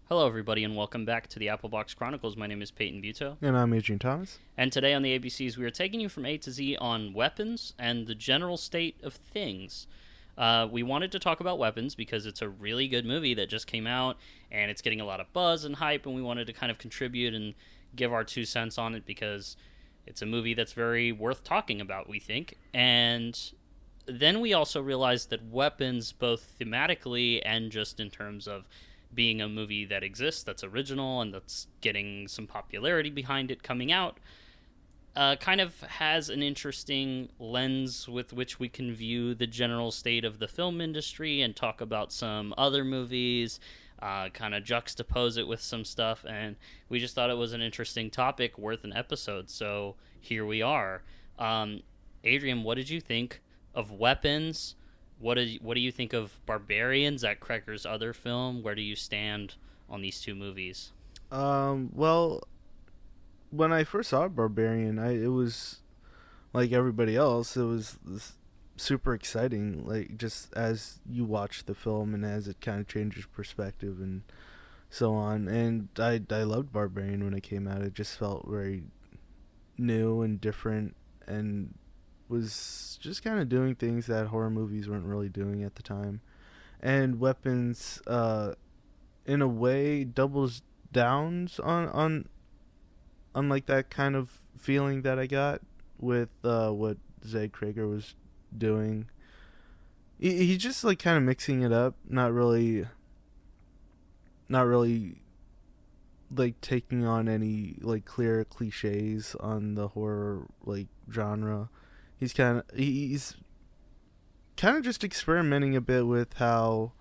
Hello, everybody, and welcome back to the Apple Box Chronicles. My name is Peyton Buto, And I'm Adryon Thomas. and today on the ABCs, we are taking you from A to Z on weapons and the general state of things. We wanted to talk about weapons because it's a really good movie that just came out, and it's getting a lot of buzz and hype, and we wanted to kind of contribute and give our 2 cents on it because it's a movie that's very worth talking about, we think. And then we also realized that weapons, both thematically and just in terms of being a movie that exists, that's original, and that's getting some popularity behind it coming out, kind of has an interesting lens with which we can view the general state of the film industry and talk about some other movies, kind of juxtapose it with some stuff, and we just thought it was an interesting topic worth an episode, so here we are. Adryon, what did you think of Weapons? What do you think of Barbarian, Zach Cregger's other film? Where do you stand on these two movies? Well, when I first saw Barbarian, it was like everybody else. It was super exciting, like just as you watch the film and as it kind of changes perspective and so on. And I loved Barbarian when it came out. It just felt very new and different and was just kind of doing things that horror movies weren't really doing at the time. And Weapons, in a way, doubles downs on like that kind of feeling that I got with what Zach Cregger was doing. He just like kind of mixing it up, not really like taking on any like clear cliches on the horror like genre. He's kind of just experimenting a bit with how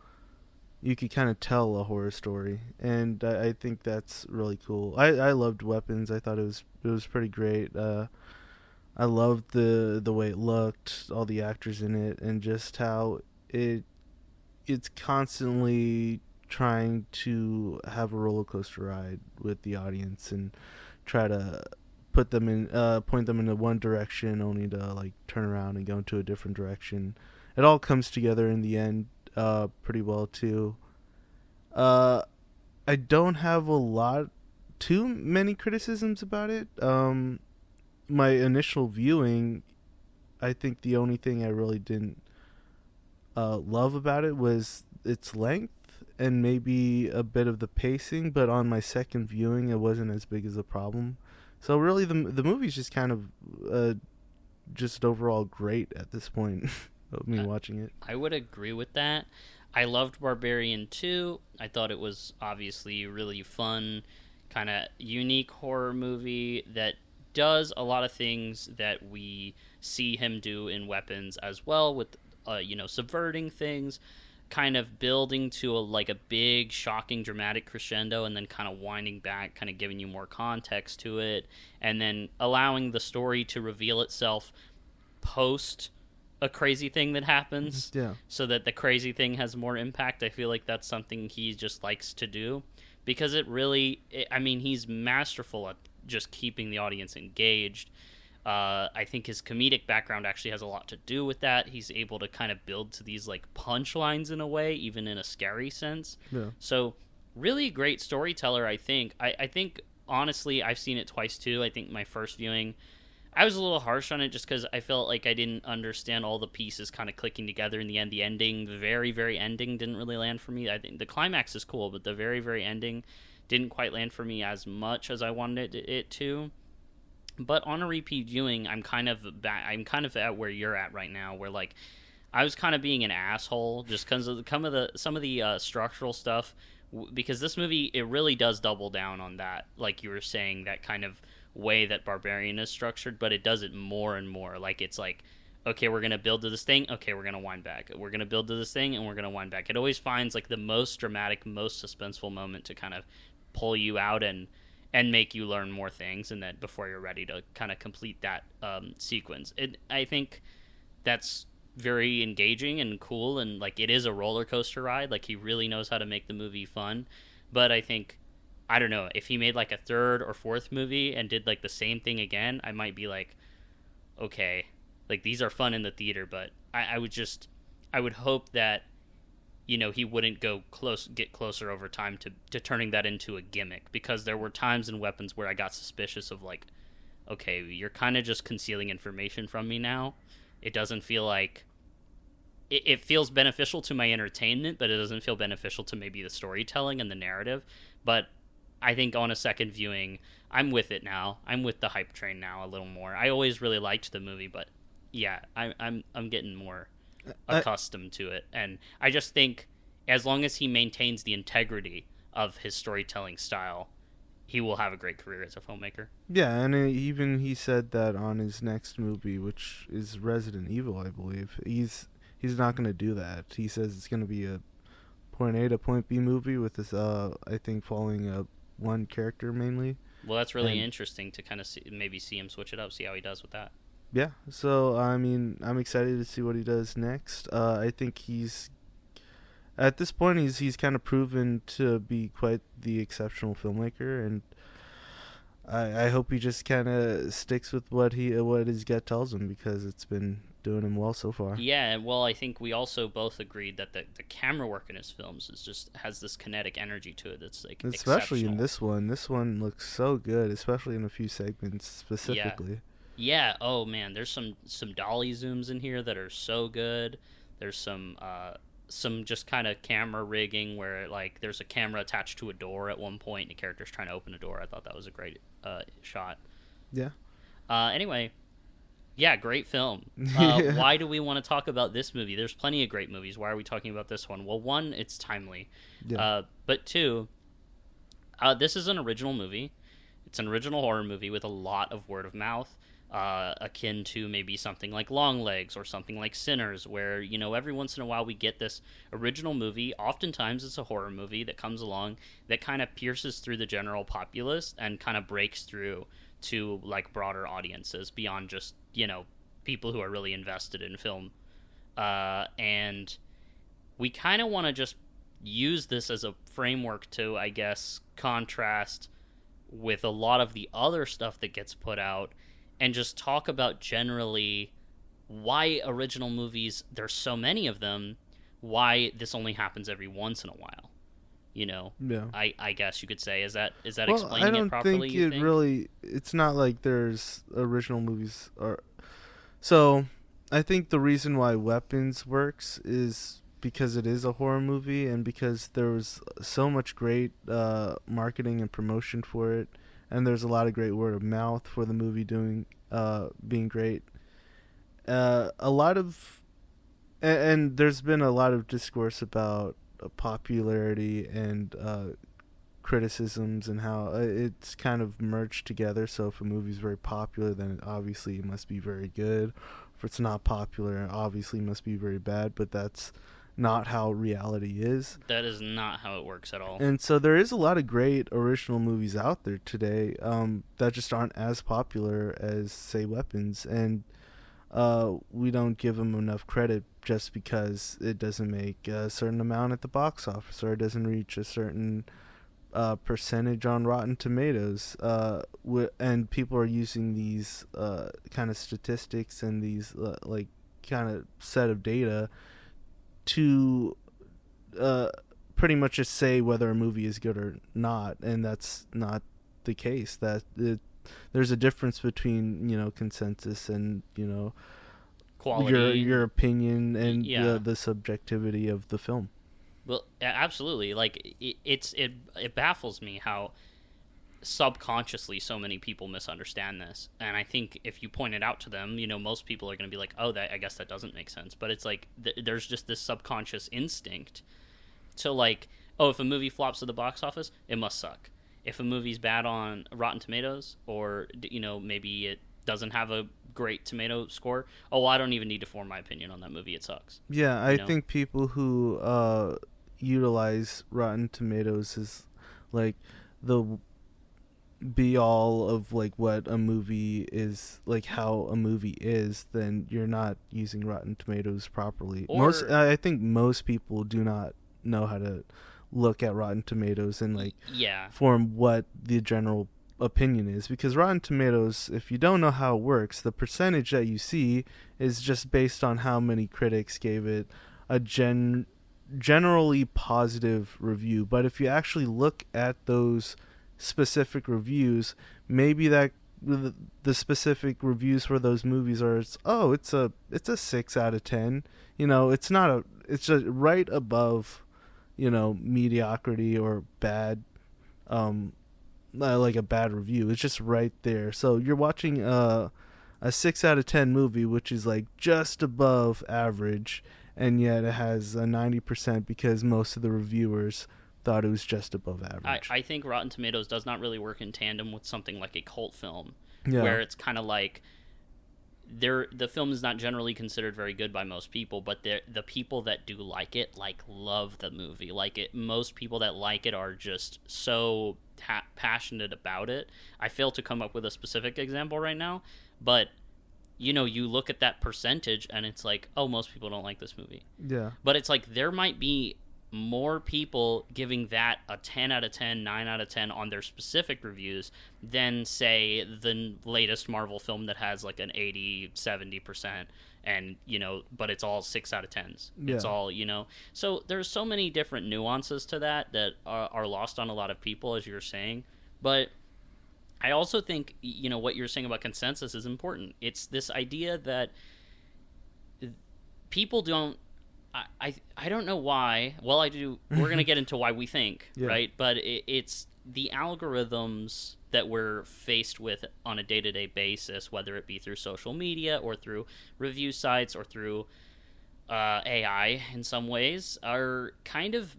you could kind of tell a horror story, and I think that's really cool. I loved Weapons. I thought it was pretty great. I loved the way it looked, all the actors in it, and just how it's constantly trying to have a roller coaster ride with the audience and try to point them in one direction only to like turn around and go into a different direction. It all comes together in the end pretty well too. I don't have too many criticisms about it. My initial viewing, I think the only thing I really didn't love about it was its length and maybe a bit of the pacing, but on my second viewing it wasn't as big as a problem. So really the movie's just kind of just overall great at this point of me watching it. I would agree with that. I loved Barbarian too. I thought it was obviously really fun, kind of unique horror movie that does a lot of things that we see him do in Weapons as well, with subverting things, kind of building to a big shocking dramatic crescendo and then kind of winding back, kind of giving you more context to it, and then allowing the story to reveal itself post a crazy thing that happens, so that the crazy thing has more impact. I feel like that's something he just likes to do because he's masterful at just keeping the audience engaged. I think his comedic background actually has a lot to do with that. He's able to kind of build to these like punchlines in a way, even in a scary sense. Yeah. So really great storyteller, I think. I think, honestly, I've seen it twice too. I think my first viewing, I was a little harsh on it just because I felt like I didn't understand all the pieces kind of clicking together in the end. The ending, the very, very ending didn't really land for me. I think the climax is cool, but the very, very ending didn't quite land for me as much as I wanted it to. But on a repeat viewing, I'm kind of at where you're at right now, where like I was kind of being an asshole just because of some of the structural stuff, because this movie, it really does double down on that, like you were saying, that kind of way that Barbarian is structured, but it does it more and more. Like it's like, okay, we're gonna build to this thing, okay, we're gonna wind back. We're gonna build to this thing, and we're gonna wind back. It always finds like the most dramatic, most suspenseful moment to kind of pull you out and make you learn more things, and then before you're ready to kind of complete that sequence. I think that's very engaging and cool, and like it is a roller coaster ride. Like he really knows how to make the movie fun. But I think, I don't know, if he made like a third or fourth movie and did like the same thing again, I might be like, okay, like these are fun in the theater, but I would hope that he wouldn't get closer over time to turning that into a gimmick, because there were times in Weapons where I got suspicious of like, okay, you're kind of just concealing information from me now. It doesn't feel like it feels beneficial to my entertainment, but it doesn't feel beneficial to maybe the storytelling and the narrative. But I think on a second viewing, I'm with it now. I'm with the hype train now a little more. I always really liked the movie, but yeah, I'm getting more accustomed to it, and I just think as long as he maintains the integrity of his storytelling style, he will have a great career as a filmmaker. Yeah, and even he said that on his next movie, which is Resident Evil, I believe, he's not going to do that. He says it's going to be a point A to point B movie with this, I think, following one character mainly. Well, that's really interesting to kind of maybe see him switch it up, see how he does with that. Yeah, so I mean, I'm excited to see what he does next. I think at this point he's kind of proven to be quite the exceptional filmmaker, and I hope he just kind of sticks with what his gut tells him, because it's been doing him well so far. Yeah, well, I think we also both agreed that the camera work in his films has this kinetic energy to it that's like especially in this one. This one looks so good, especially in a few segments specifically. Yeah. Oh man, there's some dolly zooms in here that are so good. There's some just kind of camera rigging where like there's a camera attached to a door at one point and the character's trying to open a door. I thought that was a great shot. Yeah. Anyway, yeah, great film. Why do we want to talk about this movie? There's plenty of great movies. Why are we talking about this one? Well, one, it's timely. Yeah. But two, this is an original movie. It's an original horror movie with a lot of word of mouth. Akin to maybe something like Longlegs or something like Sinners, where, every once in a while we get this original movie. Oftentimes it's a horror movie that comes along that kind of pierces through the general populace and kind of breaks through to like broader audiences beyond just, people who are really invested in film. And we kind of want to just use this as a framework to, I guess, contrast with a lot of the other stuff that gets put out, and just talk about generally why original movies, there's so many of them, why this only happens every once in a while. Yeah. I guess you could say. Is that well, explaining it properly? I don't think really, it's not like there's original movies so I think the reason why Weapons works is because it is a horror movie, and because there was so much great marketing and promotion for it. And there's a lot of great word of mouth for the movie being great. And there's been a lot of discourse about popularity and criticisms and how it's kind of merged together. So if a movie's very popular, then obviously it must be very good. If it's not popular, it obviously must be very bad. But that's not how reality is. That is not how it works at all. And so there is a lot of great original movies out there today that just aren't as popular as, say, Weapons. And we don't give them enough credit just because it doesn't make a certain amount at the box office, or it doesn't reach a certain percentage on Rotten Tomatoes. And people are using these kind of statistics and these kind of set of data to pretty much just say whether a movie is good or not, and that's not the case. There's a difference between consensus and quality, your opinion, and the subjectivity of the film. Well, absolutely. Like it baffles me how subconsciously so many people misunderstand this, and I think if you point it out to them, most people are going to be like, oh, I guess that doesn't make sense. But it's like there's just this subconscious instinct to like, oh, if a movie flops at the box office, it must suck. If a movie's bad on Rotten Tomatoes, or maybe it doesn't have a great tomato score, oh, I don't even need to form my opinion on that movie, it sucks. Yeah, I think people who utilize Rotten Tomatoes as like the be all of like what a movie is, like how a movie is, then you're not using Rotten Tomatoes properly. I think most people do not know how to look at Rotten Tomatoes and like form what the general opinion is, because Rotten Tomatoes, if you don't know how it works, the percentage that you see is just based on how many critics gave it a generally positive review. But if you actually look at those specific reviews, maybe that the specific reviews for those movies are, it's a 6 out of 10. It's not it's just right above, mediocrity or bad, like a bad review. It's just right there. So you're watching a 6 out of 10 movie, which is like just above average, and yet it has a 90% because most of the reviewers thought it was just above average. I think Rotten Tomatoes does not really work in tandem with something like a cult film, Yeah. where it's kind of like the film is not generally considered very good by most people, but the people that do like it love the movie. Most people that like it are just so passionate about it. I fail to come up with a specific example right now, but you look at that percentage and it's like, oh, most people don't like this movie. Yeah. But it's like there might be more people giving that a 10 out of 10, 9 out of 10 on their specific reviews than, say, the latest Marvel film that has like an 80, 70%, and, but it's all 6 out of 10s. Yeah. It's all, So there's so many different nuances to that are lost on a lot of people, as you're saying. But I also think, what you're saying about consensus is important. It's this idea that people don't, I don't know why. Well, I do. We're going to get into why we think, Yeah. right? But it's the algorithms that we're faced with on a day-to-day basis, whether it be through social media or through review sites or through AI in some ways, are kind of,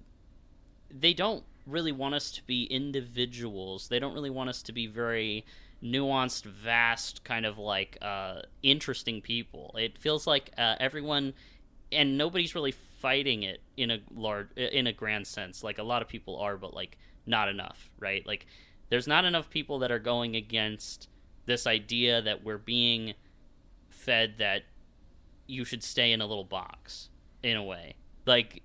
they don't really want us to be individuals. They don't really want us to be very nuanced, vast, kind of like interesting people. It feels like everyone... And nobody's really fighting it in a grand sense. Like, a lot of people are, but like not enough, right? Like, there's not enough people that are going against this idea that we're being fed that you should stay in a little box, in a way. Like,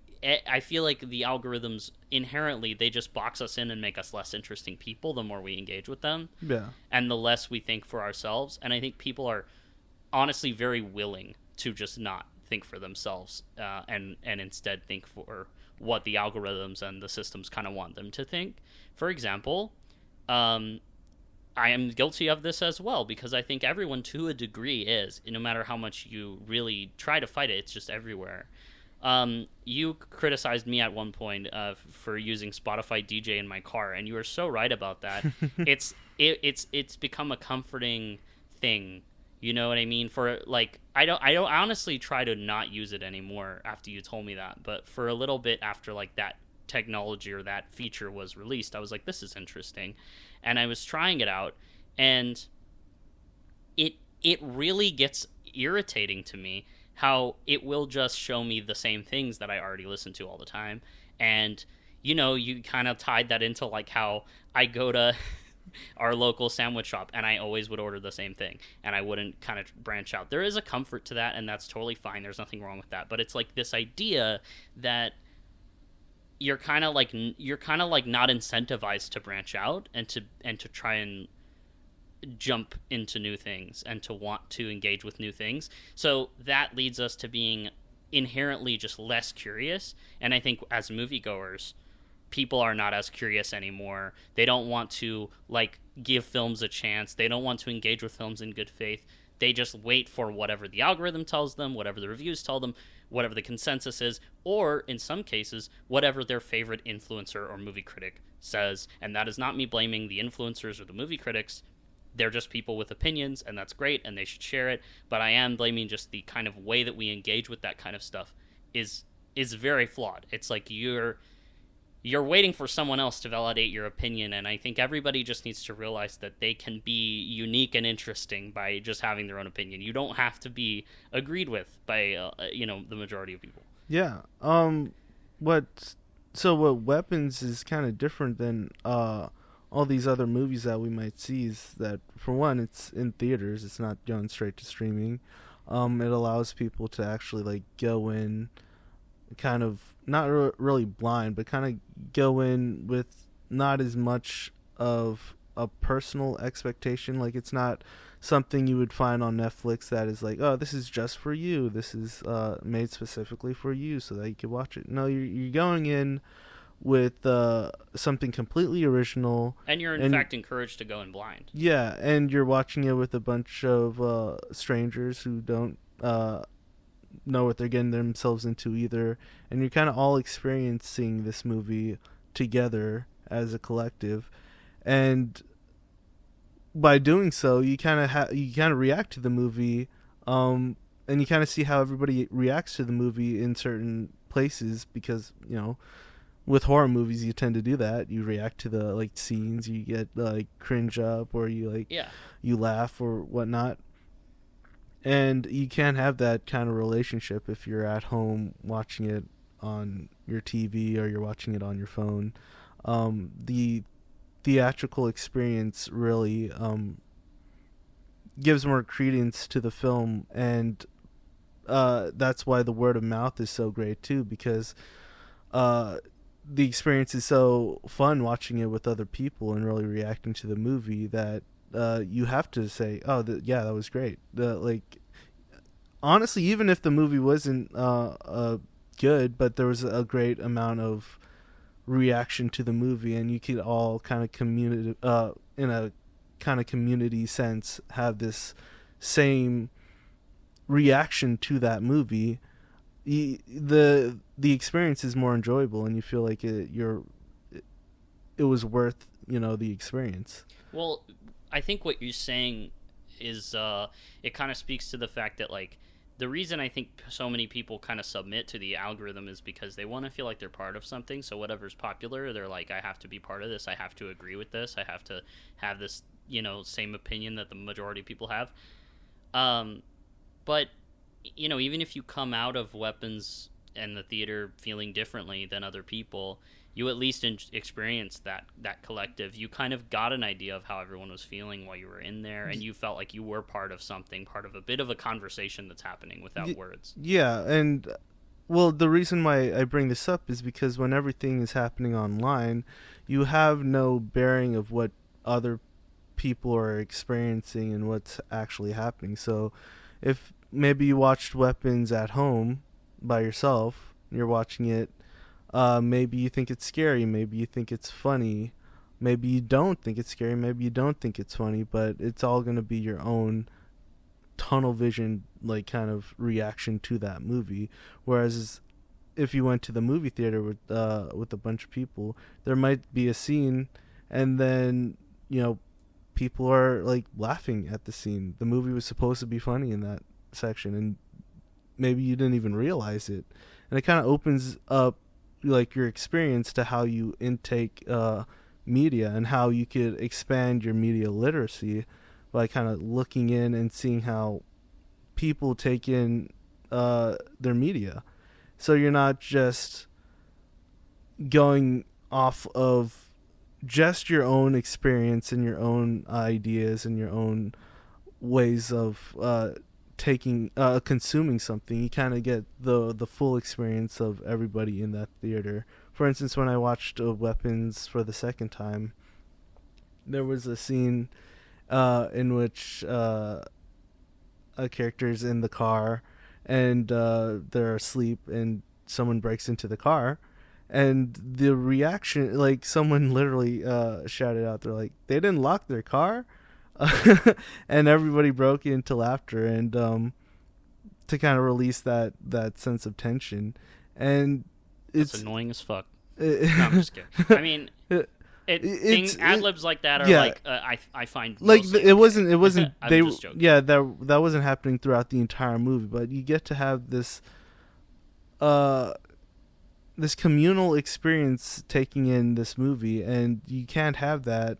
I feel like the algorithms inherently, they just box us in and make us less interesting people the more we engage with them. Yeah. And the less we think for ourselves. And I think people are honestly very willing to just not think for themselves and instead think for what the algorithms and the systems kind of want them to think. For example, I am guilty of this as well, because I think everyone to a degree is, no matter how much you really try to fight it, it's just everywhere. You criticized me at one point for using Spotify DJ in my car, and you were so right about that. It's become a comforting thing. You know what I mean? For like, I honestly try to not use it anymore after you told me that. But for a little bit after like that technology or that feature was released, I was like, this is interesting, and I was trying it out, and it really gets irritating to me how it will just show me the same things that I already listen to all the time. And you kind of tied that into like how I go to our local sandwich shop and I always would order the same thing and I wouldn't kind of branch out. There is a comfort to that, and that's totally fine. There's nothing wrong with that. But it's like this idea that you're kind of like not incentivized to branch out and to try and jump into new things and to want to engage with new things. So that leads us to being inherently just less curious. And I think as moviegoers, people are not as curious anymore. They don't want to like give films a chance. They don't want to engage with films in good faith. They just wait for whatever the algorithm tells them, whatever the reviews tell them, whatever the consensus is, or in some cases, whatever their favorite influencer or movie critic says. And that is not me blaming the influencers or the movie critics. They're just people with opinions, and that's great, and they should share it. But I am blaming just the kind of way that we engage with that kind of stuff is very flawed. It's like you're waiting for someone else to validate your opinion, and I think everybody just needs to realize that they can be unique and interesting by just having their own opinion. You don't have to be agreed with by the majority of people. Yeah. What Weapons is kind of different than all these other movies that we might see is that, for one, it's in theaters. It's not going straight to streaming. It allows people to actually like go in kind of not really blind, but kind of go in with not as much of a personal expectation. Like, it's not something you would find on Netflix that is like, oh, this is just for you. This is made specifically for you so that you can watch it. No, you're going in with something completely original, and you're in fact encouraged to go in blind. Yeah, and you're watching it with a bunch of strangers who don't know what they're getting themselves into either, and you're kind of all experiencing this movie together as a collective, and by doing so, you kind of react to the movie, and you kind of see how everybody reacts to the movie in certain places, because with horror movies you tend to do that. You react to the like scenes, you get like cringe up, or you you laugh or whatnot. And you can't have that kind of relationship if you're at home watching it on your TV or you're watching it on your phone. The theatrical experience really gives more credence to the film, and that's why the word of mouth is so great too, because the experience is so fun watching it with other people and really reacting to the movie that you have to say, oh, yeah, that was great. Like, honestly, even if the movie wasn't good, but there was a great amount of reaction to the movie, and you could all kind of in a kind of community sense, have this same reaction to that movie. The experience is more enjoyable, and you feel like it was worth the experience. Well, I think what you're saying is it kind of speaks to the fact that, like, the reason I think so many people kind of submit to the algorithm is because they want to feel like they're part of something. So whatever's popular, they're like, I have to be part of this, I have to agree with this, I have to have this same opinion that the majority of people have. But even if you come out of Weapons and the theater feeling differently than other people, you at least experienced that collective. You kind of got an idea of how everyone was feeling while you were in there, and you felt like you were part of something, part of a bit of a conversation that's happening without words. Yeah, and well, the reason why I bring this up is because when everything is happening online, you have no bearing of what other people are experiencing and what's actually happening. So if maybe you watched Weapons at home by yourself, you're watching it, maybe you think it's scary, maybe you think it's funny, maybe you don't think it's scary, maybe you don't think it's funny, but it's all going to be your own tunnel vision, like, kind of reaction to that movie. Whereas if you went to the movie theater with a bunch of people, there might be a scene, and then people are like laughing at the scene. The movie was supposed to be funny in that section, and maybe you didn't even realize it, and it kind of opens up like your experience to how you intake media, and how you could expand your media literacy by kind of looking in and seeing how people take in their media. So you're not just going off of just your own experience and your own ideas and your own ways of consuming something. You kind of get the full experience of everybody in that theater. For instance, when I watched Weapons for the second time, there was a scene in which a character's in the car, and they're asleep, and someone breaks into the car, and the reaction, like, someone literally shouted out, they're like, they didn't lock their car? And everybody broke into laughter, and to kind of release that sense of tension. And it's annoying as fuck. No, I'm just kidding. I mean, ad libs like that are like I find like it wasn't I'm just joking. Yeah, that wasn't happening throughout the entire movie, but you get to have this this communal experience taking in this movie, and you can't have that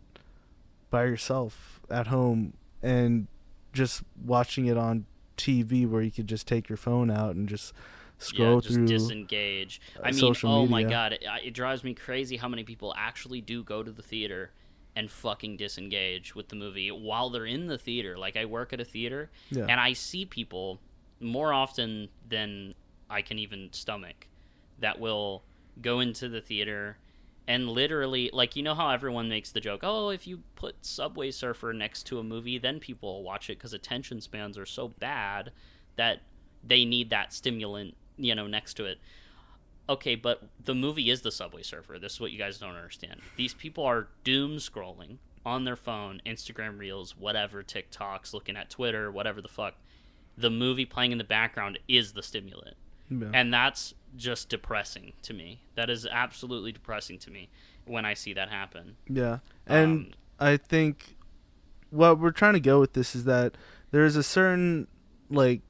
by yourself at home and just watching it on TV, where you could just take your phone out and just scroll through, disengage. I mean, oh my god, it drives me crazy how many people actually do go to the theater and fucking disengage with the movie while they're in the theater. Like, I work at a theater, and I see people more often than I can even stomach that will go into the theater And literally, like, you know how everyone makes the joke, oh, if you put Subway Surfer next to a movie, then people will watch it because attention spans are so bad that they need that stimulant, next to it. Okay, but the movie is the Subway Surfer. This is what you guys don't understand. These people are doom scrolling on their phone, Instagram Reels, whatever, TikToks, looking at Twitter, whatever the fuck. The movie playing in the background is the stimulant. Yeah. And that's just depressing to me. That is absolutely depressing to me when I see that happen. Yeah. And I think what we're trying to go with this is that there's a certain, like,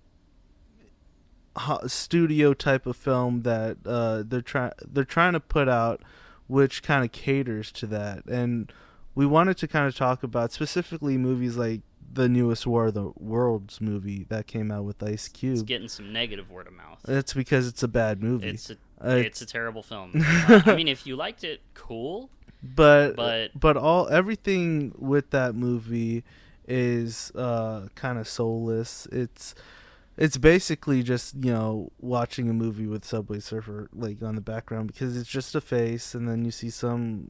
studio type of film that they're trying to put out, which kind of caters to that. And we wanted to kind of talk about specifically movies like the newest War of the Worlds movie that came out with Ice Cube. It's getting some negative word of mouth. That's because it's a bad movie. It's a terrible film. I mean, if you liked it, cool. But everything with that movie is kind of soulless. It's basically just, watching a movie with Subway Surfer like on the background, because it's just a face and then you see some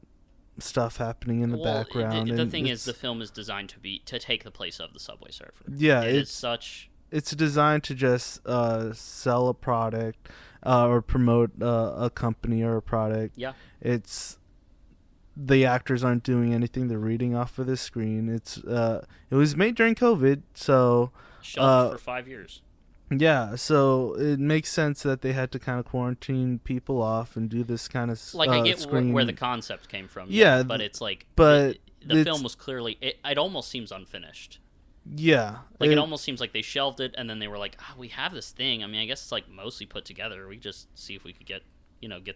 stuff happening in the background. The thing is, the film is designed to take the place of the Subway Surfer. Yeah, it's designed to just sell a product or promote a company or a product. Yeah, the actors aren't doing anything; they're reading off of the screen. It was made during COVID, so shelved for 5 years. Yeah, so it makes sense that they had to kind of quarantine people off and do this kind of I get where the concept came from. Yeah, but it's like, the film was clearly it almost seems unfinished. Yeah, it almost seems like they shelved it and then they were like, we have this thing. I mean, I guess it's like mostly put together. We just see if we could get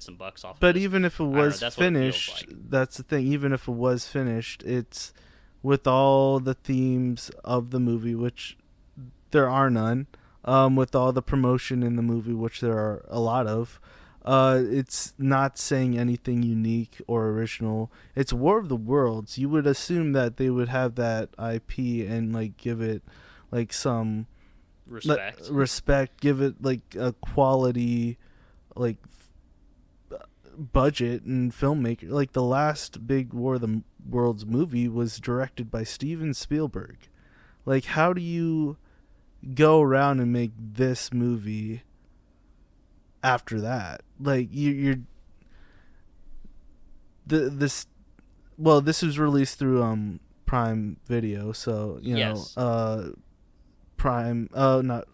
some bucks off. But even if it was finished, that's the thing. Even if it was finished, it's with all the themes of the movie, which there are none. With all the promotion in the movie, which there are a lot of, it's not saying anything unique or original. It's War of the Worlds. You would assume that they would have that IP and like give it like some respect, give it like a quality, like budget and filmmaker. Like the last big War of the Worlds movie was directed by Steven Spielberg. Like, how do you go around and make this movie after that? Like, this was released through Prime Video, so Prime not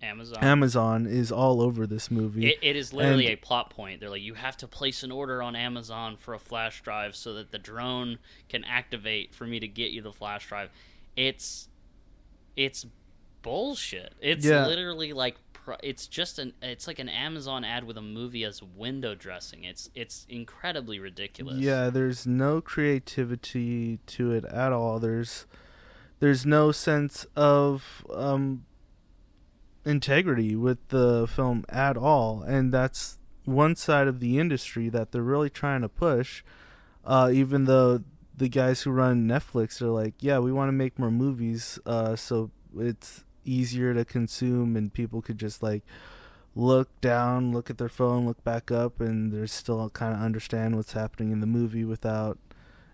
Amazon is all over this movie. It is literally a plot point. They're like, you have to place an order on Amazon for a flash drive so that the drone can activate for me to get you the flash drive. It's bullshit. It's literally like it's like an Amazon ad with a movie as window dressing. It's incredibly ridiculous. Yeah, there's no creativity to it at all. There's no sense of integrity with the film at all, and that's one side of the industry that they're really trying to push. Even though the guys who run Netflix are like, yeah, we want to make more movies, so it's easier to consume and people could just like look down, look at their phone, look back up, and they're still kind of understand what's happening in the movie without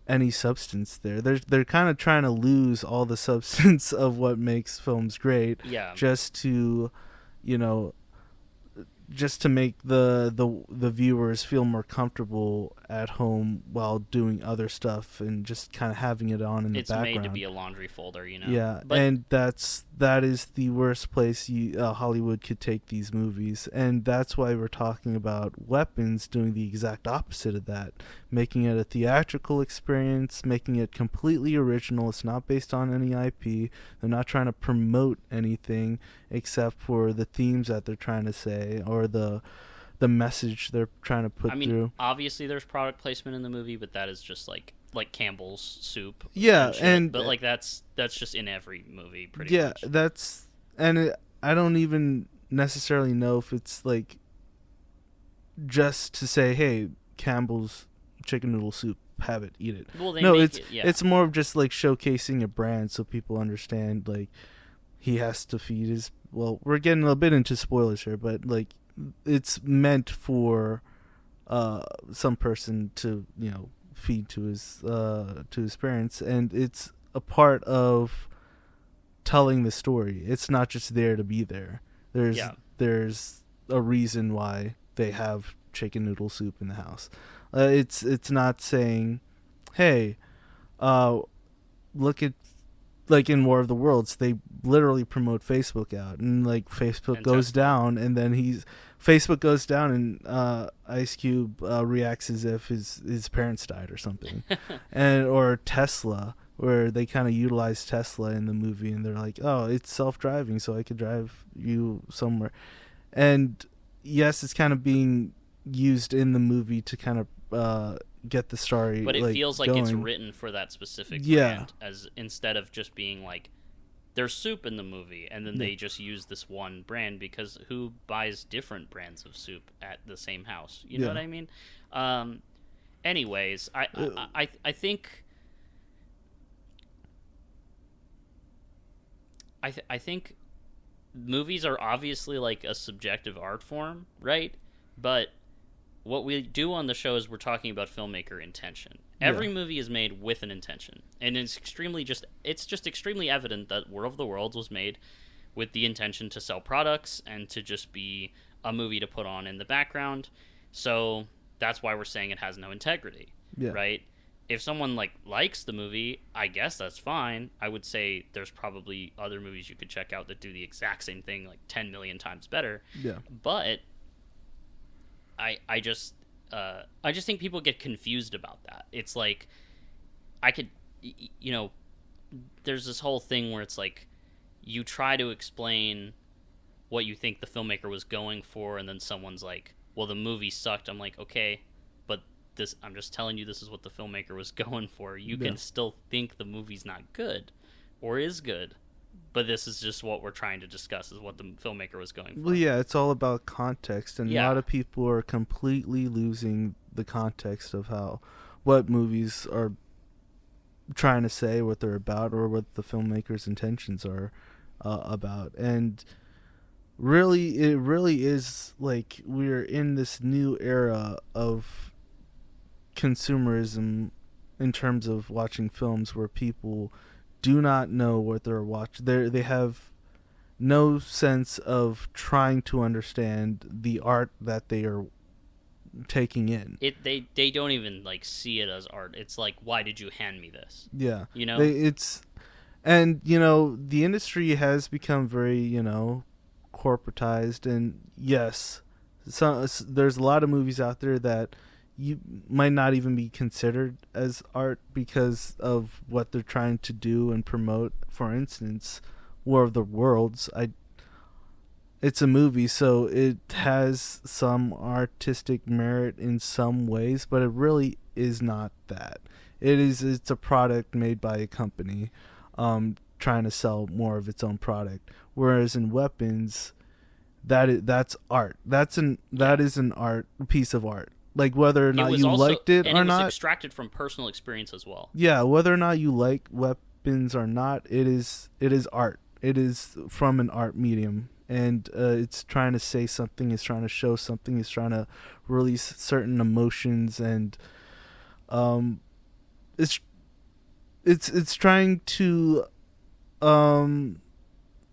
any substance there. They're kind of trying to lose all the substance of what makes films great, just to make the viewers feel more comfortable at home while doing other stuff and just kind of having it on in the background. It's made to be a laundry folder, Yeah, and that is the worst place Hollywood could take these movies, and that's why we're talking about Weapons doing the exact opposite of that, making it a theatrical experience, making it completely original. It's not based on any IP. They're not trying to promote anything except for the themes that they're trying to say or the message they're trying to put through. Obviously there's product placement in the movie, but that is just like Campbell's soup. Yeah, but like that's just in every movie pretty much. Yeah, I don't even necessarily know if it's like just to say, hey, Campbell's chicken noodle soup, have it, eat it. Well, it's more of just like showcasing a brand so people understand like he has to feed his. Well, we're getting a bit into spoilers here, but like it's meant for some person to feed to his parents, and it's a part of telling the story. It's not just there to be there. There's a reason why they have chicken noodle soup in the house. It's not saying, hey, look at, like in War of the Worlds, they literally promote Facebook out, and like Facebook And goes Tesla. down, and then Facebook goes down, and Ice Cube reacts as if his parents died or something, or Tesla, where they kind of utilize Tesla in the movie, and they're like, oh, it's self-driving, so I could drive you somewhere, and yes, it's kind of being used in the movie to kind of get the story, but it feels like going. It's written for that specific Yeah. brand, as instead of just being like there's soup in the movie and then they just use this one brand, because who buys different brands of soup at the same house? You know what I mean? Anyways, I think I think movies are obviously like a subjective art form, right? But what we do on the show is we're talking about filmmaker intention. Every movie is made with an intention, and it's just extremely evident that War of the Worlds was made with the intention to sell products and to just be a movie to put on in the background. So that's why we're saying it has no integrity, right? If someone likes the movie, I guess that's fine. I would say there's probably other movies you could check out that do the exact same thing 10 million times better. Yeah. But I just think people get confused about that. It's like, there's this whole thing where it's like you try to explain what you think the filmmaker was going for, and then someone's like, well, the movie sucked. I'm like, okay, but I'm just telling you this is what the filmmaker was going for. You can still think the movie's not good or is good, but this is just what we're trying to discuss, is what the filmmaker was going for. Well, yeah, it's all about context, and a lot of people are completely losing the context of what movies are trying to say, what they're about, or what the filmmaker's intentions are about. And really, it really is like we're in this new era of consumerism in terms of watching films, where people do not know what they're watching. They have no sense of trying to understand the art that they are taking in. They don't even see it as art. It's like, why did you hand me this? Yeah. The industry has become very, corporatized, and yes, there's a lot of movies out there that you might not even be considered as art because of what they're trying to do and promote. For instance, War of the Worlds, it's a movie, so it has some artistic merit in some ways, but it really is not that. It's a product made by a company trying to sell more of its own product. Whereas in Weapons, that's art. That is an art piece of art. Like, whether or not you liked it or not. And it was extracted from personal experience as well. Yeah, whether or not you like Weapons or not, it is art. It is from an art medium, and it's trying to say something. It's trying to show something. It's trying to release certain emotions, and it's trying to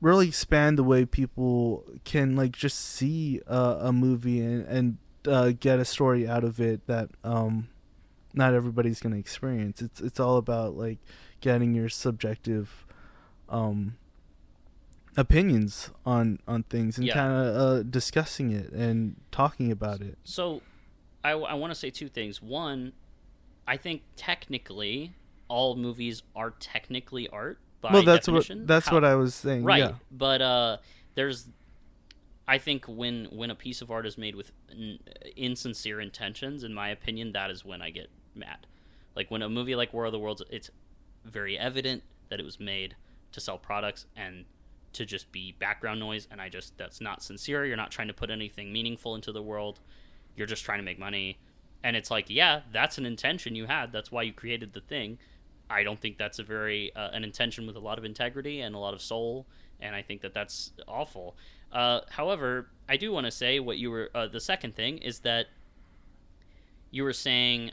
really expand the way people can just see a movie and get a story out of it that not everybody's going to experience. It's all about getting your subjective opinions on things, and kind of discussing it and talking about it. So I want to say two things. One, I think technically all movies are technically art by definition. That's what I was saying. Right. Yeah. But I think when a piece of art is made with insincere intentions, in my opinion, that is when I get mad. Like when a movie like War of the Worlds, it's very evident that it was made to sell products and to just be background noise, and that's not sincere. You're not trying to put anything meaningful into the world. You're just trying to make money. And it's like, yeah, that's an intention you had. That's why you created the thing. I don't think that's a very an intention with a lot of integrity and a lot of soul, and I think that's awful. However, I do want to say what you were. The second thing is that you were saying,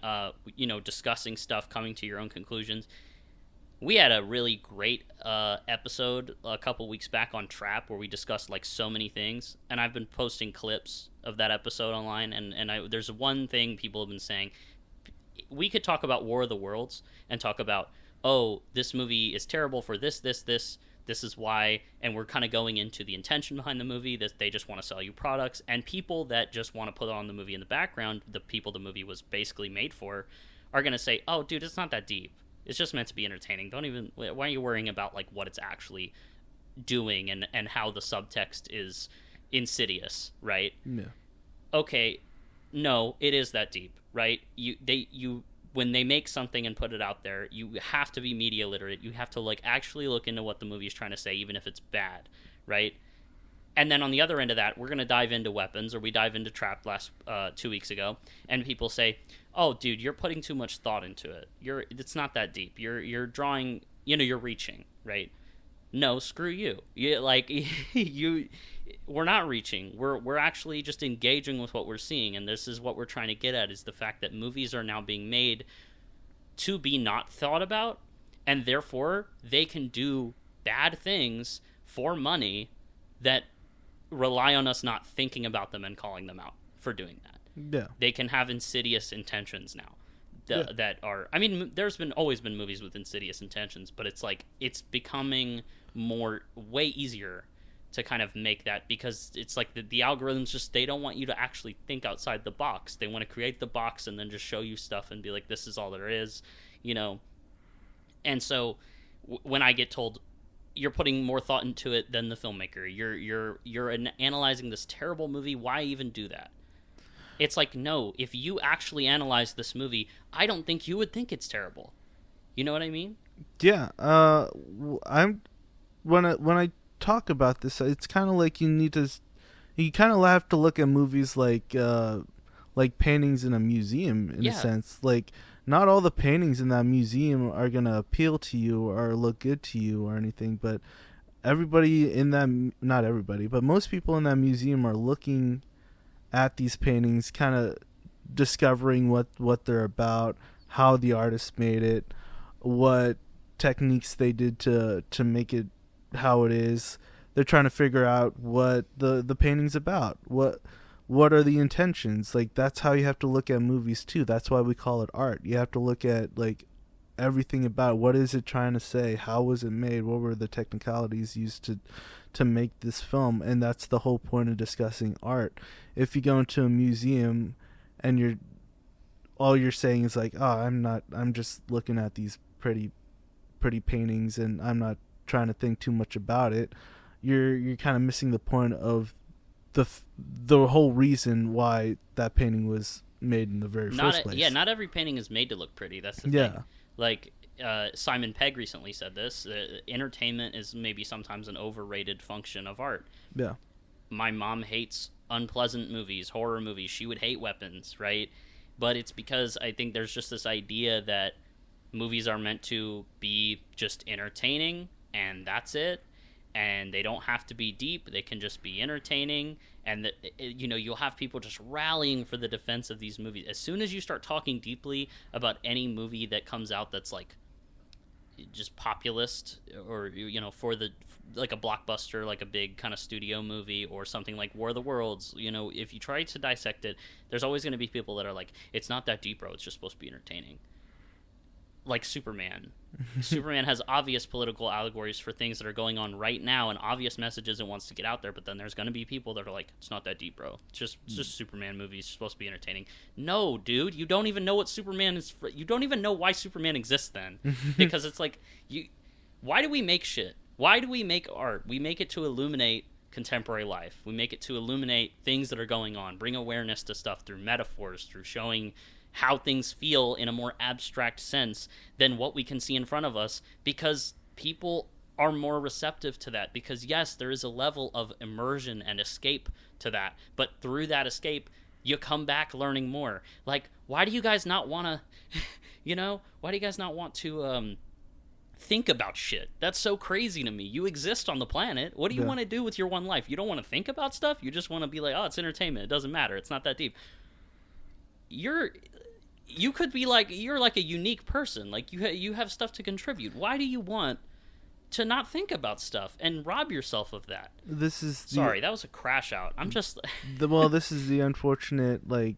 discussing stuff, coming to your own conclusions. We had a really great episode a couple weeks back on Trap where we discussed like so many things, and I've been posting clips of that episode online, and there's one thing people have been saying. We could talk about War of the Worlds and talk about, oh, this movie is terrible for this is why, and we're kind of going into the intention behind the movie, that they just want to sell you products, and people that just want to put on the movie in the background, the people the movie was basically made for, are going to say, oh, dude, it's not that deep. It's just meant to be entertaining. Why are you worrying about like what it's actually doing and how the subtext is insidious, right? Yeah. Okay, no, it is that deep, right? When they make something and put it out there, you have to be media literate. You have to like actually look into what the movie is trying to say, even if it's bad, right? And then on the other end of that, we're going to dive into Weapons, or we dive into Trap last 2 weeks ago, and people say, oh, dude, you're putting too much thought into it. It's not that deep. You're drawing, you're reaching, right? No, screw you. We're not reaching. We're actually just engaging with what we're seeing, and this is what we're trying to get at, is the fact that movies are now being made to be not thought about, and therefore they can do bad things for money that rely on us not thinking about them and calling them out for doing that. Yeah. They can have insidious intentions now that are, I mean, there's always been movies with insidious intentions, but it's like it's becoming way easier to kind of make that, because it's like the algorithms just, they don't want you to actually think outside the box. They want to create the box and then just show you stuff and be like, this is all there is, And so when I get told, you're putting more thought into it than the filmmaker, you're analyzing this terrible movie, why even do that? It's like, no, if you actually analyze this movie, I don't think you would think it's terrible. You know what I mean? Yeah. When I talk about this, it's kind of like you kind of have to look at movies like paintings in a museum in a sense. Like, not all the paintings in that museum are gonna appeal to you or look good to you or anything, but not everybody, but most people in that museum are looking at these paintings, kind of discovering what they're about, how the artist made it, what techniques they did to make it how it is. They're trying to figure out what the painting's about. What are the intentions? Like, that's how you have to look at movies too. That's why we call it art. You have to look at like everything about it. What is it trying to say? How was it made? What were the technicalities used to make this film? And that's the whole point of discussing art. If you go into a museum and all you're saying is like, oh, I'm just looking at these pretty paintings and I'm not trying to think too much about it, you're kind of missing the point of the whole reason why that painting was made in the first place. Yeah, not every painting is made to look pretty. That's the thing. Like, Simon Pegg recently said this. Entertainment is maybe sometimes an overrated function of art. Yeah. My mom hates unpleasant movies, horror movies. She would hate Weapons, right? But it's because I think there's just this idea that movies are meant to be just entertaining, and that's it. And they don't have to be deep. They can just be entertaining. And, you'll have people just rallying for the defense of these movies. As soon as you start talking deeply about any movie that comes out that's, like, just populist, or, for like a blockbuster, like a big kind of studio movie, or something like War of the Worlds, if you try to dissect it, there's always going to be people that are like, it's not that deep, bro. It's just supposed to be entertaining. Like Superman. Superman has obvious political allegories for things that are going on right now and obvious messages it wants to get out there, but then there's going to be people that are like, it's not that deep, bro. It's just Superman movies. It's supposed to be entertaining. No, dude, you don't even know what Superman is. You don't even know why Superman exists then. Because it's like, why do we make shit? Why do we make art? We make it to illuminate contemporary life. We make it to illuminate things that are going on, bring awareness to stuff through metaphors, through showing how things feel in a more abstract sense than what we can see in front of us, because people are more receptive to that. Because yes, there is a level of immersion and escape to that, but through that escape you come back learning more. Like, why do you guys not want to why do you guys not want to think about shit? That's so crazy to me. You exist on the planet. What do you want to do with your one life? You don't want to think about stuff. You just want to be like, oh, it's entertainment, it doesn't matter, it's not that deep. you could be like, you're like a unique person. Like, you have stuff to contribute. Why do you want to not think about stuff and rob yourself of that? Sorry, that was a crash out. I'm just... This is the unfortunate, like,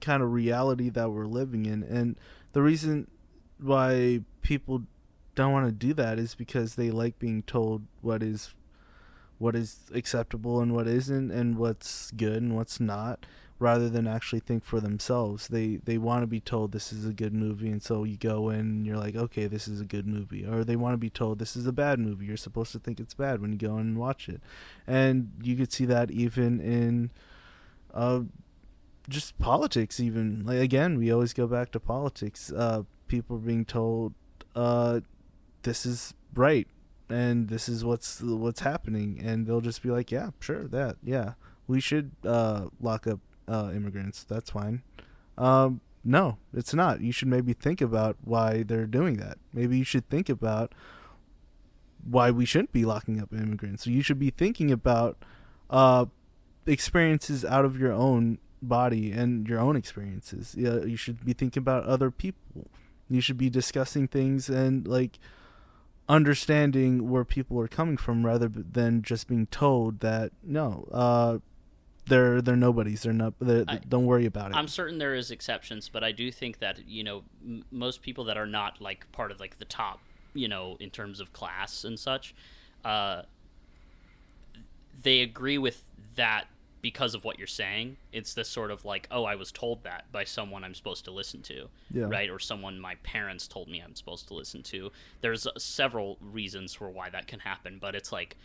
kind of reality that we're living in. And the reason why people don't want to do that is because they like being told what is acceptable and what isn't, and what's good and what's not, rather than actually think for themselves. They want to be told this is a good movie, and so you go in and you're like, okay, this is a good movie. Or they want to be told this is a bad movie. You're supposed to think it's bad when you go in and watch it. And you could see that even in just politics. Even, like, again, we always go back to politics. People being told this is right and this is what's happening, and they'll just be like, yeah, sure, we should lock up immigrants. That's fine. No, it's not. You should maybe think about why they're doing that. Maybe you should think about why we shouldn't be locking up immigrants. So you should be thinking about experiences out of your own body and your own experiences. Yeah, you should be thinking about other people. You should be discussing things and, like, understanding where people are coming from, rather than just being told that no, they're nobodies. Don't worry about it. I'm certain there is exceptions, but I do think that, most people that are not, like, part of, like, the top, in terms of class and such, they agree with that because of what you're saying. It's this sort of like, oh, I was told that by someone I'm supposed to listen to, right? Or someone my parents told me I'm supposed to listen to. There's several reasons for why that can happen, but it's like,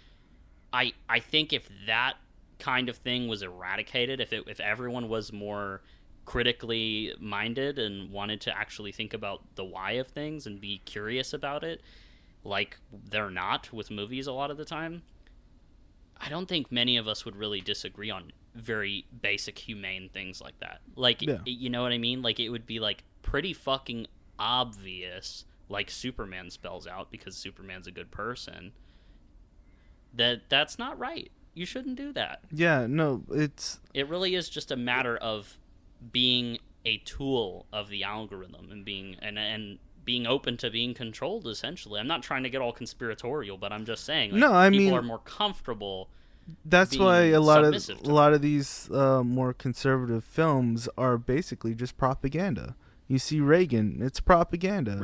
I think if that kind of thing was eradicated, if everyone was more critically minded and wanted to actually think about the why of things and be curious about it, like they're not with movies a lot of the time, I don't think many of us would really disagree on very basic humane things like that. Like, you know what I mean? Like, it would be, like, pretty fucking obvious, like Superman spells out because Superman's a good person, that's not right. You shouldn't do that. Yeah, no, it really is just a matter of being a tool of the algorithm and being open to being controlled, essentially. I'm not trying to get all conspiratorial, but I'm just saying, like, people are more comfortable. That's why a lot of these more conservative films are basically just propaganda. You see Reagan, it's propaganda.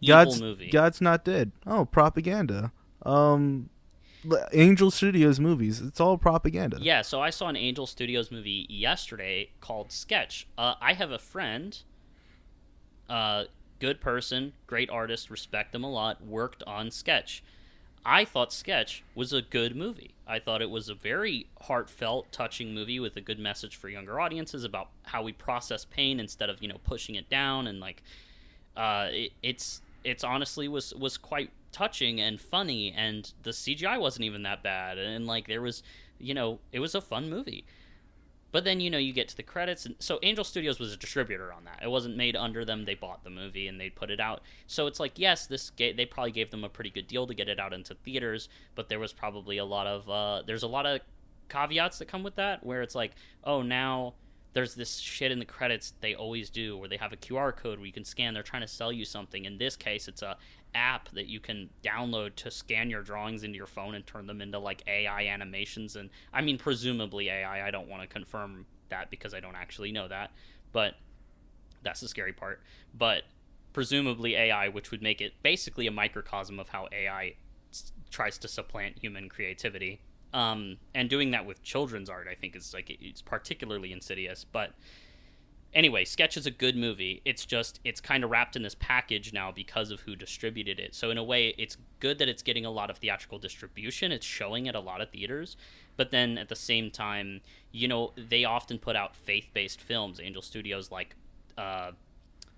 Evil movie. God's not dead. Oh, propaganda. Angel Studios movies, it's all propaganda. Yeah, so I saw an Angel Studios movie yesterday called Sketch. I have a friend, good person, great artist, respect them a lot, worked on Sketch. I thought Sketch was a good movie. I thought it was a very heartfelt, touching movie with a good message for younger audiences about how we process pain instead of, pushing it down, and, like, it's honestly was quite touching and funny, and the CGI wasn't even that bad, and, like, there was, it was a fun movie. But then, you get to the credits, and so Angel Studios was a distributor on that. It wasn't made under them. They bought the movie, and they put it out. So it's like, yes, they probably gave them a pretty good deal to get it out into theaters, but there was probably a lot of, there's a lot of caveats that come with that, where it's like, oh, now there's this shit in the credits they always do, where they have a QR code where you can scan. They're trying to sell you something. In this case, it's a app that you can download to scan your drawings into your phone and turn them into, like, AI animations. And I mean, presumably AI. I don't want to confirm that because I don't actually know that, but that's the scary part. But presumably AI, which would make it basically a microcosm of how AI tries to supplant human creativity. And doing that with children's art, I think, is, like, it's particularly insidious. But anyway, Sketch is a good movie. It's kind of wrapped in this package now because of who distributed it. So in a way, it's good that it's getting a lot of theatrical distribution. It's showing at a lot of theaters. But then at the same time, they often put out faith-based films. Angel Studios, like,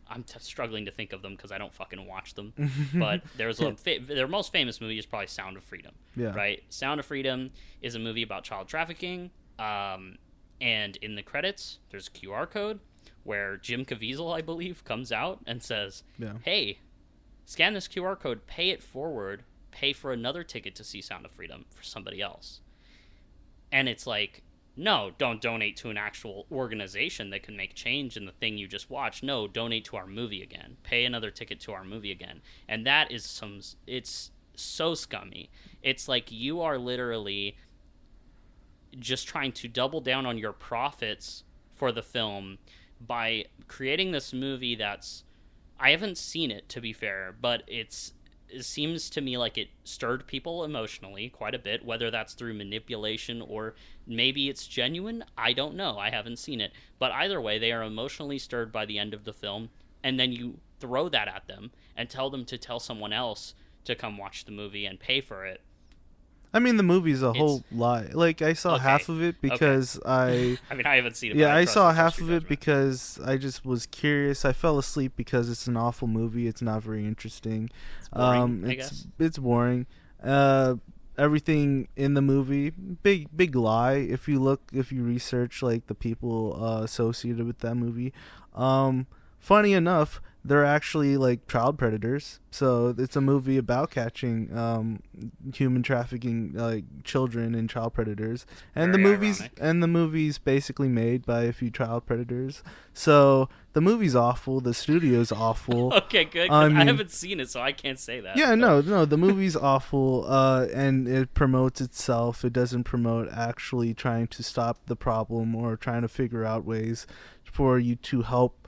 I'm struggling to think of them because I don't fucking watch them. But there's their most famous movie is probably Sound of Freedom. Yeah. Right? Sound of Freedom is a movie about child trafficking. And in the credits, there's a QR code where Jim Caviezel, I believe, comes out and says, hey, scan this QR code, pay it forward, pay for another ticket to see Sound of Freedom for somebody else. And it's like, No, don't donate to an actual organization that can make change in the thing you just watched. No, donate to our movie again. Pay another ticket to our movie again. And that is it's so scummy. It's like you are literally just trying to double down on your profits for the film by creating this movie that's, I haven't seen it, to be fair, but it seems to me like it stirred people emotionally quite a bit, whether that's through manipulation or maybe it's genuine. I don't know. I haven't seen it. But either way, they are emotionally stirred by the end of the film, and then you throw that at them and tell them to tell someone else to come watch the movie and pay for it. I mean, the movie's a whole lie. Like, I saw half of it because I mean, I haven't seen it. Yeah, I saw half of it because I just was curious. I fell asleep because it's an awful movie. It's not very interesting. It's boring, I guess. It's boring. Everything in the movie, big lie. If you research like the people associated with that movie, funny enough, they're actually like child predators. So it's a movie about catching human trafficking, like children and child predators. And the movie's basically made by a few child predators. So the movie's awful. The studio's awful. Okay, good. I haven't seen it, so I can't say that. Yeah, no. The movie's awful, and it promotes itself. It doesn't promote actually trying to stop the problem or trying to figure out ways for you to help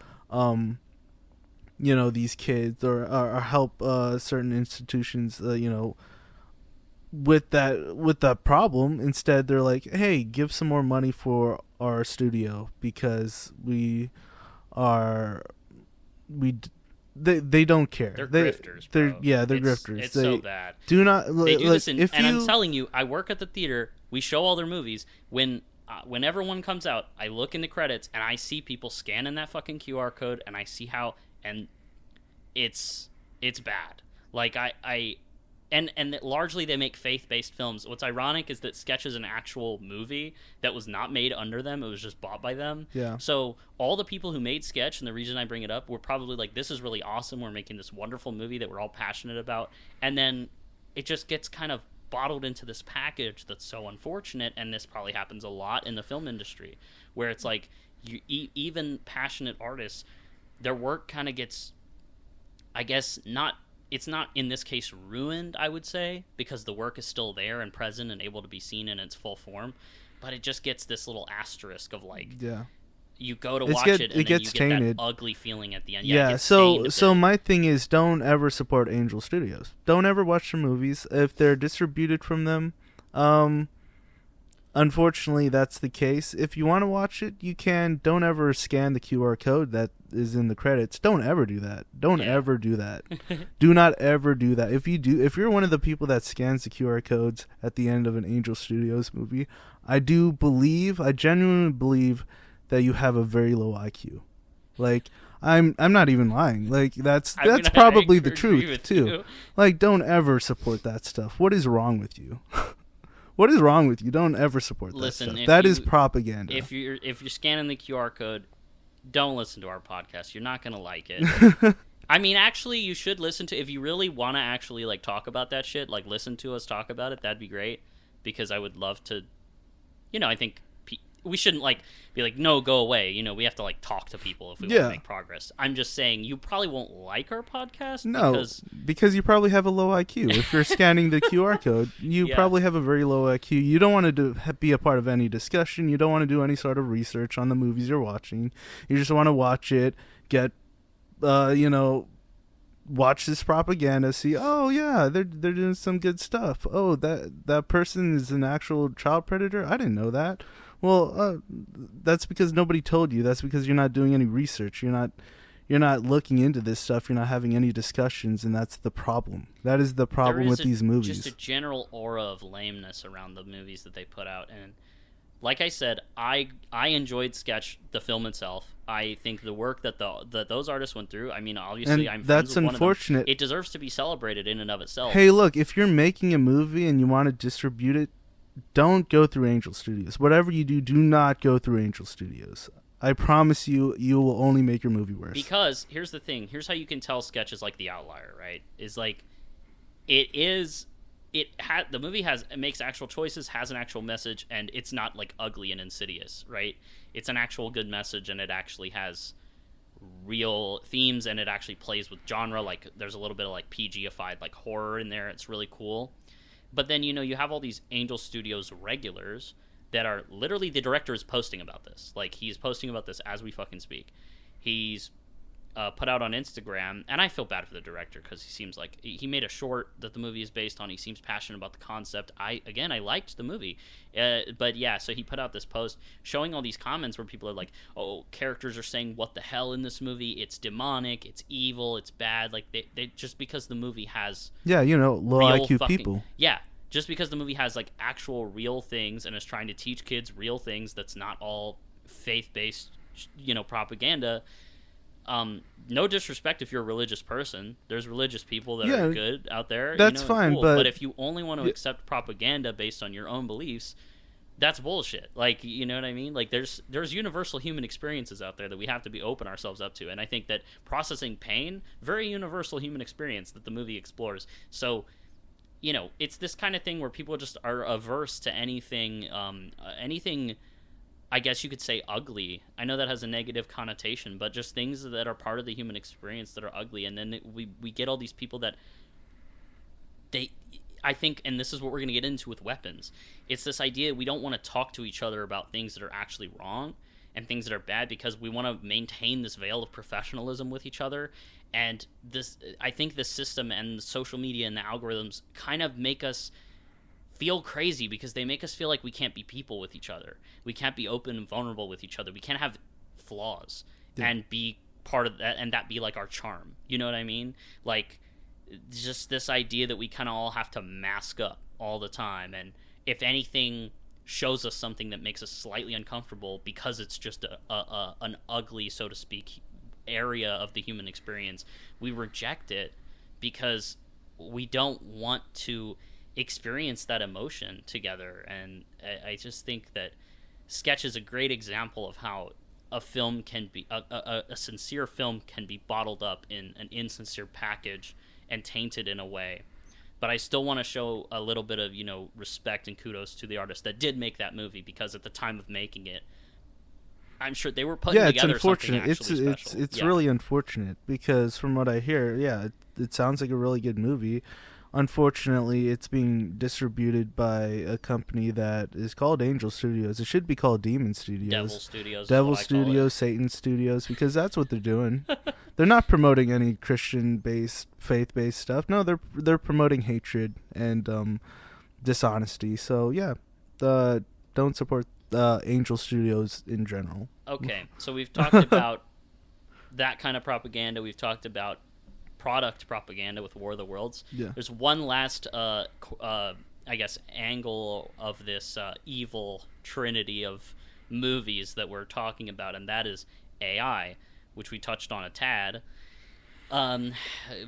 these kids or help certain institutions with that problem. Instead, they're like, hey, give some more money for our studio because they don't care. They're grifters, bro. They're grifters. It's so bad. Do not they do this I'm telling you, I work at the theater. We show all their movies. Whenever one comes out, I look in the credits and I see people scanning that fucking QR code, and I see how, and it's bad. Like and largely they make faith-based films. What's ironic is that Sketch is an actual movie that was not made under them. It was just bought by them. Yeah. So all the people who made Sketch, and the reason I bring it up, were probably like, this is really awesome. We're making this wonderful movie that we're all passionate about. And then it just gets kind of bottled into this package that's so unfortunate, and this probably happens a lot in the film industry, where it's like even passionate artists, their work kind of gets, I guess, it's not in this case ruined, I would say, because the work is still there and present and able to be seen in its full form, but it just gets this little asterisk of like, you go to watch it and then gets you get tainted. That ugly feeling at the end. Yeah, so my thing is, don't ever support Angel Studios. Don't ever watch their movies if they're distributed from them. Unfortunately, that's the case. If you want to watch it, you can. Don't ever scan the QR code that is in the credits. Don't ever do that. Don't ever do that. Do not ever do that. If you're one of the people that scans the QR codes at the end of an Angel Studios movie, I genuinely believe that you have a very low IQ. Like, I'm not even lying. Like, that's probably the truth too. Like, don't ever support that stuff. What is wrong with you? What is wrong with you? Don't ever support that stuff. That is propaganda. If you're scanning the QR code, don't listen to our podcast. You're not gonna like it. I mean, actually, you should listen to, if you really want to actually like talk about that shit. Like, listen to us talk about it. That'd be great, because I would love to. I think we shouldn't like be like, no, go away. We have to like talk to people if we want to make progress. I'm just saying, you probably won't like our podcast. No, because you probably have a low IQ. If you're scanning the QR code, you probably have a very low IQ. You don't want to be a part of any discussion. You don't want to do any sort of research on the movies you're watching. You just want to watch it, get, watch this propaganda, see, oh yeah, they're doing some good stuff. Oh, that person is an actual child predator. I didn't know that. Well, that's because nobody told you. That's because you're not doing any research. You're not looking into this stuff. You're not having any discussions, and that's the problem. That is the problem with these movies. Just a general aura of lameness around the movies that they put out, and like I said, I enjoyed Sketch, the film itself. I think the work that those artists went through. I mean, obviously, I'm friends with one of them. That's unfortunate. It deserves to be celebrated in and of itself. Hey, look, if you're making a movie and you want to distribute it, don't go through Angel Studios. Whatever you do not go through Angel Studios. I promise you will only make your movie worse. Because here's the thing. Here's how you can tell Sketch is like the outlier, right? Is like, it the movie makes actual choices, has an actual message, and it's not like ugly and insidious, right? It's an actual good message, and it actually has real themes, and it actually plays with genre. Like there's a little bit of like PG-ified like horror in there. It's really cool. But then you have all these Angel Studios regulars that are literally, the director is posting about this. Like he's posting about this as we fucking speak. He's put out on Instagram, and I feel bad for the director because he seems like he made a short that the movie is based on. He seems passionate about the concept. I liked the movie, but yeah, so he put out this post showing all these comments where people are like, oh, characters are saying what the hell in this movie, it's demonic, it's evil, it's bad. Like they just because the movie has low IQ people. Yeah, just because the movie has like actual real things and is trying to teach kids real things, that's not all faith-based propaganda. No disrespect if you're a religious person. There's religious people that are good out there. That's fine, cool. But if you only want to accept propaganda based on your own beliefs, that's bullshit. Like, you know what I mean? Like, there's universal human experiences out there that we have to be open ourselves up to. And I think that processing pain, very universal human experience that the movie explores. So, it's this kind of thing where people just are averse to anything, I guess you could say ugly. I know that has a negative connotation, but just things that are part of the human experience that are ugly. And then we get all these people that I think, and this is what we're going to get into with weapons. It's this idea we don't want to talk to each other about things that are actually wrong and things that are bad because we want to maintain this veil of professionalism with each other. And I think the system and the social media and the algorithms kind of make us feel crazy because they make us feel like we can't be people with each other. We can't be open and vulnerable with each other. We can't have flaws and be part of that, and that be like our charm. You know what I mean? Like, just this idea that we kind of all have to mask up all the time, and if anything shows us something that makes us slightly uncomfortable because it's just an ugly, so to speak, area of the human experience, we reject it because we don't want to experience that emotion together. And I just think that Sketch is a great example of how a film can be a sincere film can be bottled up in an insincere package and tainted in a way. But I still want to show a little bit of respect and kudos to the artist that did make that movie, because at the time of making it, I'm sure they were putting together something actually special. It's really unfortunate because from what I hear, it sounds like a really good movie. Unfortunately, it's being distributed by a company that is called Angel Studios. It should be called Demon Studios. Devil Studios, Satan Studios, because that's what they're doing. They're not promoting any Christian-based, faith-based stuff. No, they're promoting hatred and dishonesty. So, don't support Angel Studios in general. Okay, so we've talked about that kind of propaganda. We've talked about product propaganda with War of the Worlds. Yeah. There's one last, angle of this evil trinity of movies that we're talking about, and that is AI, which we touched on a tad. A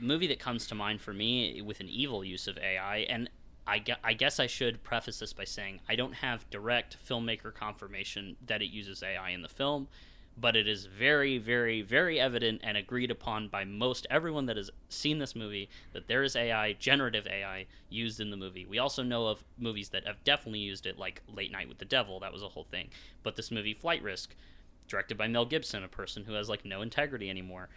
movie that comes to mind for me with an evil use of AI, and I guess I should preface this by saying I don't have direct filmmaker confirmation that it uses AI in the film, but it is very, very, very evident and agreed upon by most everyone that has seen this movie that there is AI, generative AI, used in the movie. We also know of movies that have definitely used it, like Late Night with the Devil. That was a whole thing. But this movie, Flight Risk, directed by Mel Gibson, a person who has no integrity anymore.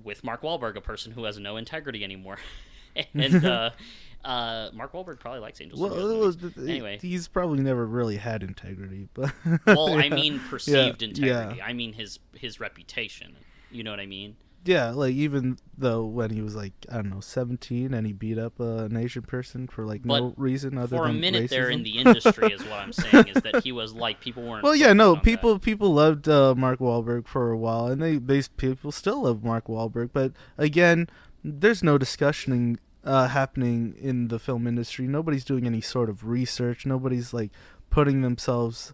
With Mark Wahlberg, a person who has no integrity anymore. And Mark Wahlberg probably likes Angel Studios movies. Anyway, he's probably never really had integrity, but well, I mean perceived integrity. I mean his reputation. You know what I mean? Yeah, even though when he was 17 and he beat up an Asian person for no reason other than for a minute racism. There in the industry is what I'm saying, is that he was people weren't. Well, yeah, no, people loved Mark Wahlberg for a while, and people still love Mark Wahlberg, but again, there's no discussion happening in the film industry. Nobody's doing any sort of research. Nobody's putting themselves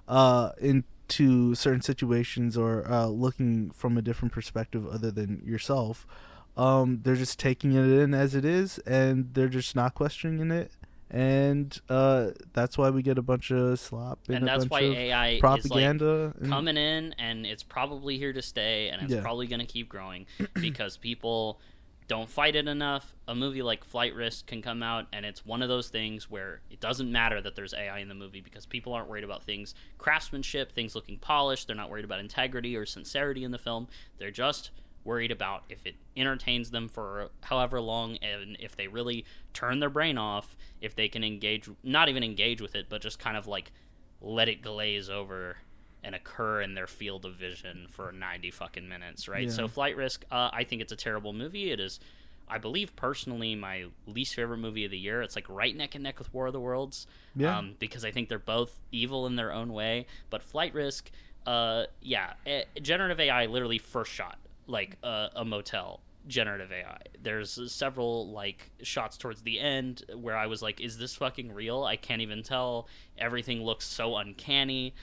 into certain situations or looking from a different perspective other than yourself. They're just taking it in as it is, and they're just not questioning it. And that's why we get a bunch of slop and that's a bunch why of AI propaganda is coming in, and it's probably here to stay, and it's probably going to keep growing because people don't fight it enough. A movie like Flight Risk can come out, and it's one of those things where it doesn't matter that there's AI in the movie because people aren't worried about things, craftsmanship, things looking polished. They're not worried about integrity or sincerity in the film. They're just worried about if it entertains them for however long, and if they really turn their brain off, if they can engage, not even engage with it, but just kind of like let it glaze over and occur in their field of vision for 90 fucking minutes, right? Yeah. So Flight Risk, I think it's a terrible movie. It is, I believe, personally, my least favorite movie of the year. It's like right neck and neck with War of the Worlds, because I think they're both evil in their own way. But Flight Risk, generative AI literally first shot, like a motel generative AI. There's several like shots towards the end where I was like, is this fucking real? I can't even tell. Everything looks so uncanny.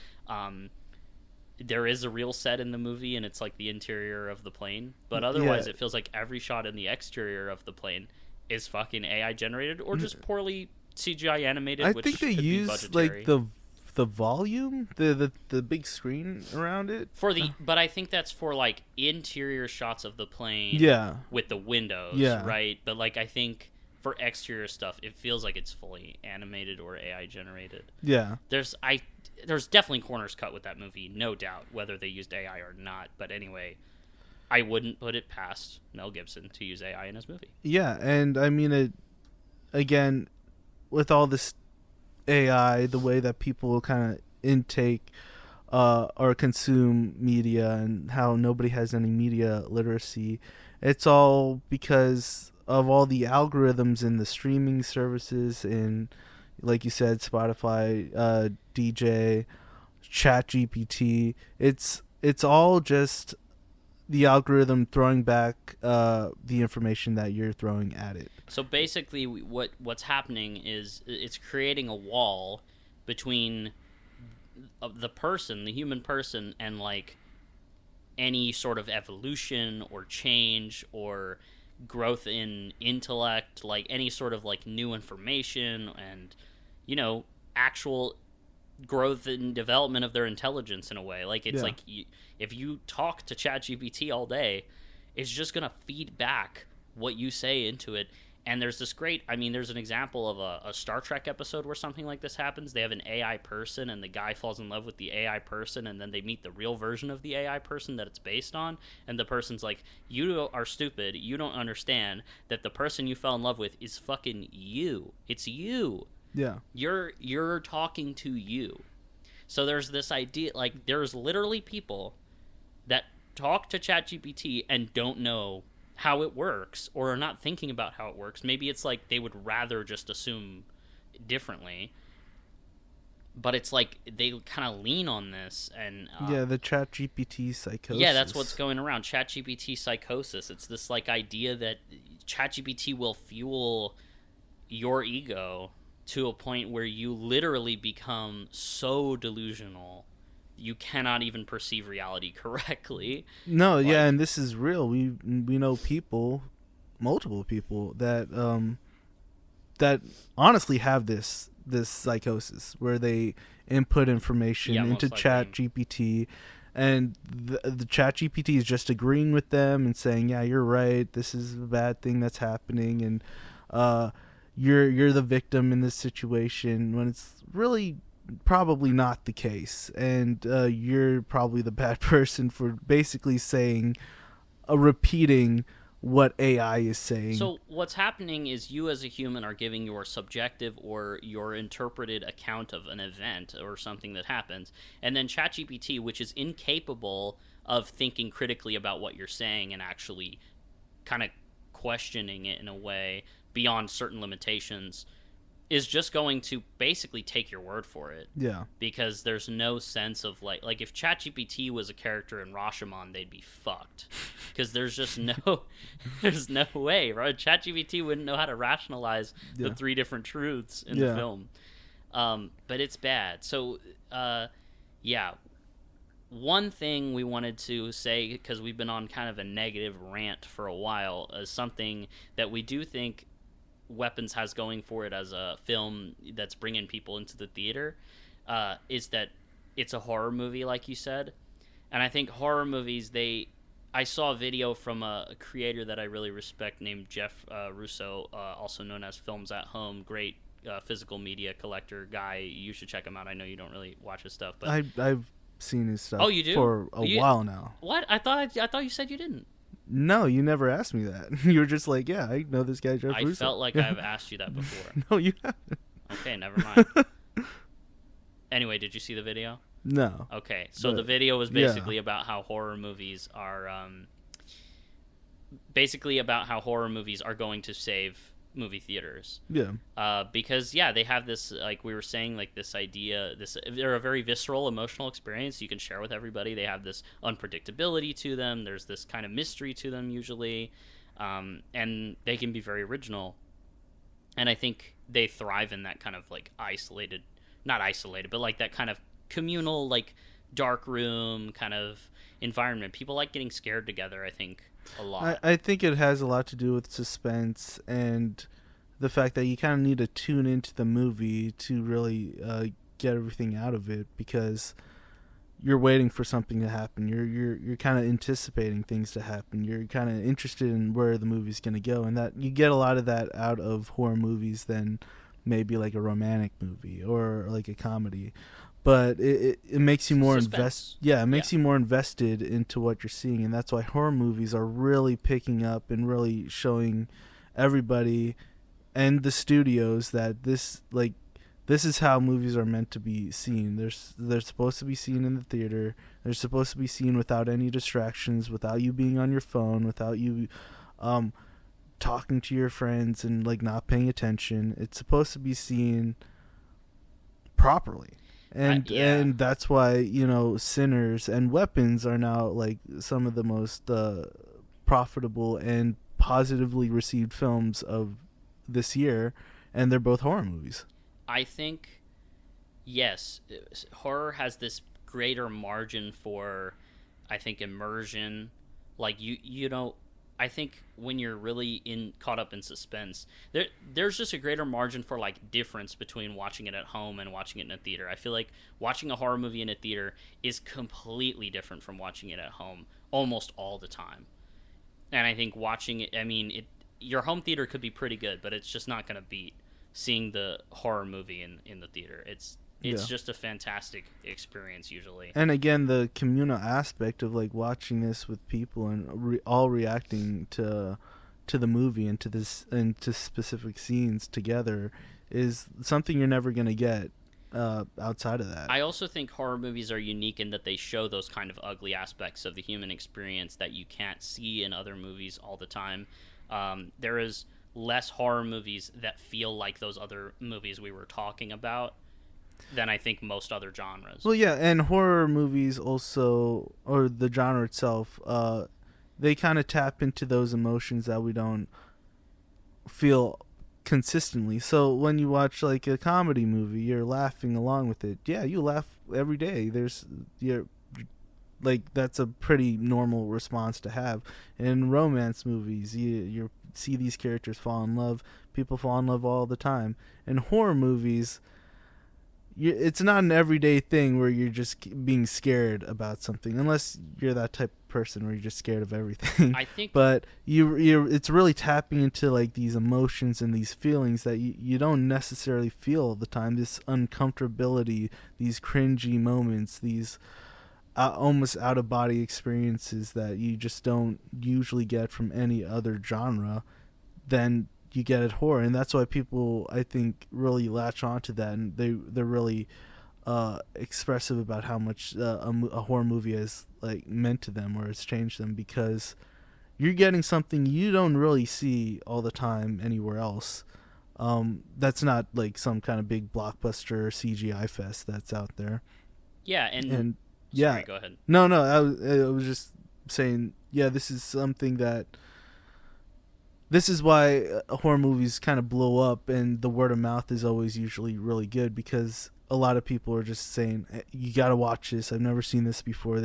There is a real set in the movie, and it's like the interior of the plane. But otherwise, it feels like every shot in the exterior of the plane is fucking AI generated or just poorly CGI animated. I which think they could be use budgetary. like the volume, the big screen around it for the, but I think that's for like interior shots of the plane. Yeah. With the windows. Yeah. Right. But like I think for exterior stuff, it feels like it's fully animated or AI generated. Yeah. There's definitely corners cut with that movie, no doubt, whether they used AI or not. But anyway, I wouldn't put it past Mel Gibson to use AI in his movie. Yeah, and I mean, again, with all this AI, the way that people kind of intake or consume media and how nobody has any media literacy, it's all because of all the algorithms in the streaming services and, like you said, Spotify, DJ, ChatGPT. It's all just the algorithm throwing back the information that you're throwing at it. So basically, what's happening is it's creating a wall between the human person, and like any sort of evolution or change or growth in intellect, like any sort of like new information and, actual growth and development of their intelligence in a way. Like it's like if you talk to ChatGPT all day, it's just gonna feed back what you say into it. And there's this there's an example of a Star Trek episode where something like this happens. They have an AI person, and the guy falls in love with the AI person, and then they meet the real version of the AI person that it's based on, and the person's like, you are stupid, you don't understand that the person you fell in love with is fucking you. It's you. Yeah. You're talking to you. So there's this idea, like, there's literally people that talk to ChatGPT and don't know how it works, or are not thinking about how it works. Maybe it's like they would rather just assume differently, but it's like they kind of lean on this. And the ChatGPT psychosis. Yeah, that's what's going around. ChatGPT psychosis. It's this like idea that ChatGPT will fuel your ego to a point where you literally become so delusional you cannot even perceive reality correctly. No, yeah, and this is real. We know people, multiple people that that honestly have this psychosis where they input information into ChatGPT, and the ChatGPT is just agreeing with them and saying, "Yeah, you're right. This is a bad thing that's happening," and you're the victim in this situation, when it's really probably not the case, and you're probably the bad person for basically saying, repeating what AI is saying. So what's happening is you as a human are giving your subjective or your interpreted account of an event or something that happens, and then ChatGPT, which is incapable of thinking critically about what you're saying and actually kind of questioning it in a way beyond certain limitations, is just going to basically take your word for it. Yeah. Because there's no sense of like if ChatGPT was a character in Rashomon, they'd be fucked. Because there's just there's no way, right? ChatGPT wouldn't know how to rationalize the three different truths in the film. But it's bad. So, one thing we wanted to say, because we've been on kind of a negative rant for a while, is something that we do think Weapons has going for it as a film that's bringing people into the theater, is that it's a horror movie, like you said. And I think horror movies, I saw a video from a creator that I really respect named Jeff Russo, also known as Films at Home. Great physical media collector guy. You should check him out. I know you don't really watch his stuff, but I've seen his stuff. Oh, you do? For a while now. What? I thought you said you didn't. No, you never asked me that. You were just like, yeah, I know this guy, Jeff Russo. I felt like I've asked you that before. No, you haven't. Okay, never mind. Anyway, did you see the video? No. Okay, so the video was basically about how horror movies are, going to save movie theaters. Yeah. Because they have this, like we were saying, like this idea. They're a very visceral, emotional experience you can share with everybody. They have this unpredictability to them. There's this kind of mystery to them usually, and they can be very original. And I think they thrive in that kind of like not isolated, but like that kind of communal, like dark room kind of environment. People like getting scared together, I think, a lot. I think it has a lot to do with suspense and the fact that you kind of need to tune into the movie to really get everything out of it, because you're waiting for something to happen. You're kind of anticipating things to happen. You're kind of interested in where the movie's going to go, and that you get a lot of that out of horror movies than maybe like a romantic movie or like a comedy. But it makes you more you more invested into what you're seeing, and that's why horror movies are really picking up and really showing everybody and the studios that this is how movies are meant to be seen. They're supposed to be seen in the theater. They're supposed to be seen without any distractions, without you being on your phone, without you talking to your friends and like not paying attention. It's supposed to be seen properly. And that's why, Sinners and Weapons are now like some of the most profitable and positively received films of this year, and they're both horror movies. I think, yes, horror has this greater margin for, I think, immersion. Like, I think when you're really caught up in suspense, there's just a greater margin for, like, difference between watching it at home and watching it in a theater. I feel like watching a horror movie in a theater is completely different from watching it at home almost all the time. And I think watching it, your home theater could be pretty good, but it's just not going to beat seeing the horror movie in the theater. It's just a fantastic experience usually. And again, the communal aspect of like watching this with people and all reacting to the movie and to specific scenes together is something you're never going to get outside of that. I also think horror movies are unique in that they show those kind of ugly aspects of the human experience that you can't see in other movies all the time. There is less horror movies that feel like those other movies we were talking about than I think most other genres. Well, yeah, and horror movies also, or the genre itself, they kind of tap into those emotions that we don't feel consistently. So when you watch like a comedy movie, you're laughing along with it. Yeah, you laugh every day. That's a pretty normal response to have. In romance movies, you see these characters fall in love. People fall in love all the time. In horror movies, it's not an everyday thing where you're just being scared about something, unless you're that type of person where you're just scared of everything. I think, but it's really tapping into like these emotions and these feelings that you don't necessarily feel all the time. This uncomfortability, these cringy moments, these almost out of body experiences that you just don't usually get from any other genre. Then you get at horror, and that's why people, I think, really latch onto that, and they're really expressive about how much a horror movie has like meant to them or has changed them, because you're getting something you don't really see all the time anywhere else. That's not like some kind of big blockbuster CGI fest that's out there. Yeah, and yeah, sorry, go ahead. No, I was just saying, yeah, this is something that. This is why horror movies kind of blow up, and the word of mouth is always usually really good, because a lot of people are just saying, hey, you got to watch this. I've never seen this before.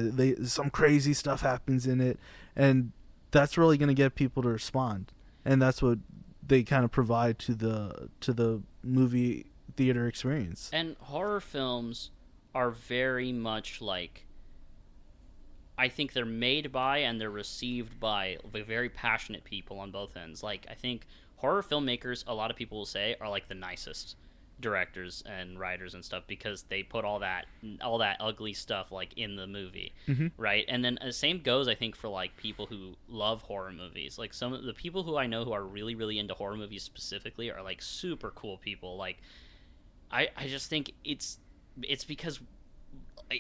Some crazy stuff happens in it, and that's really going to get people to respond. And that's what they kind of provide to the movie theater experience. And horror films are very much like I think they're made by and they're received by very passionate people on both ends. Like, I think horror filmmakers, a lot of people will say, are like the nicest directors and writers and stuff because they put all that ugly stuff like in the movie, right? And then the same goes, I think, for like people who love horror movies. Like, some of the people who I know who are really, really into horror movies specifically are like super cool people. Like, I just think it's because,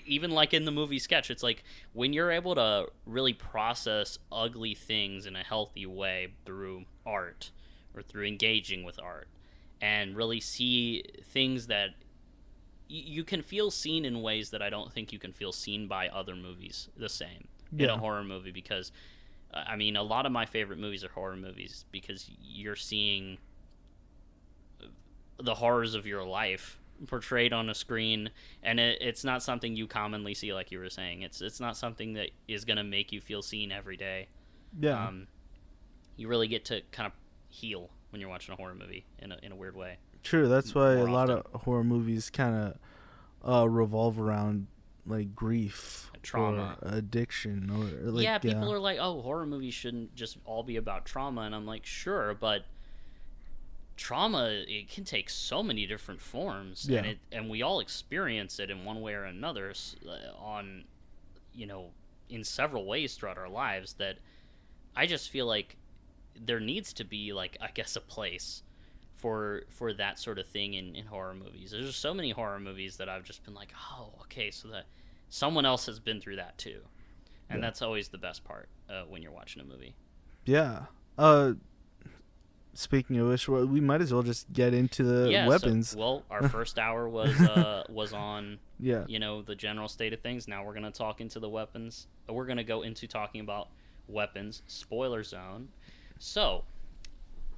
even like in the movie Sketch, it's like when you're able to really process ugly things in a healthy way through art or through engaging with art and really see things that you can feel seen in ways that I don't think you can feel seen by other movies the same in a horror movie. Because I mean, a lot of my favorite movies are horror movies because you're seeing the horrors of your life portrayed on a screen, and it's not something you commonly see. Like you were saying, it's not something that is going to make you feel seen every day. You really get to kind of heal when you're watching a horror movie in a weird way. True, that's why a lot of horror movies kind of revolve around like grief, trauma, or addiction, or like, people are like, oh, horror movies shouldn't just all be about trauma, and I'm like, sure, but trauma, it can take so many different forms, and we all experience it in one way or another on, in several ways throughout our lives, that I just feel like there needs to be, like, I guess, a place for that sort of thing in horror movies. There's just so many horror movies that I've just been like, oh, okay, so that someone else has been through that too, and that's always the best part when you're watching a movie. Speaking of which, we might as well just get into the weapons. So, our first hour was on the general state of things. Now we're going to talk into the weapons. We're going to go into talking about weapons, spoiler zone. So,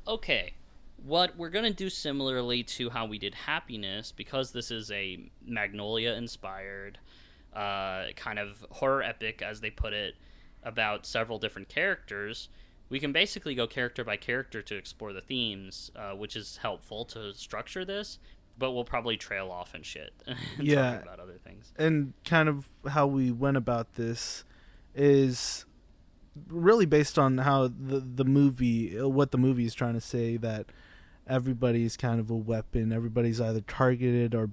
okay, what we're going to do similarly to how we did Happiness, because this is a Magnolia-inspired kind of horror epic, as they put it, about several different characters. We can basically go character by character to explore the themes, which is helpful to structure this, but we'll probably trail off and shit and talk about other things. And kind of how we went about this is really based on how the movie, what the movie is trying to say, that everybody's kind of a weapon. Everybody's either targeted or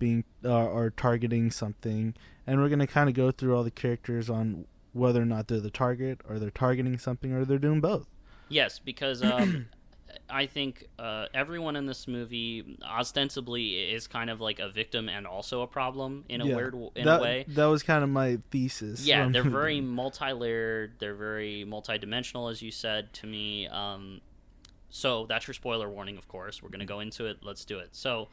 or targeting something, and we're going to kind of go through all the characters on whether or not they're the target, or they're targeting something, or they're doing both. Yes, because I think everyone in this movie ostensibly is kind of like a victim and also a problem in a way. That was kind of my thesis. Yeah, they're very multi-layered. They're very multi-dimensional, as you said to me. So that's your spoiler warning, of course. We're going to go into it. Let's do it. So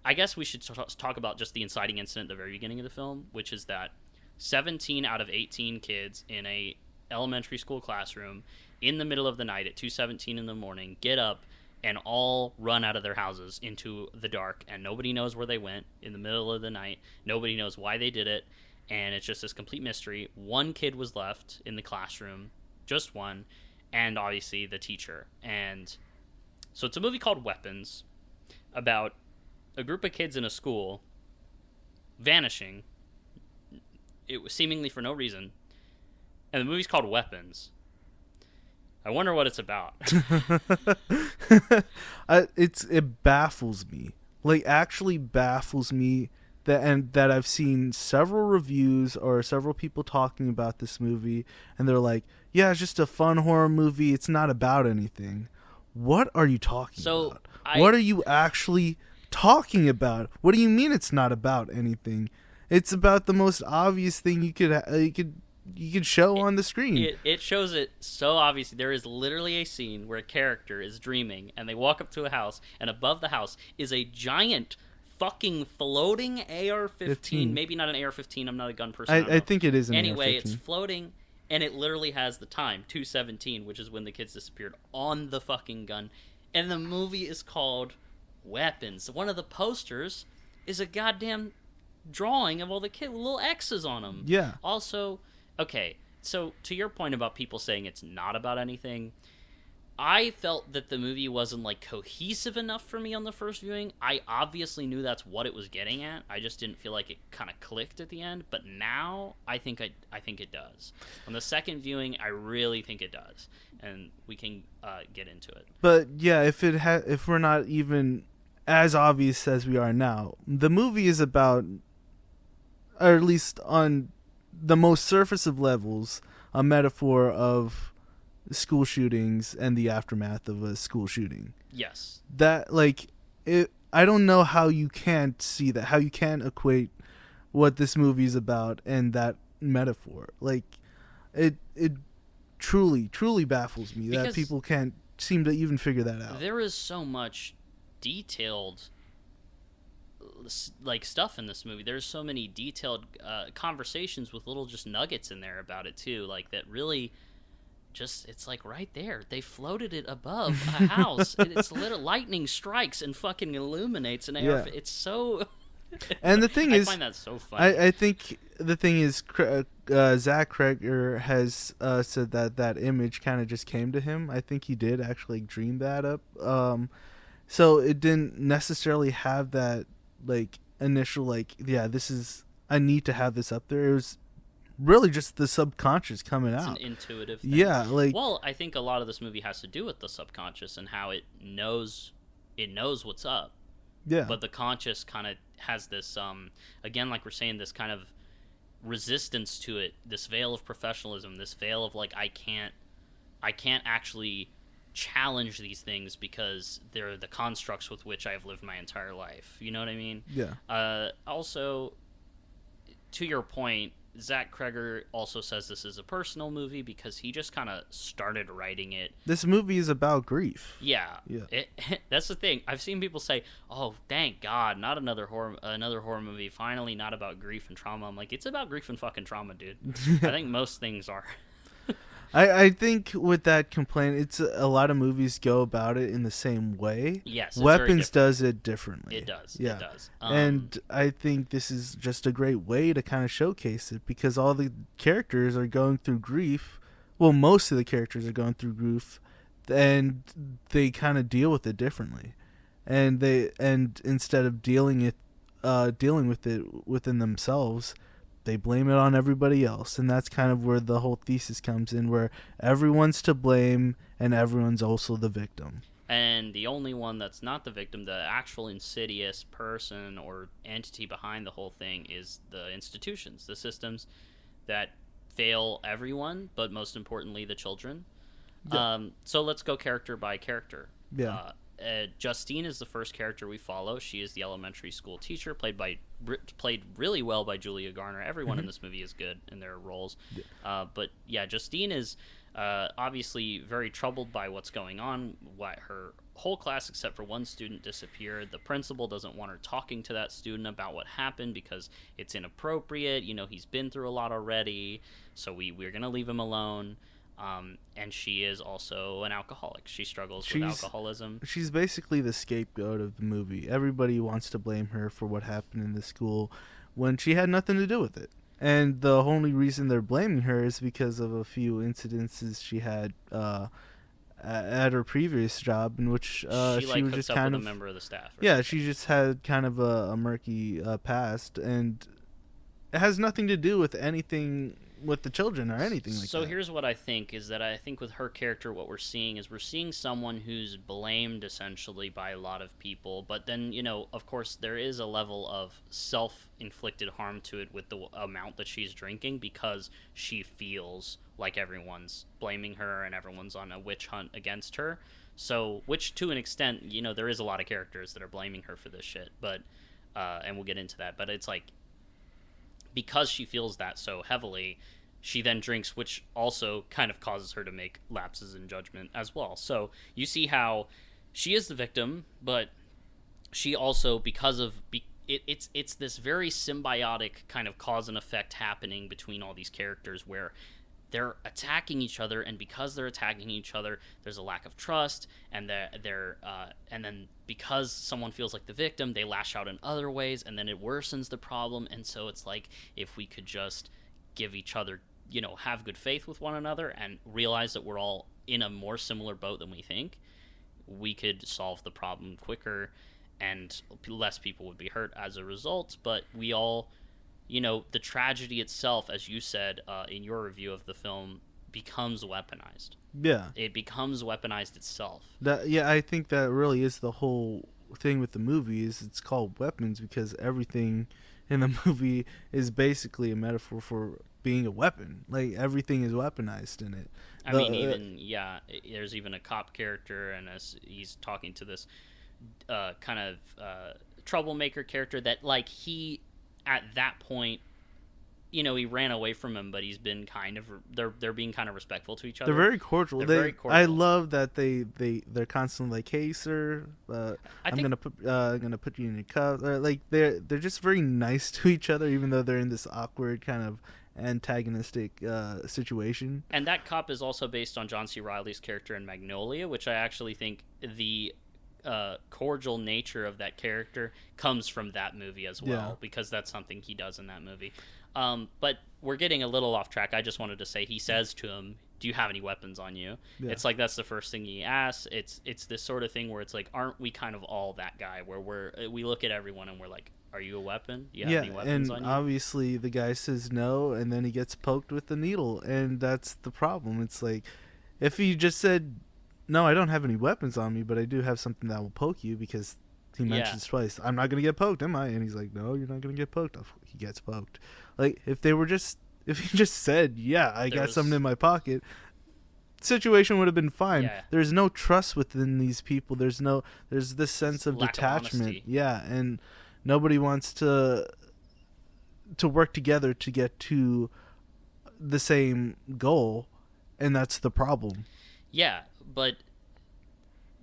I guess we should talk about just the inciting incident at the very beginning of the film, which is that 17 out of 18 kids in a elementary school classroom in the middle of the night at 2:17 in the morning get up and all run out of their houses into the dark, and nobody knows where they went in the middle of the night. Nobody knows why they did it, and it's just this complete mystery. One kid was left in the classroom, just one, and obviously the teacher. And so it's a movie called Weapons, about a group of kids in a school vanishing, it was seemingly for no reason, and the movie's called Weapons. I wonder what it's about. It baffles me. Like, actually baffles me that I've seen several reviews or several people talking about this movie, and they're like, yeah, it's just a fun horror movie. It's not about anything. What are you talking about? What are you actually talking about? What do you mean it's not about anything? It's about the most obvious thing you could show on the screen. It shows it so obviously. There is literally a scene where a character is dreaming, and they walk up to a house, and above the house is a giant fucking floating AR-15. Maybe not an AR-15. I'm not a gun person. I think it is an AR-15. Anyway, it's floating, and it literally has the time, 2:17, which is when the kids disappeared, on the fucking gun. And the movie is called Weapons. One of the posters is a goddamn drawing of all the kids with little X's on them. Yeah. Also, okay, so to your point about people saying it's not about anything, I felt that the movie wasn't like cohesive enough for me on the first viewing. I obviously knew that's what it was getting at. I just didn't feel like it kind of clicked at the end. But now I think it does. On the second viewing, I really think it does, and we can get into it. But yeah, if we're not even as obvious as we are now, the movie is about, or at least on the most surface of levels, a metaphor of school shootings and the aftermath of a school shooting. Yes. That, like, I don't know how you can't see that, how you can't equate what this movie is about and that metaphor. Like, it truly baffles me that people can't seem to even figure that out. There is so much detailed like stuff in this movie. There's so many detailed conversations with little just nuggets in there about it too, like that really just, it's like right there. They floated it above a house. It's lit, lightning strikes and fucking illuminates an AR. It's so. And the thing is, I find that so funny. I think the thing is, Zach Cregger has said that image kind of just came to him. I think he did actually dream that up. So it didn't necessarily have that like initial like, yeah, this is, I need to have this up there. It was really just the subconscious coming out. It's an intuitive thing. Yeah, like, well, I think a lot of this movie has to do with the subconscious and how it knows what's up. Yeah. But the conscious kind of has this again, like we're saying, this kind of resistance to it, this veil of professionalism, this veil of like I can't actually challenge these things because they're the constructs with which I've lived my entire life. You know what I mean? Yeah. Also, to your point, Zach Cregger also says this is a personal movie because he just kind of started writing it. This movie is about grief. Yeah. That's the thing. I've seen people say, "Oh, thank God, not another horror movie. Finally, not about grief and trauma." I'm like, it's about grief and fucking trauma, dude. I think most things are. I think with that complaint, it's a lot of movies go about it in the same way. Yes, Weapons does it differently. It does. Yeah. It does. And I think this is just a great way to kind of showcase it because all the characters are going through grief. Well, most of the characters are going through grief, and they kind of deal with it differently. And instead of dealing with it within themselves, they blame it on everybody else, and that's kind of where the whole thesis comes in, where everyone's to blame and everyone's also the victim. And the only one that's not the victim, the actual insidious person or entity behind the whole thing, is the institutions, the systems that fail everyone, but most importantly, the children. Yeah. So let's go character by character. Yeah. Justine is the first character we follow. She is the elementary school teacher, played really well by Julia Garner. Everyone in this movie is good in their roles. Yeah. But yeah, Justine is obviously very troubled by what's going on. Her whole class, except for one student, disappeared. The principal doesn't want her talking to that student about what happened because it's inappropriate. You know, he's been through a lot already, so we're going to leave him alone. And she is also an alcoholic. She struggles with alcoholism. She's basically the scapegoat of the movie. Everybody wants to blame her for what happened in the school when she had nothing to do with it. And the only reason they're blaming her is because of a few incidences she had at her previous job, in which she was just kind of a member of the staff. Yeah, she just had kind of a murky past, and it has nothing to do with anything with the children or anything like that. So here's what I think, is that I think with her character, what we're seeing someone who's blamed essentially by a lot of people, but then, you know, of course there is a level of self-inflicted harm to it with the amount that she's drinking, because she feels like everyone's blaming her and everyone's on a witch hunt against her. So, which to an extent, you know, there is a lot of characters that are blaming her for this shit, but and we'll get into that, but it's like, because she feels that so heavily, she then drinks, which also kind of causes her to make lapses in judgment as well. So you see how she is the victim, but she also, because of it's this very symbiotic kind of cause and effect happening between all these characters, where they're attacking each other, and because they're attacking each other, there's a lack of trust, and and then because someone feels like the victim, they lash out in other ways, and then it worsens the problem. And so it's like, if we could just give each other, you know, have good faith with one another and realize that we're all in a more similar boat than we think, we could solve the problem quicker and less people would be hurt as a result. But we all, the tragedy itself, as you said in your review of the film, becomes weaponized. Yeah. It becomes weaponized itself. I think that really is the whole thing with the movie, is it's called Weapons because everything in the movie is basically a metaphor for being a weapon. Like, everything is weaponized in it. There's even a cop character, and as he's talking to this kind of troublemaker character that, like, he, at that point, he ran away from him, but he's been kind of, they're being kind of respectful to each other. They're very cordial. Very cordial. I love that they're constantly like, "Hey, sir, I'm gonna put you in your cup." Like, they're just very nice to each other, even though they're in this awkward kind of antagonistic situation. And that cop is also based on John C. Reilly's character in Magnolia, which I actually think the cordial nature of that character comes from that movie as well, because that's something he does in that movie. But we're getting a little off track. I just wanted to say, he says to him, "Do you have any weapons on you?" Yeah. It's like that's the first thing he asks. It's this sort of thing where it's like, aren't we kind of all that guy where we look at everyone and we're like, "Are you a weapon? Do you have any weapons on you?" And obviously the guy says no, and then he gets poked with the needle, and that's the problem. It's like, if he just said, "No, I don't have any weapons on me, but I do have something that will poke you," because he mentions twice, "I'm not going to get poked, am I?" And he's like, "No, you're not going to get poked." He gets poked. Like, if he just said, "Yeah, I got something in my pocket," situation would have been fine. Yeah. There's no trust within these people. There's this sense of detachment. Yeah, and nobody wants to work together to get to the same goal, and that's the problem. Yeah, but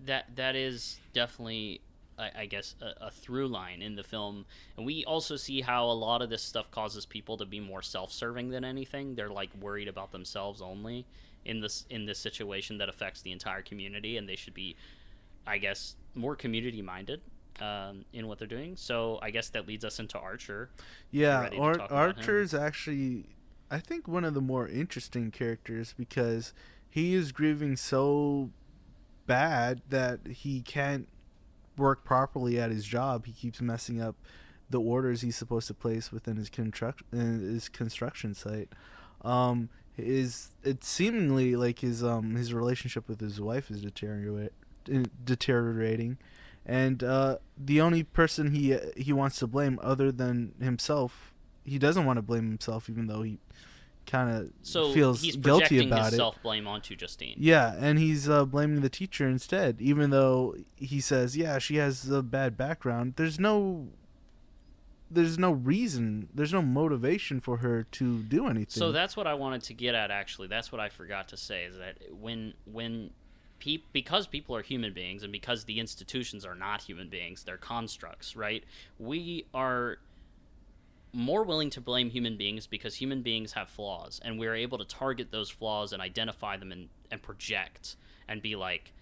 that is definitely, I guess, a through line in the film. And we also see how a lot of this stuff causes people to be more self-serving than anything. They're, like, worried about themselves only in this situation that affects the entire community, and they should be, I guess, more community-minded in what they're doing. So I guess that leads us into Archer. Yeah, Archer is actually, I think, one of the more interesting characters, because he is grieving so bad that he can't work properly at his job. He keeps messing up the orders he's supposed to place within his construction site. It's seemingly like his relationship with his wife is deteriorating, and the only person he wants to blame other than himself, he doesn't want to blame himself, even though he kind of feels guilty about it. His self-blame onto Justine. Yeah, and he's blaming the teacher instead, even though he says, yeah, she has a bad background. There's no reason, there's no motivation for her to do anything. So that's what I wanted to get at, actually. That's what I forgot to say, is that because people are human beings, and because the institutions are not human beings, they're constructs, right? We are more willing to blame human beings because human beings have flaws, and we're able to target those flaws and identify them and project and be like,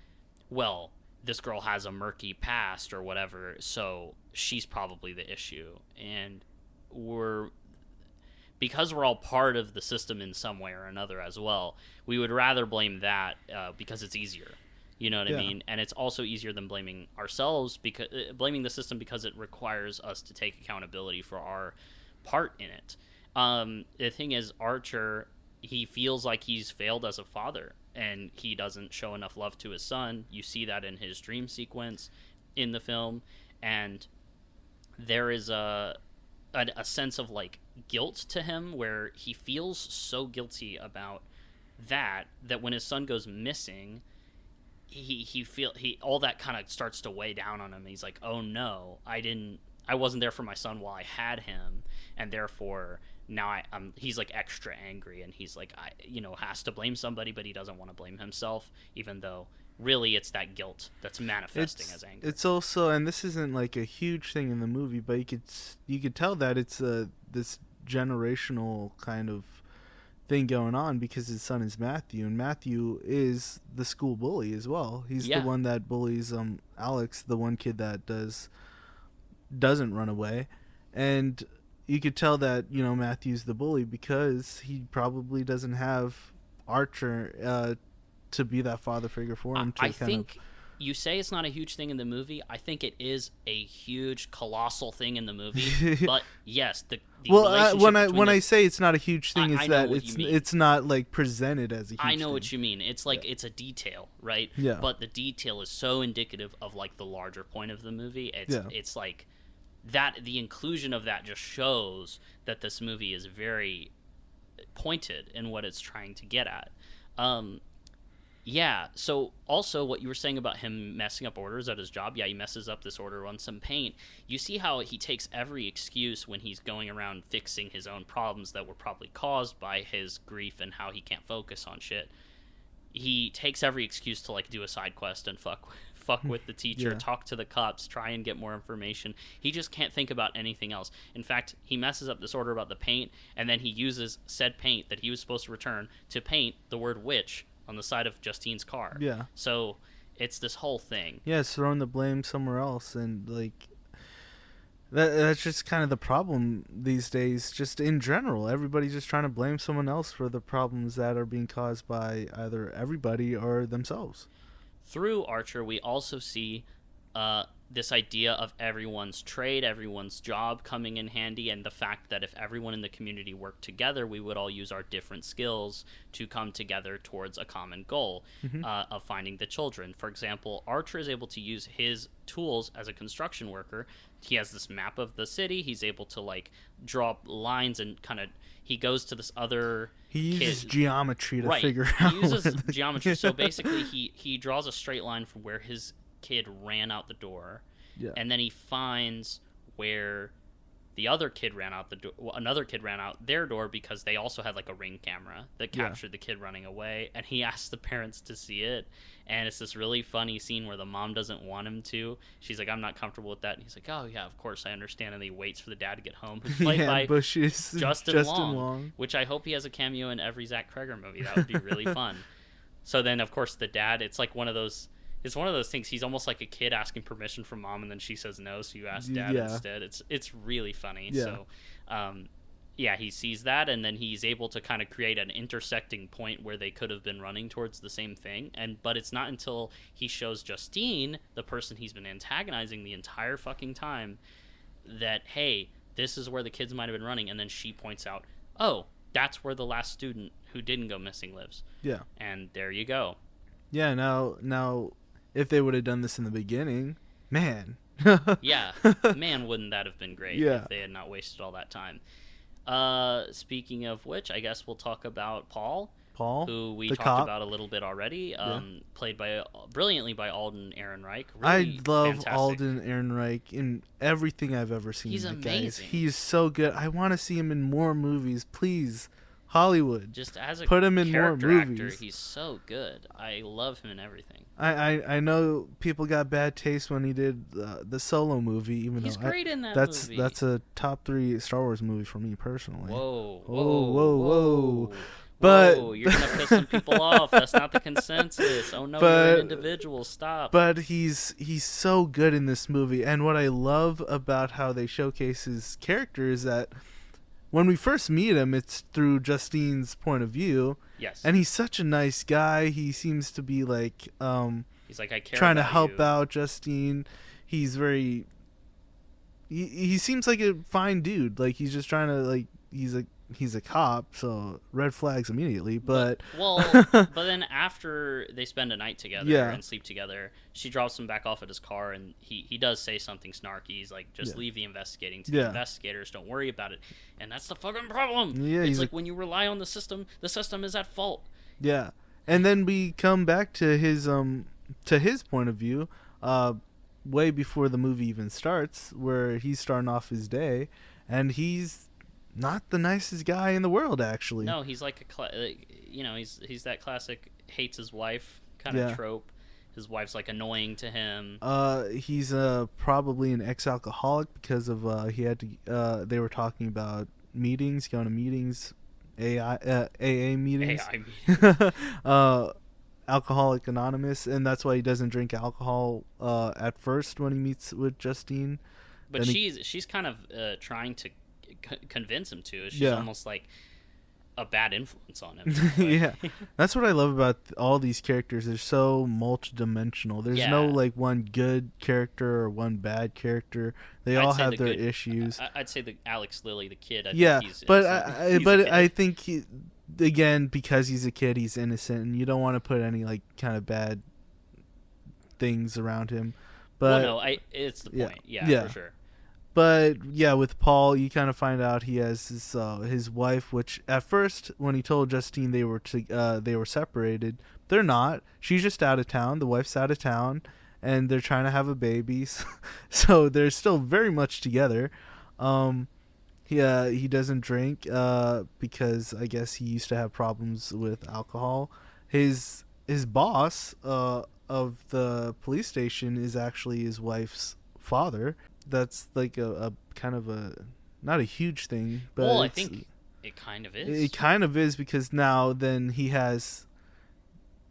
well, this girl has a murky past or whatever, so she's probably the issue. And because we're all part of the system in some way or another as well, we would rather blame that because it's easier. You know what I mean? And it's also easier than blaming ourselves, because blaming the system, because it requires us to take accountability for our part in it. The thing is, Archer, he feels like he's failed as a father, and he doesn't show enough love to his son. You see that in his dream sequence in the film, and there is a sense of, like, guilt to him, where he feels so guilty about that when his son goes missing, he all that kind of starts to weigh down on him. He's like, oh no, I wasn't there for my son while I had him, and therefore now he's like extra angry, and he's like, has to blame somebody, but he doesn't want to blame himself, even though really it's that guilt that's manifesting as anger. It's also, and this isn't like a huge thing in the movie, but you could tell that it's this generational kind of thing going on, because his son is Matthew, and Matthew is the school bully as well. He's the one that bullies Alex, the one kid that doesn't run away. And you could tell that, Matthew's the bully because he probably doesn't have Archer to be that father figure for him. I think you say it's not a huge thing in the movie. I think it is a huge, colossal thing in the movie. But yes, the when I say it's not a huge thing, it's that it's not like presented as a huge thing. I know what you mean. It's like it's a detail, right? Yeah. But the detail is so indicative of like the larger point of the movie. It's like that. The inclusion of that just shows that this movie is very pointed in what it's trying to get at. Yeah, so also what you were saying about him messing up orders at his job, he messes up this order on some paint. You see how he takes every excuse when he's going around fixing his own problems that were probably caused by his grief and how he can't focus on shit. He takes every excuse to, like, do a side quest and fuck with the teacher, talk to the cops, try and get more information. He just can't think about anything else. In fact, he messes up this order about the paint, and then he uses said paint that he was supposed to return to paint the word witch on the side of Justine's car. Yeah. So it's this whole thing. Yeah, it's throwing the blame somewhere else, and like that's just kind of the problem these days. Just in general, everybody's just trying to blame someone else for the problems that are being caused by either everybody or themselves. Through Archer, we also see this idea of everyone's trade, everyone's job coming in handy, and the fact that if everyone in the community worked together, we would all use our different skills to come together towards a common goal of finding the children. For example, Archer is able to use his tools as a construction worker. He has this map of the city. He's able to like draw lines and kind of he goes to this other He uses geometry to figure out. He uses geometry. So basically he draws a straight line from where his kid ran out the door, and then he finds where the other kid ran out the door. Another kid ran out their door because they also had like a Ring camera that captured the kid running away, and he asked the parents to see it. And it's this really funny scene where the mom doesn't want him to. She's like, I'm not comfortable with that. And he's like, oh yeah, of course I understand. And he waits for the dad to get home, who's played by Justin Long, which I hope he has a cameo in every Zach Cregger movie. That would be really fun. So then of course the dad, it's like one of those things. He's almost like a kid asking permission from mom, and then she says no, so you ask dad instead. It's really funny. So he sees that, and then he's able to kind of create an intersecting point where they could have been running towards the same thing. But it's not until he shows Justine, the person he's been antagonizing the entire fucking time, that hey, this is where the kids might have been running, and then she points out, oh, that's where the last student who didn't go missing lives. Yeah. And there you go. Yeah, now if they would have done this in the beginning, man. Yeah, man, wouldn't that have been great if they had not wasted all that time. Speaking of which, I guess we'll talk about Paul, who we talked about a little bit already, played brilliantly by Alden Ehrenreich. Really I love fantastic. Alden Ehrenreich in everything I've ever seen. He's amazing. Guys. He's so good. I want to see him in more movies, please. Hollywood, just as a put him in more movies. Actor, he's so good. I love him in everything. I know people got bad taste when he did the Solo movie, even he's though great in that movie. That's a top 3 Star Wars movie for me personally. Whoa. But you're gonna piss some people off. That's not the consensus. Oh no, you're an individual. Stop. But he's so good in this movie, and what I love about how they showcase his character is that when we first meet him, it's through Justine's point of view. Yes. And he's such a nice guy. He seems to be like he's like, I care trying about to help you. out Justine. He's very he seems like a fine dude. Like he's just trying to like he's a cop, so red flags immediately. But then after they spend a night together and sleep together, she drops him back off at his car, and he does say something snarky. He's like, just leave the investigating to the investigators. Don't worry about it. And that's the fucking problem. Yeah, it's like when you rely on the system is at fault. Yeah. And then we come back to his point of view, way before the movie even starts, where he's starting off his day, and he's not the nicest guy in the world, actually. No, he's like he's that classic hates his wife kind of trope. His wife's like annoying to him. He's probably an ex-alcoholic because of he had to. They were talking about meetings, going to meetings, AA meetings. Alcoholic Anonymous, and that's why he doesn't drink alcohol at first when he meets with Justine. But she's kind of trying to convince him to. She's almost like, a bad influence on him. Yeah, that's what I love about all these characters. They're so multidimensional. There's no like one good character or one bad character. They all have their issues. I'd say the Alex Lilly, the kid. I think again, because he's a kid, he's innocent, and you don't want to put any like kind of bad things around him. But it's the point. Yeah, for sure. But yeah, with Paul, you kind of find out he has his wife, which at first, when he told Justine they were separated, they're not. She's just out of town. The wife's out of town, and they're trying to have a baby, so they're still very much together. He doesn't drink because I guess he used to have problems with alcohol. His boss of the police station is actually his wife's father. That's like a kind of a not a huge thing, but I think it kind of is. It kind of is because now then he has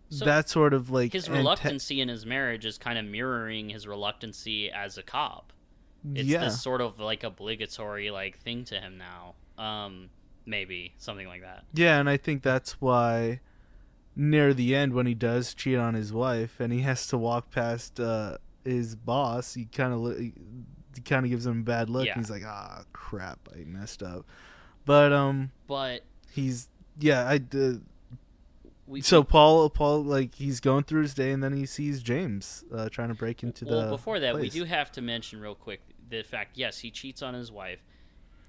that sort of like his reluctancy in his marriage is kind of mirroring his reluctancy as a cop. It's this sort of like obligatory like thing to him now. Maybe something like that. Yeah, and I think that's why near the end when he does cheat on his wife and he has to walk past his boss, he kind of gives him a bad look. And he's like, crap, I messed up. But he's so Paul like he's going through his day and then he sees James trying to break into the before that place. We do have to mention real quick the fact, yes, he cheats on his wife.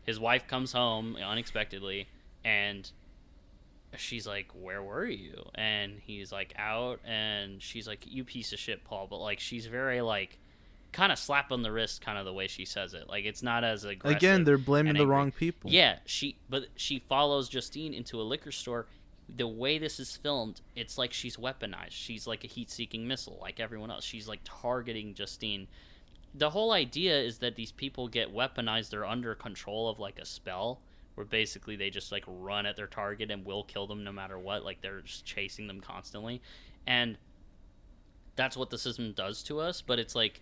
His wife comes home unexpectedly and she's like, where were you? And he's like, out. And she's like, you piece of shit, Paul. But like she's very like kind of slap on the wrist kind of the way she says it. Like it's not as aggressive. Again, they're blaming the wrong people. Yeah, she follows Justine into a liquor store. The way this is filmed, it's like she's weaponized. She's like a heat-seeking missile like everyone else. She's like targeting Justine. The whole idea is that these people get weaponized. They're under control of like a spell where basically they just like run at their target and will kill them no matter what. Like they're just chasing them constantly. And that's what the system does to us. But it's like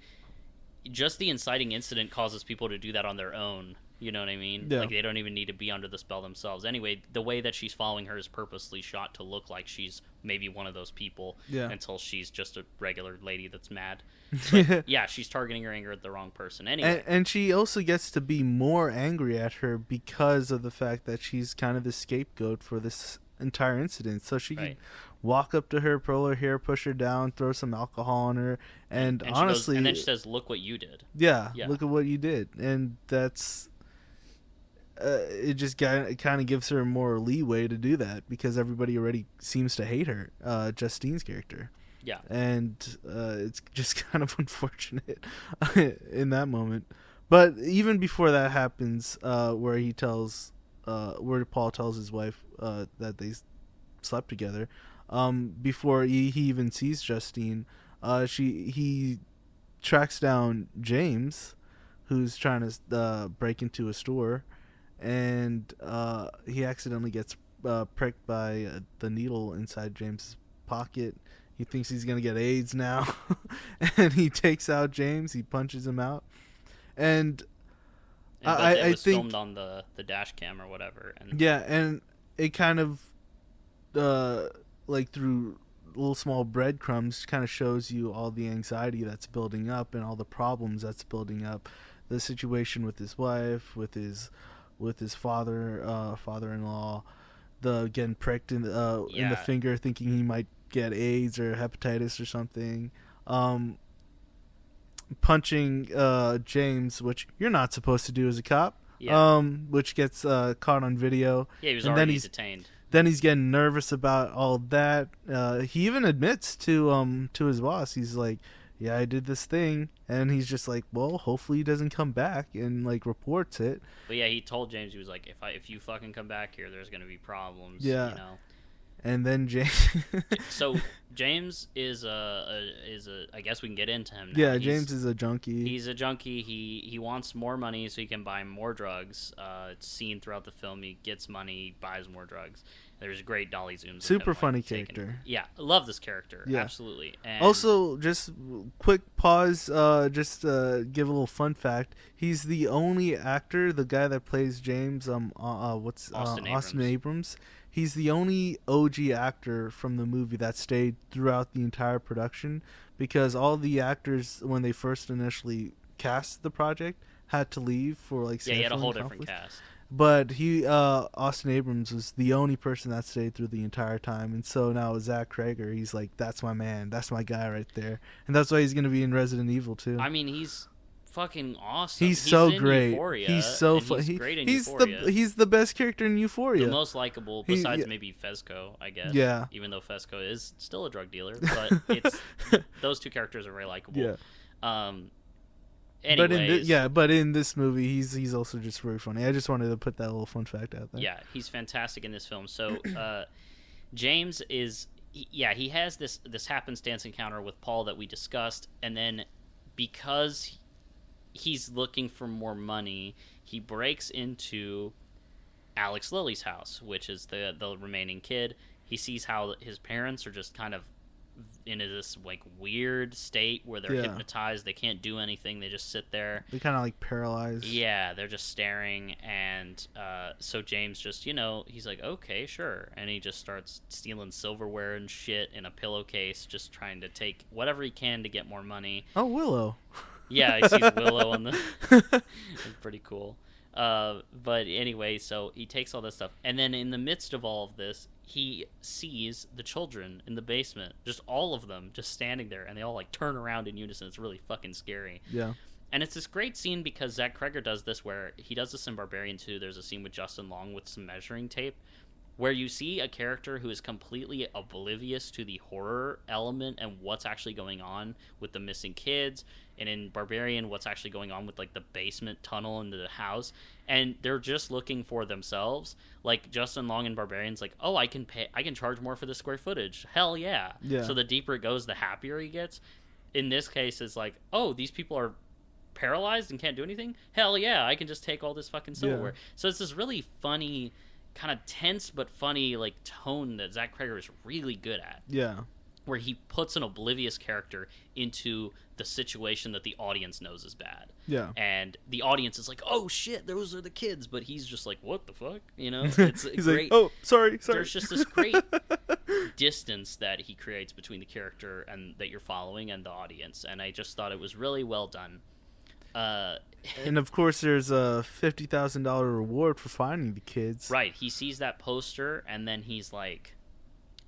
just the inciting incident causes people to do that on their own. You know what I mean? Yeah. Like they don't even need to be under the spell themselves. Anyway, the way that she's following her is purposely shot to look like she's maybe one of those people until she's just a regular lady that's mad. But, yeah, she's targeting her anger at the wrong person. Anyway. And she also gets to be more angry at her because of the fact that she's kind of the scapegoat for this entire incident. So she can walk up to her, pull her hair, push her down, throw some alcohol on her, and honestly... and then she says, look what you did. Yeah, look at what you did. And that's... it just kind of gives her more leeway to do that because everybody already seems to hate her, Justine's character. Yeah. And it's just kind of unfortunate in that moment. But even before that happens, where Paul tells his wife that they slept together, before he even sees Justine, he tracks down James, who's trying to break into a store. And he accidentally gets pricked by the needle inside James's pocket. He thinks he's going to get AIDS now. And he takes out James. He punches him out. And it was filmed on the dash cam or whatever. And it kind of, like through little small breadcrumbs, kind of shows you all the anxiety that's building up and all the problems that's building up. The situation with his wife, with his father-in-law, the getting pricked in the finger, thinking he might get AIDS or hepatitis or something, punching James, which you're not supposed to do as a cop, which gets caught on video. Yeah, he was already detained. Then he's getting nervous about all that. He even admits to his boss, he's like, yeah, I did this thing, and he's just like, well, hopefully he doesn't come back, and like reports it. But yeah, he told James, he was like, if you fucking come back here, there's gonna be problems. Yeah. You know. And then James. So James is I guess we can get into him now. Yeah, James is a junkie. He's a junkie. He wants more money so he can buy more drugs. It's seen throughout the film. He gets money, buys more drugs. There's great dolly zooms. Super funny character. Yeah, love this character. Yeah. Absolutely. And also, just quick pause. Just give a little fun fact. He's the only actor, the guy that plays James. Austin Abrams. he's the only OG actor from the movie that stayed throughout the entire production, because all the actors, when they first initially cast the project, had to leave for like he had a whole conflicts. different cast. But Austin Abrams was the only person that stayed through the entire time, and so now Zach Cregger, he's like, that's my man, that's my guy right there, and that's why he's gonna be in Resident Evil too. I mean, he's fucking awesome. He's so in great. Euphoria, He's so fun. He's great in he's Euphoria. He's the best character in Euphoria. The most likable, besides maybe Fezco, I guess. Yeah. Even though Fezco is still a drug dealer, but it's those two characters are very likable. Yeah. Anyways, but in this movie, he's also just very funny. I just wanted to put that little fun fact out there. Yeah, he's fantastic in this film. So James is, he has this happenstance encounter with Paul that we discussed, and then because he's looking for more money, he breaks into Alex Lilly's house, which is the remaining kid. He sees how his parents are just kind of in this like weird state where they're hypnotized. They can't do anything. They just sit there. They're kind of like paralyzed. Yeah, they're just staring. And so James just, he's like, okay, sure. And he just starts stealing silverware and shit in a pillowcase, just trying to take whatever he can to get more money. Oh, Willow. Yeah, he sees Willow on the... Pretty cool. But anyway, so he takes all this stuff. And then in the midst of all of this, he sees the children in the basement, just all of them just standing there, and they all like turn around in unison. It's really fucking scary. Yeah. And it's this great scene because Zach Cregger does this where he does this in Barbarian 2. There's a scene with Justin Long with some measuring tape where you see a character who is completely oblivious to the horror element and what's actually going on with the missing kids, and in Barbarian what's actually going on with like the basement tunnel into the house, and they're just looking for themselves. Like Justin Long in Barbarian's like, oh, I can charge more for the square footage. Hell yeah. So the deeper it goes, the happier he gets. In this case, it's like, oh, these people are paralyzed and can't do anything? Hell yeah, I can just take all this fucking silverware. So it's this really funny, kind of tense but funny like tone that Zach Cregger is really good at. Yeah. Where he puts an oblivious character into the situation that the audience knows is bad. Yeah. And the audience is like, oh shit, those are the kids, but he's just like, what the fuck? It's he's great. Like, oh, sorry. There's just this great distance that he creates between the character and that you're following and the audience, and I just thought it was really well done. And of course, there's a $50,000 reward for finding the kids. Right. He sees that poster, and then he's like,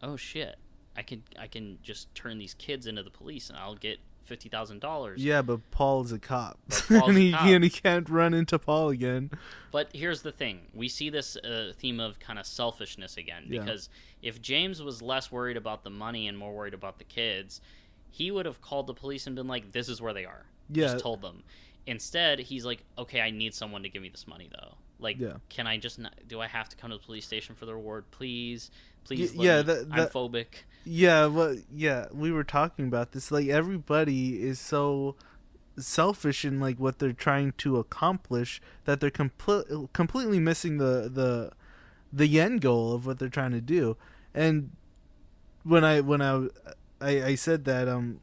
"Oh shit! I can just turn these kids into the police, and I'll get $50,000." Yeah, but Paul's a cop, Paul's and he can't run into Paul again. But here's the thing: we see this theme of kind of selfishness again, because if James was less worried about the money and more worried about the kids, he would have called the police and been like, "This is where they are." Just told them. Instead, he's like, okay, I need someone to give me this money, though. Like, can I just not... Do I have to come to the police station for the reward? Please I'm phobic. Yeah, we were talking about this. Like, everybody is so selfish in, like, what they're trying to accomplish that they're completely missing the end goal of what they're trying to do. And when I said that,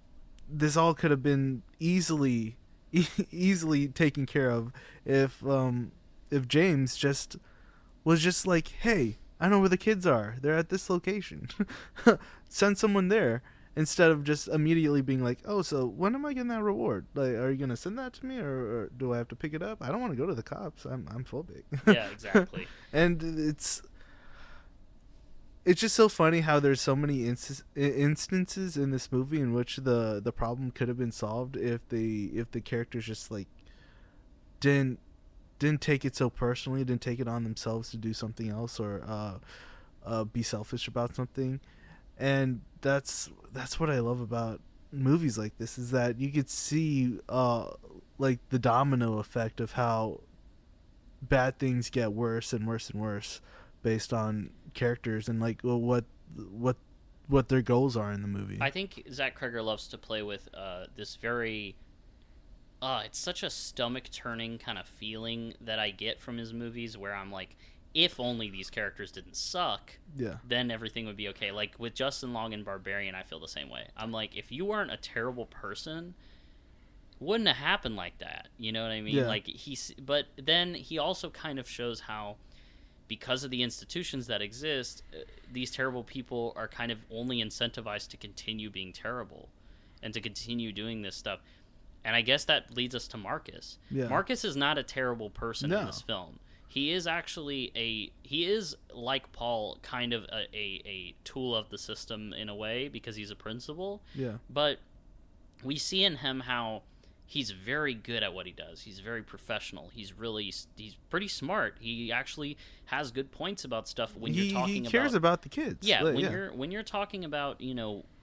this all could have been easily taken care of if James was just like, hey, I know where the kids are. They're at this location. Send someone there, instead of just immediately being like, oh, so when am I getting that reward? Like, are you gonna send that to me, or do I have to pick it up? I don't want to go to the cops. I'm phobic. Yeah, exactly. And it's just so funny how there's so many instances in this movie in which the problem could have been solved if the characters just like didn't take it so personally, didn't take it on themselves to do something else, or be selfish about something. And that's what I love about movies like this, is that you could see like the domino effect of how bad things get worse and worse and worse based on characters and like what their goals are in the movie. I think Zach Cregger loves to play with this very it's such a stomach turning kind of feeling that I get from his movies, where I'm like, if only these characters didn't suck, then everything would be okay. Like with Justin Long in Barbarian, I feel the same way. I'm like, if you weren't a terrible person, wouldn't have happened like that. You know what I mean? Like but then he also kind of shows how because of the institutions that exist, these terrible people are kind of only incentivized to continue being terrible and to continue doing this stuff. And I guess that leads us to Marcus. Yeah. Marcus is not a terrible person No. in this film. He is actually he is, like Paul, kind of a tool of the system in a way, because he's a principal. Yeah. But we see in him how he's very good at what he does. He's very professional. He's pretty smart. He actually has good points about stuff when you're talking about... He cares about the kids. Yeah, when you're talking about,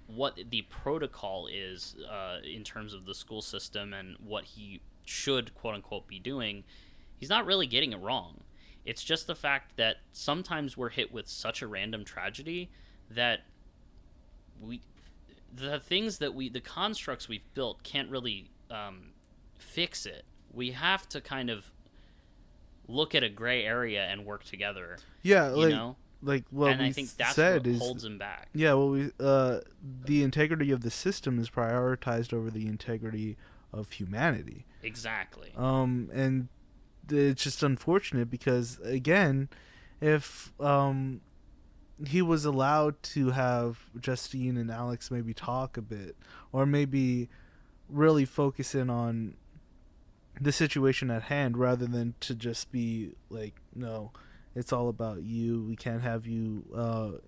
what the protocol is in terms of the school system and what he should, quote-unquote, be doing, he's not really getting it wrong. It's just the fact that sometimes we're hit with such a random tragedy that the constructs we've built can't really fix it. We have to kind of look at a gray area and work together. Yeah, like what and I think that's what holds him back. Yeah, the integrity of the system is prioritized over the integrity of humanity. Exactly. And it's just unfortunate because, again, if he was allowed to have Justine and Alex maybe talk a bit, or maybe really focus in on the situation at hand rather than to just be like, no, it's all about you. We can't have you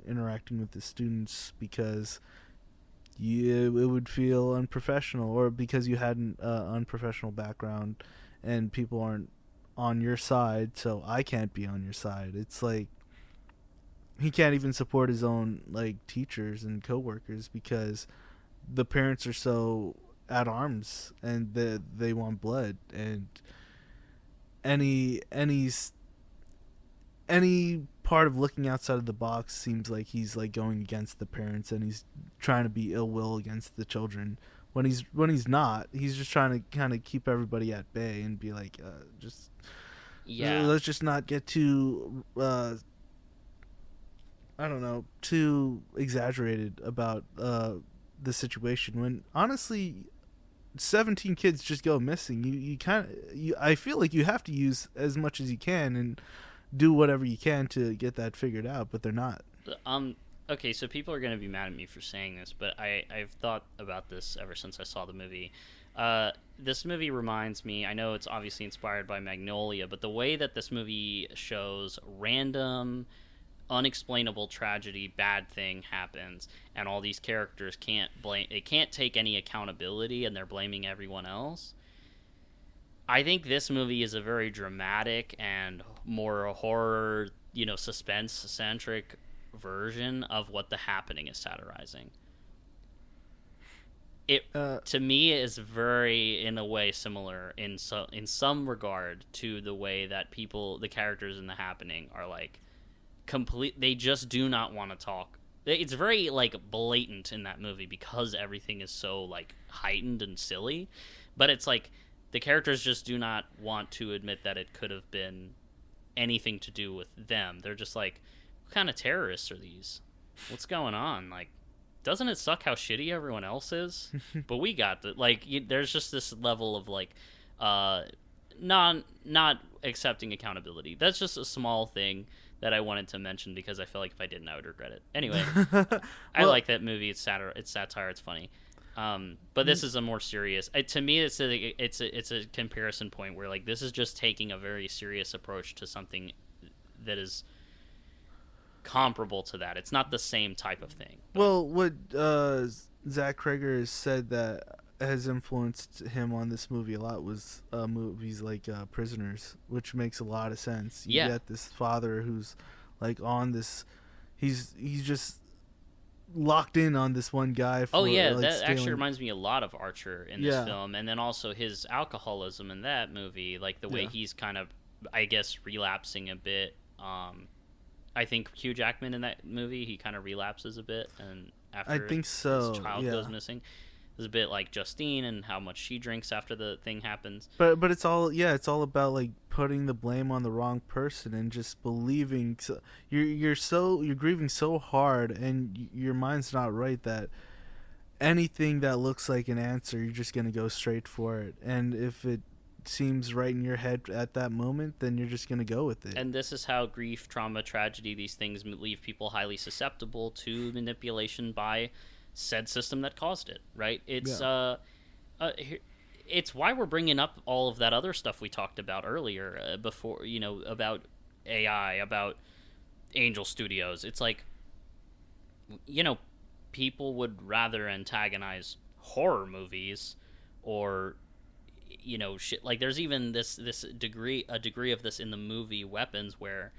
interacting with the students because it would feel unprofessional, or because you had an unprofessional background and people aren't on your side, so I can't be on your side. It's like he can't even support his own teachers and coworkers because the parents are so at arms and they want blood, and any part of looking outside of the box seems like he's going against the parents, and he's trying to be ill will against the children when he's not. He's just trying to kind of keep everybody at bay and be like, let's just not get too too exaggerated about the situation, when honestly 17 kids just go missing. I feel like you have to use as much as you can and do whatever you can to get that figured out, but they're not. Okay, so people are going to be mad at me for saying this, but I've thought about this ever since I saw the movie. This movie reminds me, I know it's obviously inspired by Magnolia, but the way that this movie shows random, unexplainable tragedy, bad thing happens, and all these characters can't take any accountability, and they're blaming everyone else. I think this movie is a very dramatic and more horror, suspense-centric version of what The Happening is satirizing. It to me is very, in a way, similar in some regard to the way that the characters in The Happening are they just do not want to talk. It's very blatant in that movie because everything is so heightened and silly, but it's the characters just do not want to admit that it could have been anything to do with them. They're just what kind of terrorists are these? What's going on? Doesn't it suck how shitty everyone else is? But we got there's just this level of not accepting accountability. That's just a small thing that I wanted to mention because I feel like if I didn't, I would regret it. Anyway, I like that movie. It's satire. It's funny. But this is a more serious. To me, it's a comparison point where this is just taking a very serious approach to something that is comparable to that. It's not the same type of thing. Well, what Zach Cregger has said that has influenced him on this movie a lot was movies like Prisoners, which makes a lot of sense. You get this father who's on this, he's just locked in on this one guy for, that stealing. actually reminds me a lot of Archer in this film, and then also his alcoholism in that movie, the way he's kind of, I guess, relapsing a bit. I think Hugh Jackman in that movie, he kind of relapses a bit, and after I think so, his child goes missing. It's a bit like Justine and how much she drinks after the thing happens. But it's all about putting the blame on the wrong person and just believing you're grieving so hard and your mind's not right that anything that looks like an answer, you're just gonna go straight for it. And if it seems right in your head at that moment, then you're just gonna go with it. And this is how grief, trauma, tragedy, these things leave people highly susceptible to manipulation by said system that caused it, right? It's why we're bringing up all of that other stuff we talked about earlier, before, about AI, about Angel Studios. It's like, people would rather antagonize horror movies or shit. Like, there's even this degree of this in the movie Weapons, where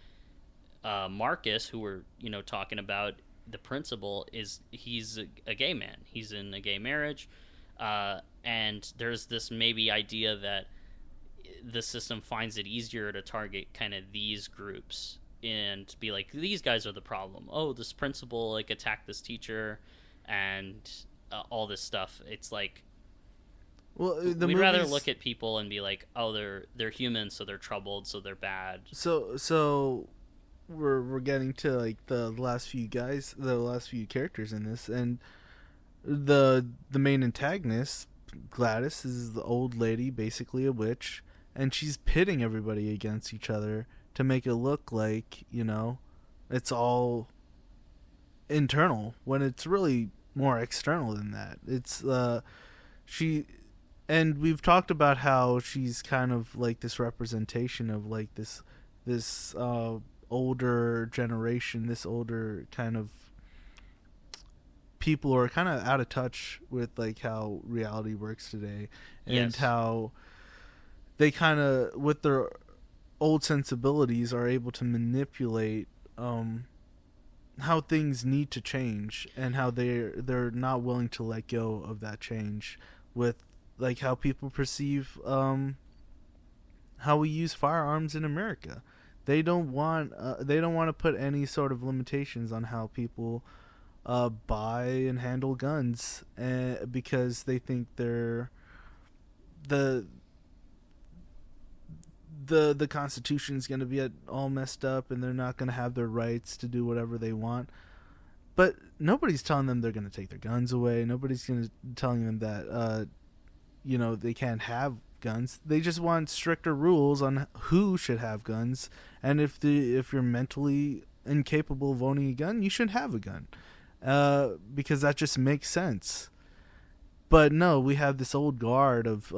Marcus, who we're talking about, the principal, he's a gay man. He's in a gay marriage, and there's this maybe idea that the system finds it easier to target kind of these groups and be like, these guys are the problem. Oh, this principal like attacked this teacher, and all this stuff. It's like, well, we'd rather look at people and be like, oh, they're human, so they're troubled, so they're bad. So we're getting to like the last few characters in this, and the main antagonist, Gladys, is the old lady, basically a witch, and she's pitting everybody against each other to make it look like, it's all internal, when it's really more external than that. It's and we've talked about how she's kind of like this representation of like this older generation, this older kind of people who are kind of out of touch with like how reality works today, and Yes. how they kind of, with their old sensibilities, are able to manipulate how things need to change, and how they're not willing to let go of that change, with like how people perceive how we use firearms in America. They don't want to put any sort of limitations on how people buy and handle guns, because they think they're the Constitution's going to be all messed up, and they're not going to have their rights to do whatever they want. But nobody's telling them they're going to take their guns away. Nobody's telling them that they can't have guns. They just want stricter rules on who should have guns, and if you're mentally incapable of owning a gun, you shouldn't have a gun, because that just makes sense. But no, we have this old guard of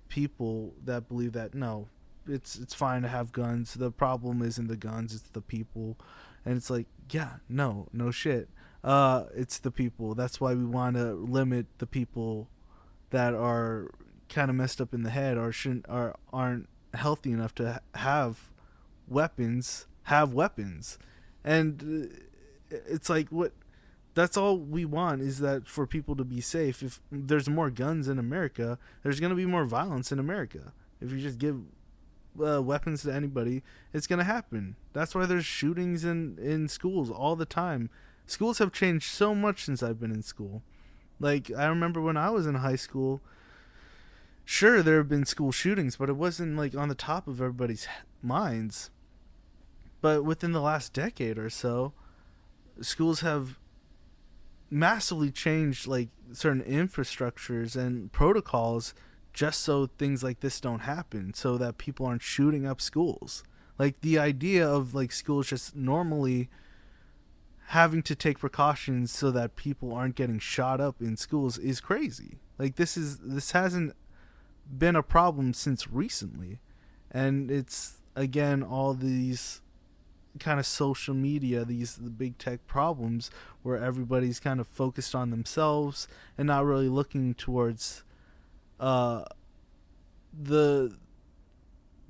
people that believe that no, it's fine to have guns. The problem isn't the guns, it's the people. And it's like, yeah, no shit. It's the people. That's why we want to limit the people that are kind of messed up in the head, or aren't healthy enough to have weapons. And it's like, what? That's all we want, is that for people to be safe. If there's more guns in America, there's going to be more violence in America. If you just give weapons to anybody, it's going to happen. That's why there's shootings in schools all the time. Schools have changed so much since I've been in school. Like, I remember when I was in high school, sure, there have been school shootings, but it wasn't like on the top of everybody's minds. But within the last decade or so, schools have massively changed like certain infrastructures and protocols, just so things like this don't happen, so that people aren't shooting up schools. Like, the idea of like schools just normally having to take precautions so that people aren't getting shot up in schools is crazy. Like, this hasn't been a problem since recently, and it's again all these kind of social media, the big tech problems, where everybody's kind of focused on themselves and not really looking towards the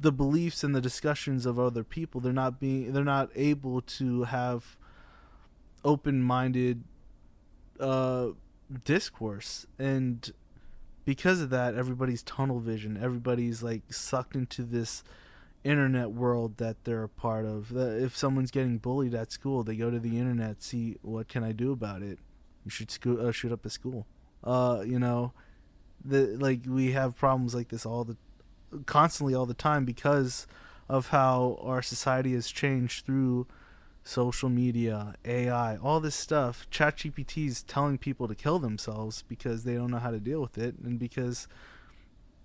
beliefs and the discussions of other people. They're not able to have open-minded discourse, and because of that, everybody's tunnel vision. Everybody's like sucked into this internet world that they're a part of. If someone's getting bullied at school, they go to the internet, see what can I do about it. You should shoot up a school. We have problems like this constantly all the time, because of how our society has changed through social media, AI, all this stuff. ChatGPT is telling people to kill themselves because they don't know how to deal with it, and because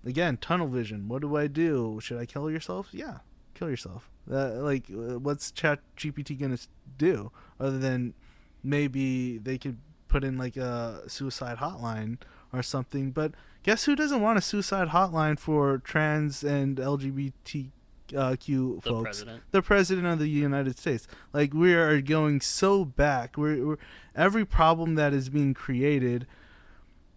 again, tunnel vision. What do I do? Should I kill yourself? Yeah, kill yourself. What's ChatGPT gonna do other than maybe they could put in like a suicide hotline or something? But guess who doesn't want a suicide hotline for trans and LGBTQ folks? The president of the United States. Like, we are going so back. We're every problem that is being created,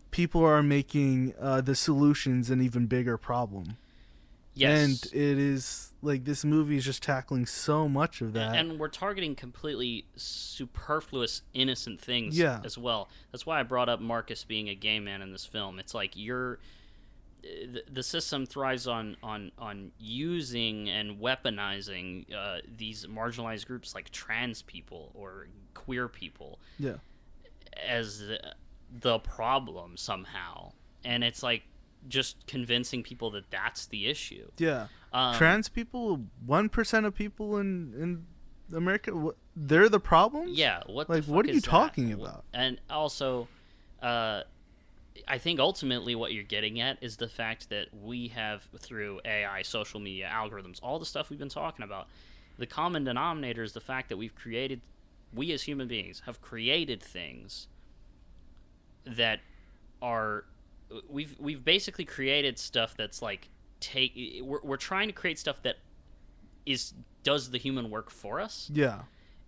people are making the solutions an even bigger problem. Yes. And it is like this movie is just tackling so much of that. And we're targeting completely superfluous, innocent things as well. That's why I brought up Marcus being a gay man in this film. It's like the system thrives on using and weaponizing these marginalized groups like trans people or queer people as the problem somehow. And it's like just convincing people that that's the issue. Yeah. Trans people, 1% of people in America, they're the problem? Yeah. What are you talking about? And also, I think ultimately what you're getting at is the fact that we have, through AI, social media, algorithms, all the stuff we've been talking about, the common denominator is the fact that we as human beings have created things that are... We've basically created stuff that's like we're trying to create stuff that does the human work for us. Yeah.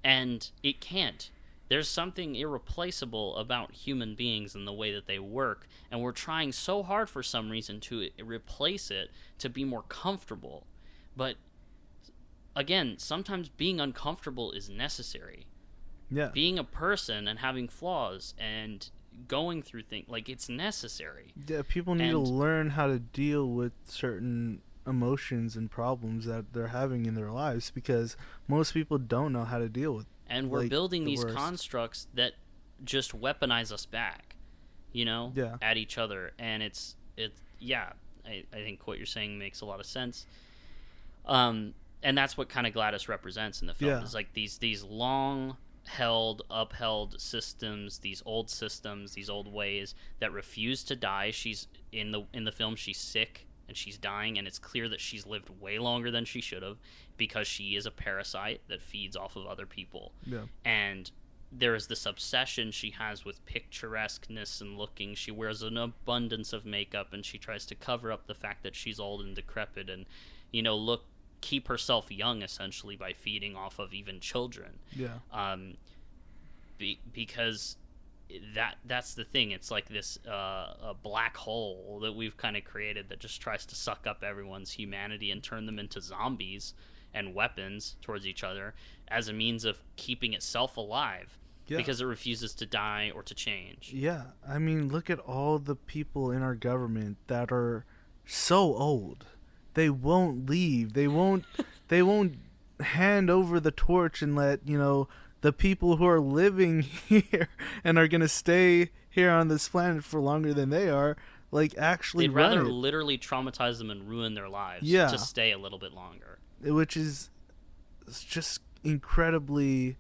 And it can't. There's something irreplaceable about human beings and the way that they work, and we're trying so hard for some reason to replace it to be more comfortable. But again, sometimes being uncomfortable is necessary. Yeah. Being a person and having flaws and going through things, like, it's necessary. Yeah, people need to learn how to deal with certain emotions and problems that they're having in their lives, because most people don't know how to deal with. And we're building these constructs that just weaponize us back, at each other. And I think what you're saying makes a lot of sense. And that's what kind of Gladys represents in the film. Is like these long upheld systems, these old ways that refuse to die. She's in the film, she's sick and she's dying, and it's clear that she's lived way longer than she should have because she is a parasite that feeds off of other people. And there is this obsession she has with picturesqueness and looking. She wears an abundance of makeup and she tries to cover up the fact that she's old and decrepit and keep herself young, essentially, by feeding off of even children. Because that's the thing. It's like this a black hole that we've kind of created that just tries to suck up everyone's humanity and turn them into zombies and weapons towards each other as a means of keeping itself alive, because it refuses to die or to change. I mean, look at all the people in our government that are so old. They won't leave. They won't hand over the torch and let, the people who are living here and are going to stay here on this planet for longer than they are, like, actually They'd rather literally traumatize them and ruin their lives to stay a little bit longer. Which is just incredibly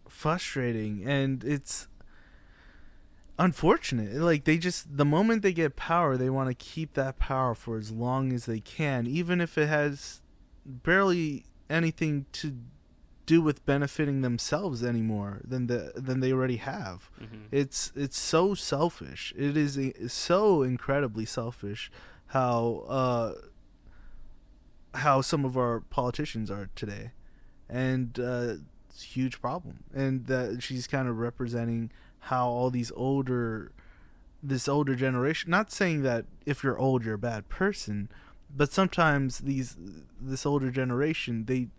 frustrating, and it's unfortunate. Like, the moment they get power, they want to keep that power for as long as they can, even if it has barely anything to do with benefiting themselves anymore than they already have. It's so selfish. It is so incredibly selfish how some of our politicians are today, and it's a huge problem. And that she's kind of representing how all this older generation, not saying that if you're old you're a bad person, but sometimes this older generation,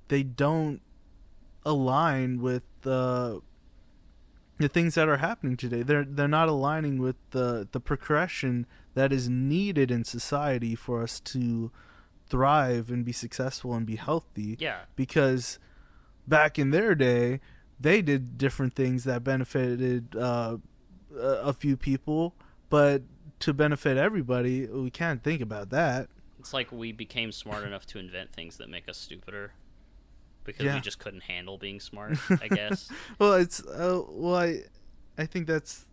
they don't align with the things that are happening today. They're not aligning with the progression that is needed in society for us to thrive and be successful and be healthy. Because back in their day, they did different things that benefited a few people, but to benefit everybody, we can't think about that. It's like we became smart enough to invent things that make us stupider because we just couldn't handle being smart, I guess. I think that's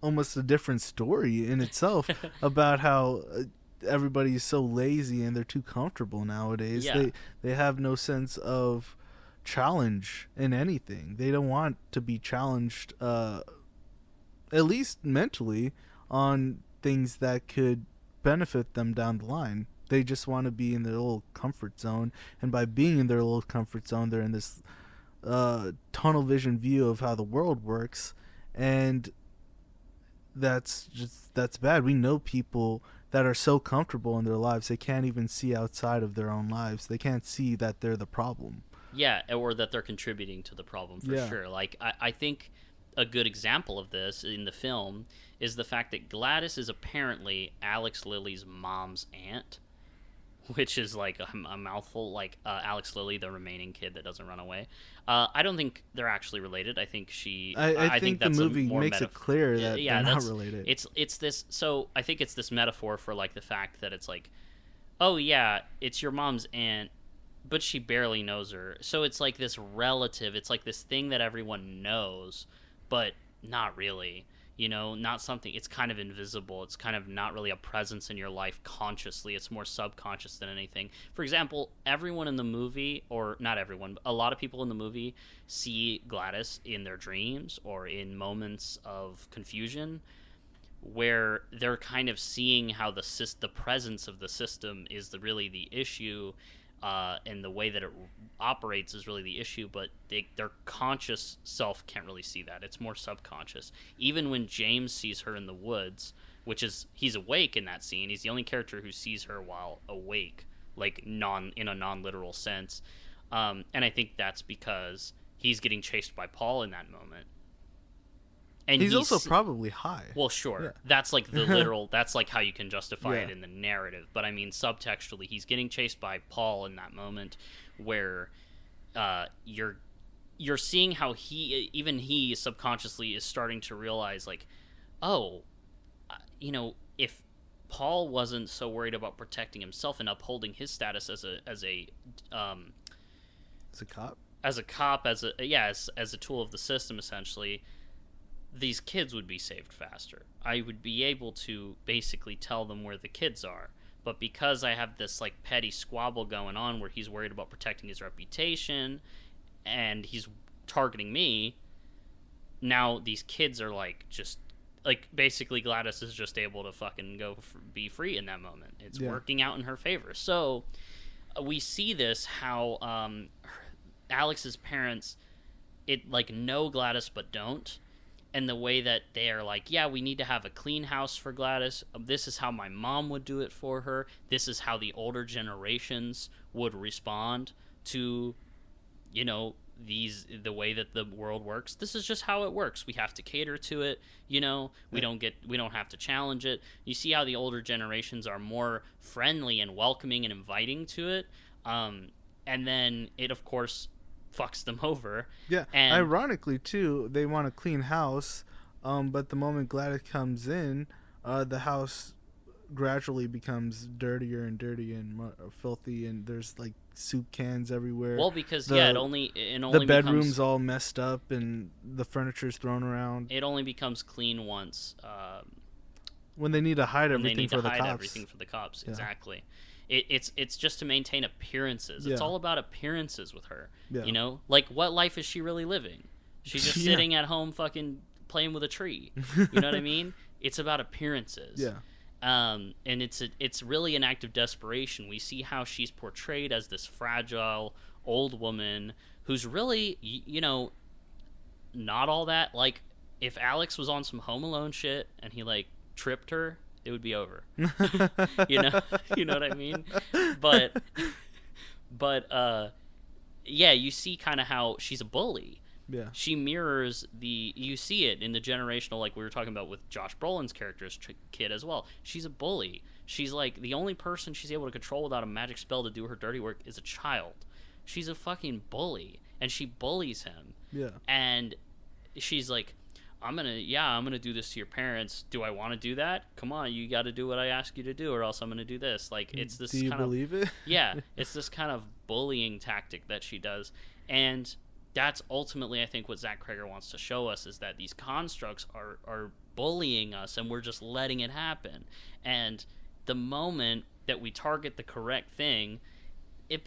almost a different story in itself about how everybody's so lazy and they're too comfortable nowadays. Yeah. They have no sense of challenge in anything. They don't want to be challenged, at least mentally, on things that could benefit them down the line. They just want to be in their little comfort zone, and by being in their little comfort zone, they're in this tunnel vision view of how the world works, and that's bad. We know people that are so comfortable in their lives they can't even see outside of their own lives. They can't see that they're the problem. Yeah, or that they're contributing to the problem for sure. Like, I think a good example of this in the film is the fact that Gladys is apparently Alex Lilly's mom's aunt, which is like a mouthful. Like, Alex Lilly, the remaining kid that doesn't run away. I don't think they're actually related. I think I think that's the movie makes it clear that they're not related. It's this. So I think it's this metaphor for like the fact that it's like, oh yeah, it's your mom's aunt, but she barely knows her. So it's like this relative. It's like this thing that everyone knows, but not really. You know, not something. It's kind of invisible. It's kind of not really a presence in your life consciously. It's more subconscious than anything. For example, everyone in the movie, or not everyone, but a lot of people in the movie see Gladys in their dreams or in moments of confusion, where they're kind of seeing how the presence of the system is really the issue. And the way that it operates is really the issue, but their conscious self can't really see that. It's more subconscious. Even when James sees her in the woods, he's awake in that scene. He's the only character who sees her while awake, like in a non-literal sense. And I think that's because he's getting chased by Paul in that moment. And he's also probably high. Well, sure. Yeah. That's like the literal, that's like how you can justify it in the narrative. But I mean, subtextually, he's getting chased by Paul in that moment where you're seeing how he subconsciously is starting to realize, like, oh, if Paul wasn't so worried about protecting himself and upholding his status as a cop, as a tool of the system, essentially, these kids would be saved faster. I would be able to basically tell them where the kids are. But because I have this like petty squabble going on where he's worried about protecting his reputation and he's targeting me, now these kids are like just like basically Gladys is just able to fucking be free in that moment. It's working out in her favor. So we see this how Alex's parents know Gladys but don't. And the way that they are like, yeah, we need to have a clean house for Gladys. This is how my mom would do it for her. This is how the older generations would respond to, the way that the world works. This is just how it works. We have to cater to it. We don't have to challenge it. You see how the older generations are more friendly and welcoming and inviting to it. And then it, of course, fucks them over. Yeah, and ironically too, they want a clean house, but the moment Gladys comes in, the house gradually becomes dirtier and dirtier and filthy, and there's like soup cans everywhere. Well, because it only the bedroom's all messed up and the furniture's thrown around. It only becomes clean once when they need to hide everything for the cops. Everything for the cops, exactly. It's just to maintain appearances. It's all about appearances with her. Yeah. Like, what life is she really living? She's just sitting at home fucking playing with a tree. You know what I mean? It's about appearances. Yeah. And it's really an act of desperation. We see how she's portrayed as this fragile old woman who's really, not all that. Like, if Alex was on some Home Alone shit and he tripped her, it would be over. you know what I mean? But you see kind of how she's a bully. Yeah. She mirrors you see it in the generational, like we were talking about with Josh Brolin's character's kid as well. She's a bully. She's like, the only person she's able to control without a magic spell to do her dirty work is a child. She's a fucking bully, and she bullies him. Yeah. And she's like, I'm gonna do this to your parents. Do I want to do that? Come on, you got to do what I ask you to do, or else I'm gonna do this. Like, it's this. Do you kind believe of, it? Yeah, it's this kind of bullying tactic that she does, and that's ultimately, I think, what Zach Cregger wants to show us is that these constructs are bullying us, and we're just letting it happen. And the moment that we target the correct thing, it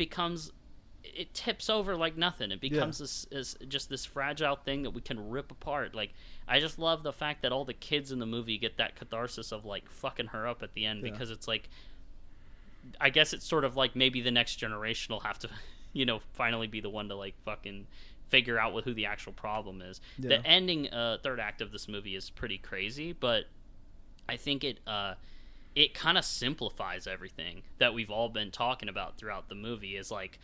tips over like nothing. It becomes just this fragile thing that we can rip apart. Like, I just love the fact that all the kids in the movie get that catharsis of like fucking her up at the end, because it's like, I guess it's sort of like maybe the next generation will have to, finally be the one to like fucking figure out who the actual problem is. The ending, third act of this movie is pretty crazy, but I think it kind of simplifies everything that we've all been talking about throughout the movie. Is like,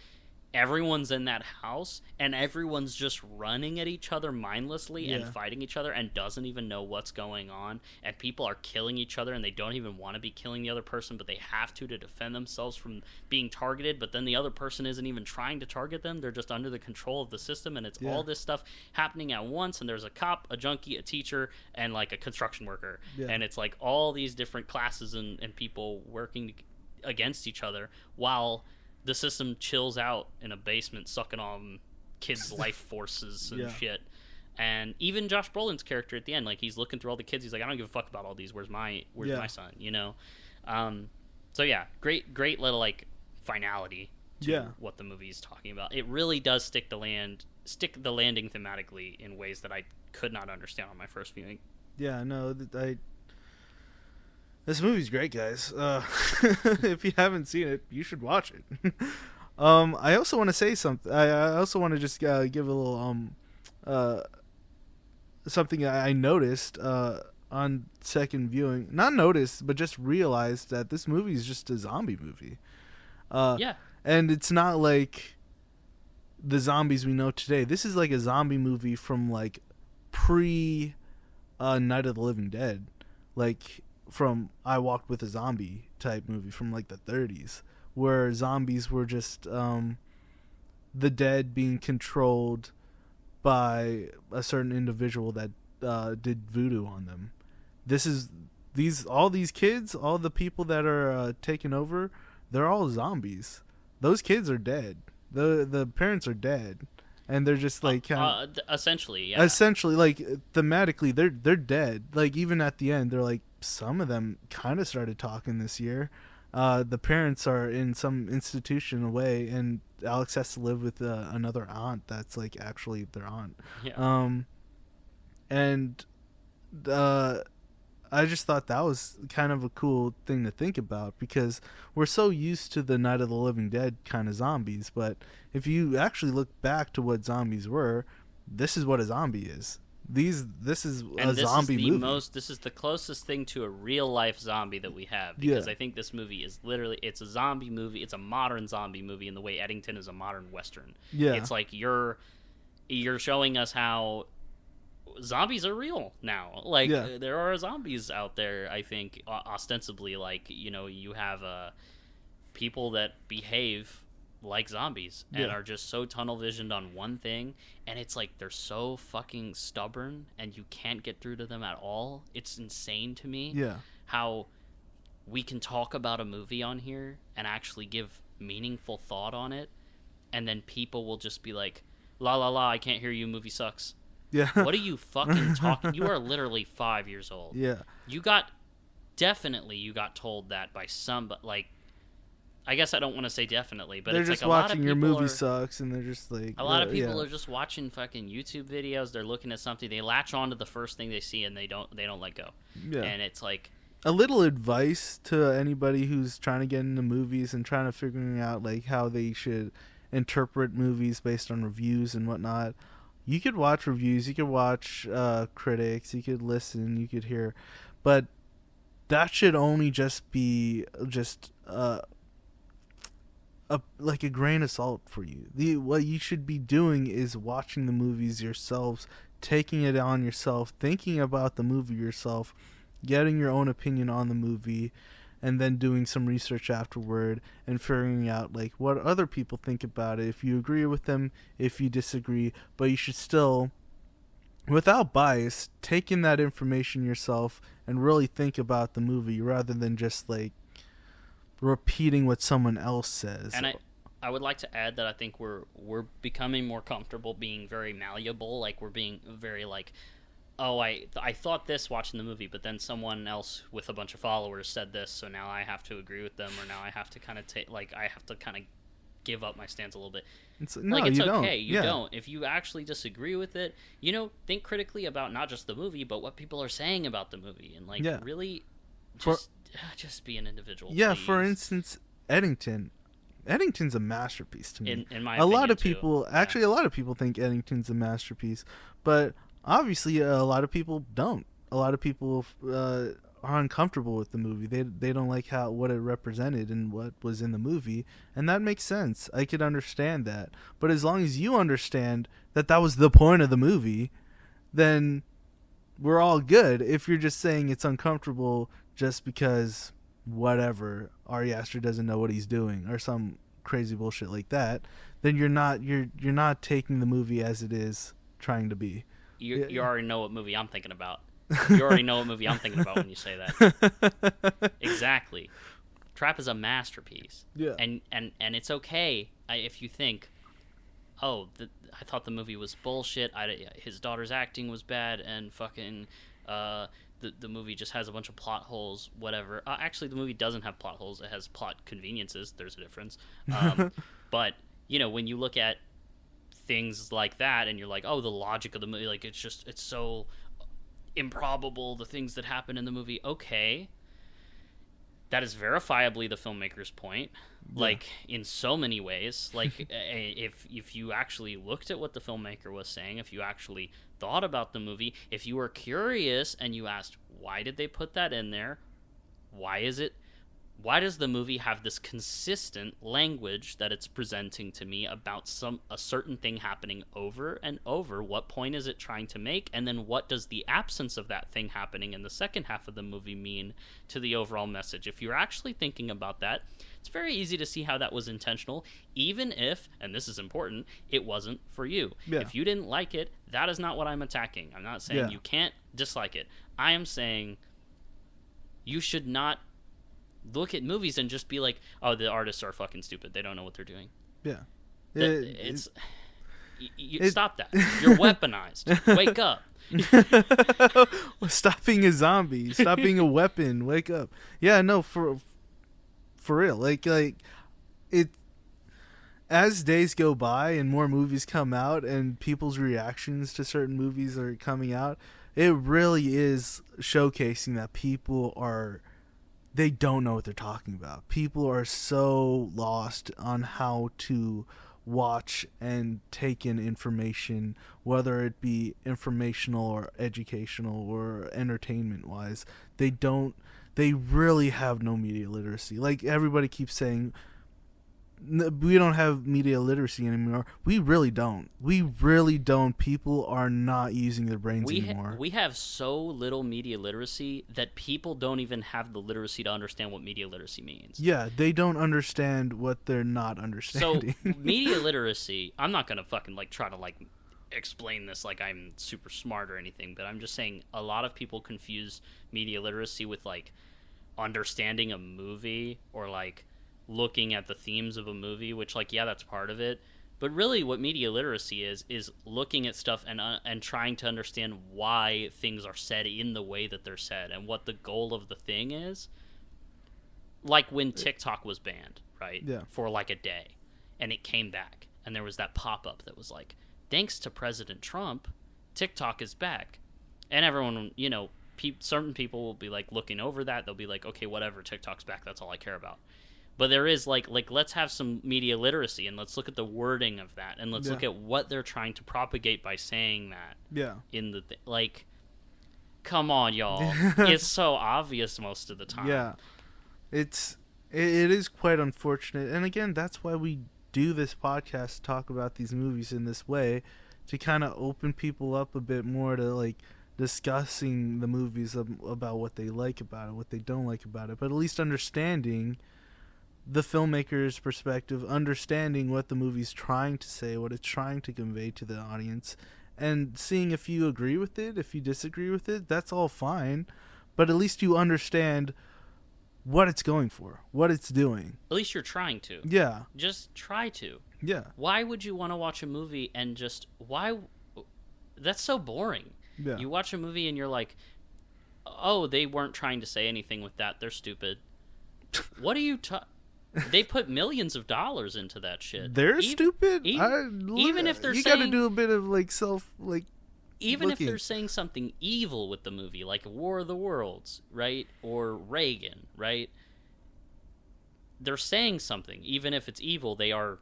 everyone's in that house and everyone's just running at each other mindlessly and fighting each other and doesn't even know what's going on, and people are killing each other and they don't even want to be killing the other person, but they have to defend themselves from being targeted. But then the other person isn't even trying to target them, they're just under the control of the system, and it's all this stuff happening at once. And there's a cop, a junkie, a teacher, and like a construction worker, and it's like all these different classes and people working against each other while the system chills out in a basement, sucking on kids' life forces and shit. And even Josh Brolin's character at the end, like, he's looking through all the kids. He's like, I don't give a fuck about all these. Where's my son? So yeah, great little like finality to what the movie is talking about. It really does stick the landing thematically in ways that I could not understand on my first viewing. Yeah, no, this movie's great, guys. If you haven't seen it, you should watch it. I also want to say something. I also want to just give a little something I noticed on second viewing. Not noticed, but just realized that this movie is just a zombie movie. And it's not like the zombies we know today. This is like a zombie movie from like pre Night of the Living Dead, like from I Walked with a Zombie type movie from like the 30s, where zombies were just the dead being controlled by a certain individual that did voodoo on them. All these kids, all the people that are taken over, they're all zombies. Those kids are dead. The parents are dead. And they're just like essentially, like thematically, they're dead. Like, even at the end, they're like, some of them kind of started talking this year. The parents are in some institution away, and Alex has to live with another aunt that's like actually their aunt. I just thought that was kind of a cool thing to think about, because we're so used to the Night of the Living Dead kind of zombies, but if you actually look back to what zombies were, this is what a zombie is. This is a zombie movie. This is the closest thing to a real life zombie that we have, because I think this movie is literally, it's a zombie movie. It's a modern zombie movie in the way Eddington is a modern Western. It's like you're showing us how zombies are real now. Like, there are zombies out there, I think, ostensibly. Like, you have people that behave like zombies and are just so tunnel visioned on one thing, and it's like they're so fucking stubborn and you can't get through to them at all. It's insane to me how we can talk about a movie on here and actually give meaningful thought on it, and then people will just be like, la la la, I can't hear you, movie sucks. What are you fucking talking? You are literally 5 years old. You got told that by somebody. Like, I guess I don't want to say definitely, but they're it's just like a lot of watching your movie sucks, and they're just like, a lot of people are just watching fucking YouTube videos. They're looking at something, they latch on to the first thing they see, and they don't let go. And it's like, a little advice to anybody who's trying to get into movies and trying to figuring out like how they should interpret movies based on reviews and whatnot. You could watch reviews, you could watch critics, you could listen, you could hear, but that should only just be like a grain of salt for you. What you should be doing is watching the movies yourselves, taking it on yourself, thinking about the movie yourself, getting your own opinion on the movie, and then doing some research afterward and figuring out like what other people think about it, if you agree with them, if you disagree. But you should still, without bias, take in that information yourself and really think about the movie rather than just like repeating what someone else says. And I would like to add that I think we're becoming more comfortable being very malleable. Like, we're being very like, oh, I thought this watching the movie, but then someone else with a bunch of followers said this, so now I have to agree with them, or now I have to kind of give up my stance a little bit. It's okay. don't. You don't. If you actually disagree with it, think critically about not just the movie, but what people are saying about the movie, and really just be an individual. Yeah, please. For instance, Eddington's a masterpiece to me. In my opinion, a lot of people think Eddington's a masterpiece, but obviously a lot of people don't. A lot of people are uncomfortable with the movie. They don't like what it represented and what was in the movie, and that makes sense. I could understand that. But as long as you understand that was the point of the movie, then we're all good. If you're just saying it's uncomfortable just because whatever, Ari Aster doesn't know what he's doing or some crazy bullshit like that, then you're not taking the movie as it is trying to be. You already know what movie I'm thinking about. You already know what movie I'm thinking about when you say that. Exactly. Trap is a masterpiece. Yeah. And it's okay if you think, I thought the movie was bullshit. His daughter's acting was bad, and fucking the movie just has a bunch of plot holes. Whatever. Actually, the movie doesn't have plot holes. It has plot conveniences. There's a difference. But when you look at things like that, and you're like, oh, the logic of the movie, like it's so improbable, the things that happen in the movie. Okay, that is verifiably the filmmaker's point. Yeah. Like in so many ways. Like if you actually looked at what the filmmaker was saying, if you actually thought about the movie, if you were curious and you asked, why did they put that in there? Why does the movie have this consistent language that it's presenting to me about a certain thing happening over and over? What point is it trying to make? And then what does the absence of that thing happening in the second half of the movie mean to the overall message? If you're actually thinking about that, it's very easy to see how that was intentional, even if, and this is important, it wasn't for you. Yeah. If you didn't like it, that is not what I'm attacking. I'm not saying you can't dislike it. I am saying you should not look at movies and just be like, oh, the artists are fucking stupid. They don't know what they're doing. Yeah. Stop that. You're weaponized. Wake up. Stop being a zombie. Stop being a weapon. Wake up. Yeah, no, for real. Like it. As days go by and more movies come out and people's reactions to certain movies are coming out, it really is showcasing that they don't know what they're talking about. People are so lost on how to watch and take in information, whether it be informational or educational or entertainment wise. They really have no media literacy. Like everybody keeps saying, we don't have media literacy anymore. We really don't. People are not using their brains anymore. We have so little media literacy that people don't even have the literacy to understand what media literacy means. Yeah, they don't understand what they're not understanding. So media literacy, I'm not going to fucking try to explain this like I'm super smart or anything, but I'm just saying a lot of people confuse media literacy with understanding a movie or looking at the themes of a movie, which that's part of it, but really what media literacy is looking at stuff and trying to understand why things are said in the way that they're said and what the goal of the thing is. Like when TikTok was banned, right? Yeah. For a day, and it came back, and there was that pop-up that was thanks to President Trump, TikTok is back, and everyone, certain people will be looking over that. They'll be okay, whatever, TikTok's back, that's all I care about. But there is let's have some media literacy and let's look at the wording of that and let's look at what they're trying to propagate by saying that. Yeah. In the come on, y'all. It's so obvious most of the time. Yeah. It is quite unfortunate. And again, that's why we do this podcast, talk about these movies in this way, to kind of open people up a bit more to discussing the movies about what they like about it, what they don't like about it, but at least understanding the filmmaker's perspective, understanding what the movie's trying to say, what it's trying to convey to the audience, and seeing if you agree with it, if you disagree with it, that's all fine. But at least you understand what it's going for, what it's doing. At least you're trying to. Yeah. Just try to. Yeah. Why would you want to watch a movie and why? That's so boring. Yeah. You watch a movie and you're like, oh, they weren't trying to say anything with that. They're stupid. What are you They put millions of dollars into that shit. They're stupid? Even if they're you saying... You gotta do a bit of, like, Even looking. if they're saying something evil with the movie, like War of the Worlds, right? Or Reagan, right? They're saying something. Even if it's evil, they are...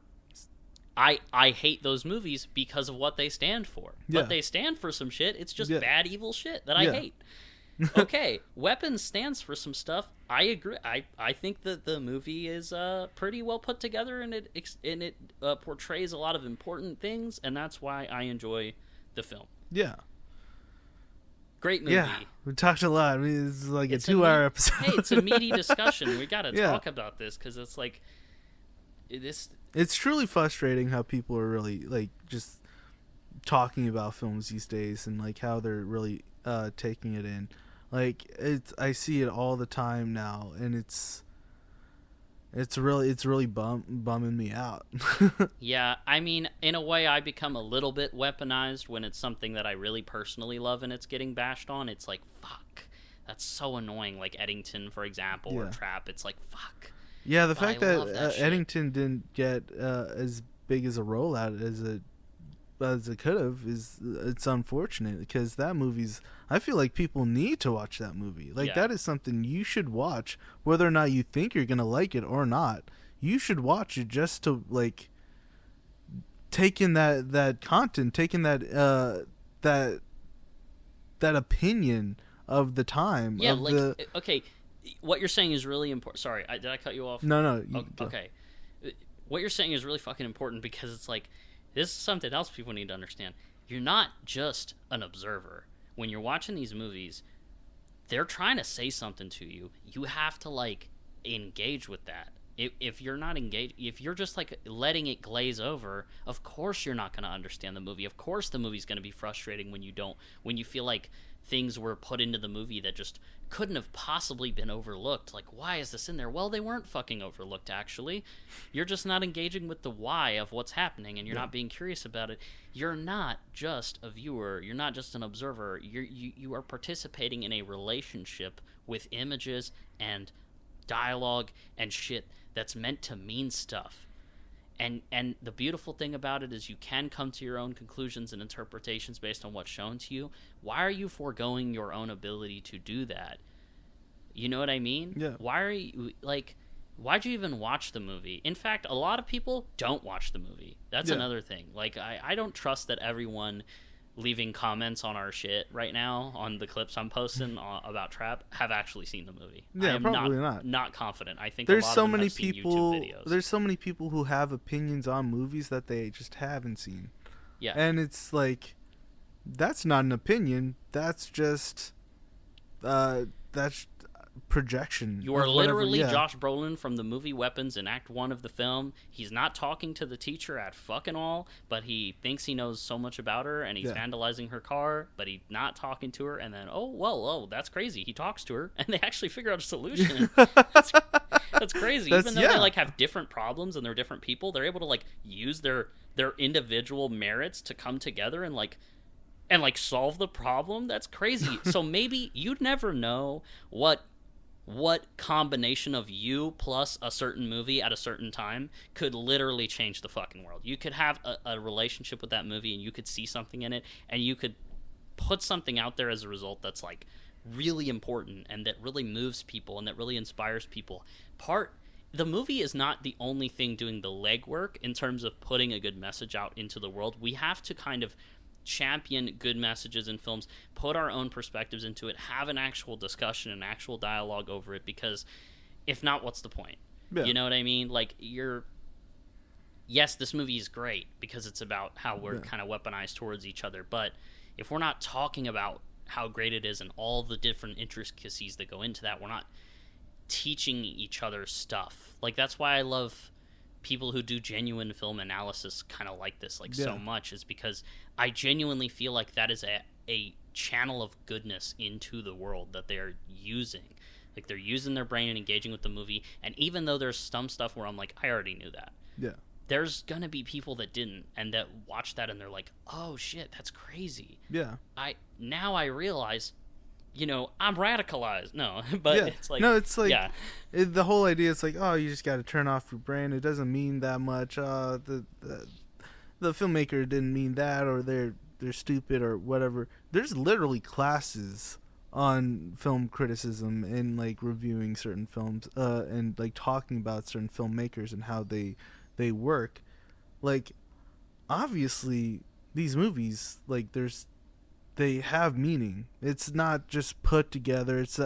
I hate those movies because of what they stand for. Yeah. But they stand for some shit. It's just Yeah. bad, evil shit that I hate. Okay, Weapons stands for some stuff. I agree. I think that the movie is pretty well put together, and it portrays a lot of important things, and that's why I enjoy the film. Yeah. Great movie. Yeah, we talked a lot. I mean, it's like a 2-hour episode. Hey, it's a meaty discussion. We got to Yeah. talk about this because it's like this. It's truly frustrating how people are really, like, just talking about films these days and, like, how they're really taking it in. Like, I see it all the time now, and it's really bumming me out. Yeah, I mean, in a way, I become a little bit weaponized when it's something that I really personally love and it's getting bashed on. It's like, fuck, that's so annoying. Like Eddington, for example, or Trap. It's like, fuck. Yeah, the fact that shit. Eddington didn't get as big as a rollout as it could have it's unfortunate, because that movie's... I feel like people need to watch that movie. Like, that is something you should watch, whether or not you think you're gonna like it or not. You should watch it just to, like, take in that content, take in that opinion of the time. Yeah, like, okay, what you're saying is really important. Sorry, did I cut you off? No. Okay. What you're saying is really fucking important, because it's like, this is something else people need to understand. You're not just an observer. When you're watching these movies, they're trying to say something to you. You have to, like, engage with that. If you're not engaged, if you're just, like, letting it glaze over, of course you're not going to understand the movie. Of course the movie's going to be frustrating when you feel like things were put into the movie that just couldn't have possibly been overlooked. Like, why is this in there? Well, they weren't fucking overlooked, actually. You're just not engaging with the why of what's happening, and you're not being curious about it. You're not just a viewer. You're not just an observer. You are participating in a relationship with images and dialogue and shit that's meant to mean stuff. And the beautiful thing about it is you can come to your own conclusions and interpretations based on what's shown to you. Why are you foregoing your own ability to do that? You know what I mean? Yeah. Why are you, like, why'd you even watch the movie? In fact, a lot of people don't watch the movie. That's another thing. Like, I don't trust that everyone leaving comments on our shit right now on the clips I'm posting about Trap have actually seen the movie. Yeah, I am probably not. Not confident. I think there's a lot so of them many have seen people. YouTube videos. There's so many people who have opinions on movies that they just haven't seen. Yeah, and it's like, that's not an opinion. That's just that's projection. You are literally yeah. Josh Brolin from the movie Weapons in Act 1 of the film. He's not talking to the teacher at fucking all, but he thinks he knows so much about her, and he's vandalizing her car, but he's not talking to her, and then, that's crazy. He talks to her, and they actually figure out a solution. That's crazy. Even though they, like, have different problems and they're different people, they're able to, like, use their individual merits to come together and solve the problem. That's crazy. So maybe you'd never know what combination of you plus a certain movie at a certain time could literally change the fucking world. You could have a relationship with that movie, and you could see something in it, and you could put something out there as a result that's, like, really important and that really moves people and that really inspires people. The movie is not the only thing doing the legwork in terms of putting a good message out into the world. We have to kind of champion good messages in films, put our own perspectives into it, have an actual discussion, an actual dialogue over it, because if not, what's the point? Yeah. You know what I mean? Like, yes, this movie is great because it's about how we're kind of weaponized towards each other, but if we're not talking about how great it is and all the different intricacies that go into that, we're not teaching each other stuff. Like, that's why I love people who do genuine film analysis kind of like this, so much, is because I genuinely feel like that is a channel of goodness into the world that they're using. Like, they're using their brain and engaging with the movie, and even though there's some stuff where I'm like, I already knew that. Yeah. there's gonna be people that didn't and that watch that and they're like, oh shit, that's crazy. Yeah. I realize, I'm radicalized. No, but Yeah. it's like, no, it's like, yeah, the whole idea is like, oh, you just got to turn off your brain. It doesn't mean that much. The filmmaker didn't mean that, or they're stupid or whatever. There's literally classes on film criticism and like reviewing certain films, and like talking about certain filmmakers and how they work. Like, obviously, these movies, like, they have meaning. It's not just put together. It's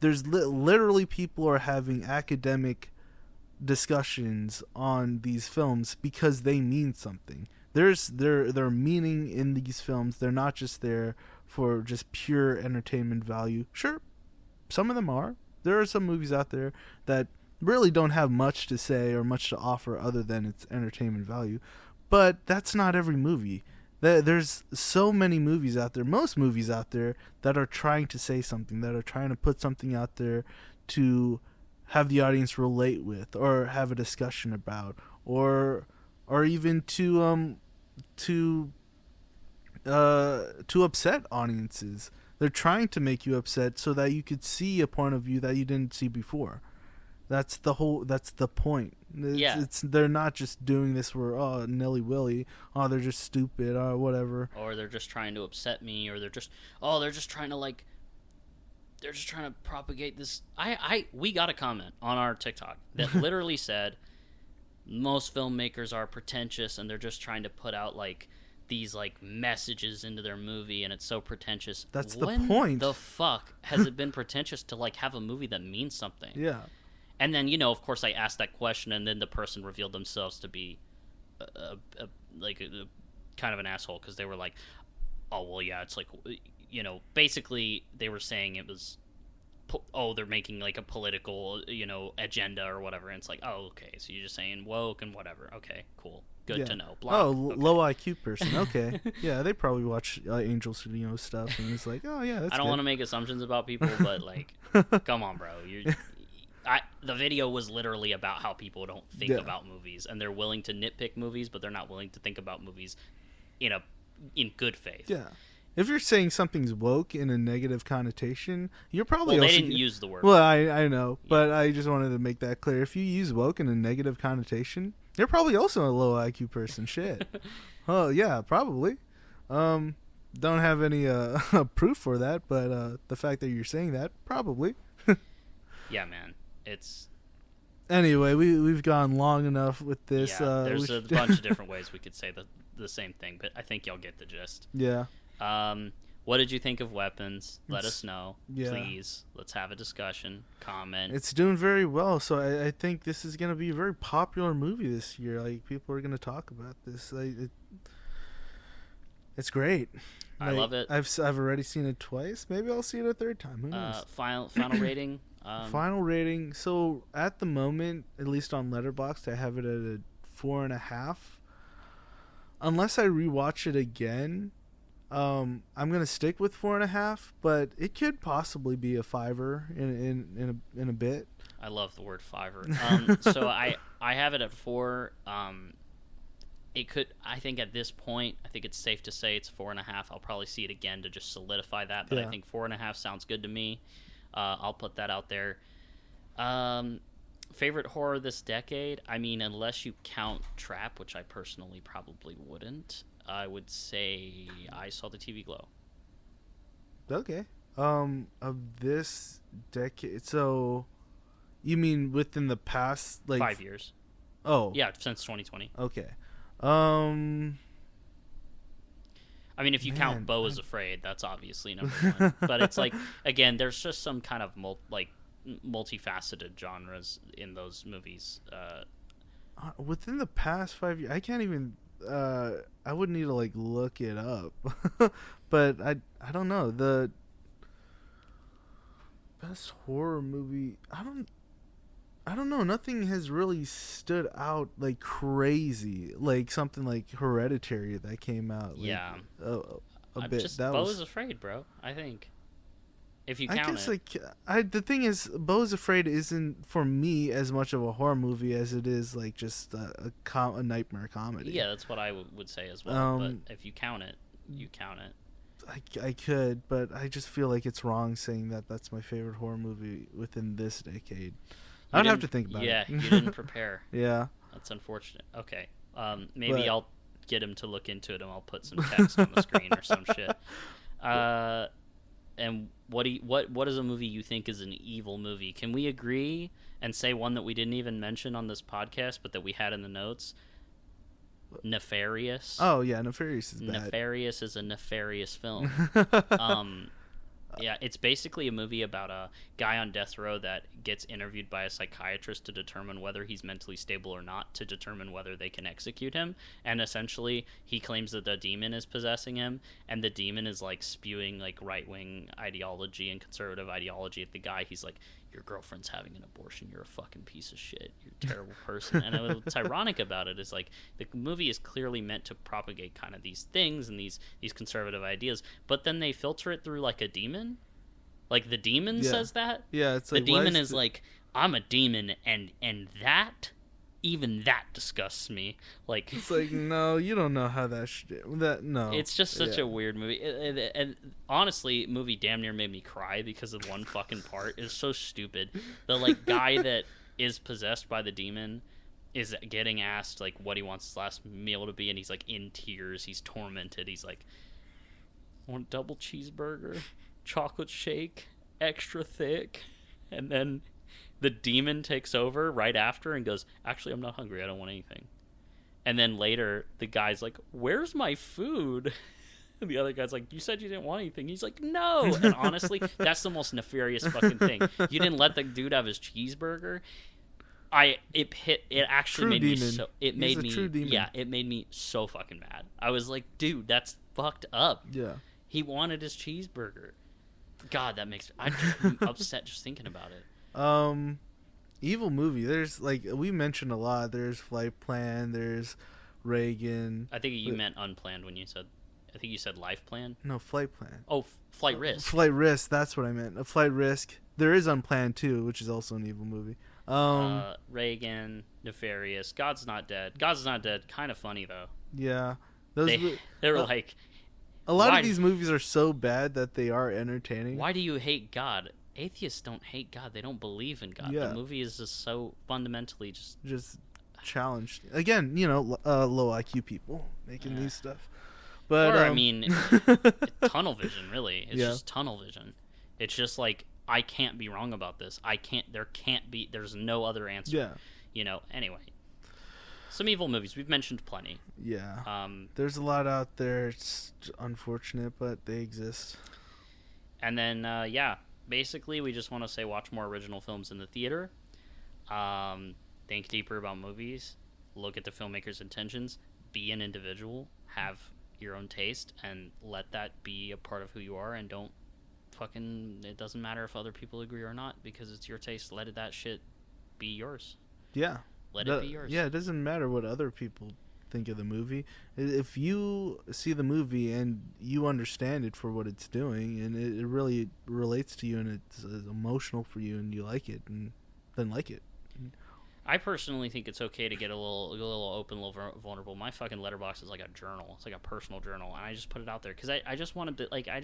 there's literally people are having academic discussions on these films because they mean something. There's their meaning in these films. They're not just there for just pure entertainment value. Sure, some of them are. There are some movies out there that really don't have much to say or much to offer other than its entertainment value. But that's not every movie. There's so many movies out there, most movies out there, that are trying to say something, that are trying to put something out there to have the audience relate with, or have a discussion about, or even to upset audiences. They're trying to make you upset so that you could see a point of view that you didn't see before. That's the point. They're not just doing this for nilly-willy. Oh, they're just stupid or whatever. Or they're just trying to upset me, or they're just trying to propagate this. We got a comment on our TikTok that literally said most filmmakers are pretentious and they're just trying to put out like these like messages into their movie, and it's so pretentious. That's the point. When the fuck has it been pretentious to like have a movie that means something? Yeah. And then, of course, I asked that question, and then the person revealed themselves to be kind of an asshole, because they were like, oh, well, yeah, it's like, basically they were saying it was, they're making like a political, agenda or whatever. And it's like, oh, okay, so you're just saying woke and whatever. Okay, cool. Good to know. Block. Oh, okay. Low IQ person. Okay. Yeah, they probably watch Angel Studio stuff, and it's like, oh, yeah, that's I don't want to make assumptions about people, but, like, come on, bro. The video was literally about how people don't think about movies, and they're willing to nitpick movies, but they're not willing to think about movies in good faith. Yeah. If you're saying something's woke in a negative connotation, you're probably they didn't use the word. Well, I know, but I just wanted to make that clear. If you use woke in a negative connotation, you're probably also a low IQ person. Shit. Oh, yeah, probably. Don't have any proof for that, but the fact that you're saying that, probably. Yeah, man. It's anyway. We've gone long enough with this. Yeah, there's a bunch of different ways we could say the same thing, but I think y'all get the gist. Yeah. What did you think of Weapons? Let us know, please. Let's have a discussion. Comment. It's doing very well, so I think this is going to be a very popular movie this year. Like, people are going to talk about this. It's great. I love it. I've already seen it twice. Maybe I'll see it a third time. Who knows? Final rating. Final rating. So at the moment, at least on Letterboxd, I have it at a 4.5. Unless I rewatch it again, I'm gonna stick with 4.5. But it could possibly be a 5-er in a bit. I love the word 5-er. So I have it at 4. It could. I think at this point, I think it's safe to say it's 4.5. I'll probably see it again to just solidify that. But I think 4.5 sounds good to me. I'll put that out there. Favorite horror this decade? I mean, unless you count Trap, which I personally probably wouldn't, I would say I Saw the TV Glow. Okay. Of this decade, so you mean within the past, like 5 years? Oh, yeah, since 2020. Okay. I mean, if you count Beau is Afraid, that's obviously number one. But it's like, again, there's just some kind of multifaceted genres in those movies. Within the past 5 years, I can't even. I would need to look it up, but I don't know the best horror movie. I don't know. Nothing has really stood out like crazy, like something like Hereditary that came out. A bit. Just Beau is Afraid, bro. I think. if you I count guess it. the thing is, Beau's Afraid isn't for me as much of a horror movie as it is like just a nightmare comedy. Yeah, that's what I would say as well. But if you count it, you count it. I could, but I just feel like it's wrong saying that that's my favorite horror movie within this decade. I'd have to think about it. Yeah, you didn't prepare. Yeah. That's unfortunate. Okay. Maybe I'll get him to look into it and I'll put some text on the screen or some shit. And what is a movie you think is an evil movie? Can we agree and say one that we didn't even mention on this podcast but that we had in the notes? Nefarious. Oh yeah, Nefarious is bad. Nefarious is a nefarious film. Yeah, it's basically a movie about a guy on death row that gets interviewed by a psychiatrist to determine whether he's mentally stable or not, to determine whether they can execute him. And essentially, he claims that the demon is possessing him, and the demon is like spewing like right-wing ideology and conservative ideology at the guy. He's like, your girlfriend's having an abortion, you're a fucking piece of shit, you're a terrible person. And what's ironic about it is like the movie is clearly meant to propagate kind of these things and these conservative ideas, but then they filter it through like a demon. Like the demon says that. Yeah, it's like the demon is like, I'm a demon, and that, even that disgusts me. Like it's like, no, you don't know how no. It's just such a weird movie, and honestly, movie damn near made me cry because of one fucking part. It's so stupid. The like guy that is possessed by the demon is getting asked like what he wants his last meal to be, and he's like in tears. He's tormented. He's like, I want a double cheeseburger, chocolate shake, extra thick, and then the demon takes over right after and goes, actually, I'm not hungry, I don't want anything. And then later the guy's like, where's my food? And the other guy's like, you said you didn't want anything. He's like, no. And honestly, that's the most nefarious fucking thing. You didn't let the dude have his cheeseburger. It actually made me so, it made me so fucking mad. I was like, dude, that's fucked up. Yeah. He wanted his cheeseburger. God, that makes I'm just upset just thinking about it. Evil movie. There's like we mentioned a lot. There's Flight Plan. There's Reagan. I think you meant Unplanned when you said. I think you said Life Plan. No, Flight Plan. Oh, Flight Risk. Flight Risk. That's what I meant. A Flight Risk. There is Unplanned too, which is also an evil movie. Reagan, Nefarious, God's Not Dead. God's Not Dead. Kind of funny though. Yeah, they were like. A lot of these movies are so bad that they are entertaining. Why do you hate God? Atheists don't hate God. They don't believe in God. Yeah. The movie is just so fundamentally just challenged. Again, low IQ people making these stuff. But I mean, tunnel vision, really. It's just tunnel vision. It's just like, I can't be wrong about this. There's no other answer. Yeah. Anyway. Some evil movies. We've mentioned plenty. Yeah. There's a lot out there. It's unfortunate, but they exist. And then, basically, we just want to say watch more original films in the theater. Think deeper about movies. Look at the filmmaker's intentions. Be an individual. Have your own taste, and let that be a part of who you are. And don't it doesn't matter if other people agree or not, because it's your taste. Let that shit be yours. Yeah. Let it be yours. Yeah, it doesn't matter what other people think of the movie. If you see the movie and you understand it for what it's doing, and it really relates to you, and it's emotional for you, and you like it, and then like it. I personally think it's okay to get a little open, a little vulnerable. My fucking letterbox is like a journal. It's like a personal journal, and I just put it out there because I just wanted to, like, I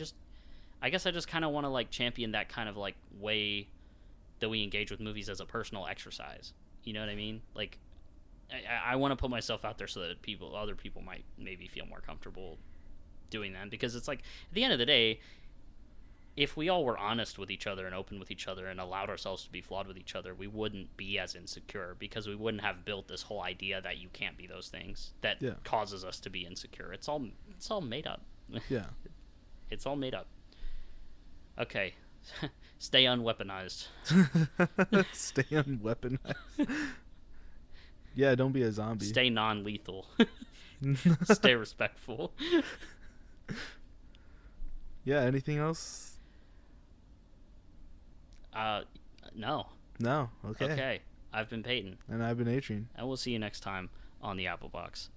guess I just kind of want to like champion that kind of like way that we engage with movies as a personal exercise. You know what I mean? Like, I want to put myself out there so that other people might maybe feel more comfortable doing that. Because it's like, at the end of the day, if we all were honest with each other and open with each other and allowed ourselves to be flawed with each other, we wouldn't be as insecure, because we wouldn't have built this whole idea that you can't be those things that causes us to be insecure. It's all made up. Yeah. It's all made up. Okay. Stay unweaponized. Stay unweaponized. Yeah, don't be a zombie. Stay non-lethal. Stay respectful. Yeah, anything else? No. No, okay. Okay, I've been Peyton. And I've been Adryon. And we'll see you next time on the Apple Box.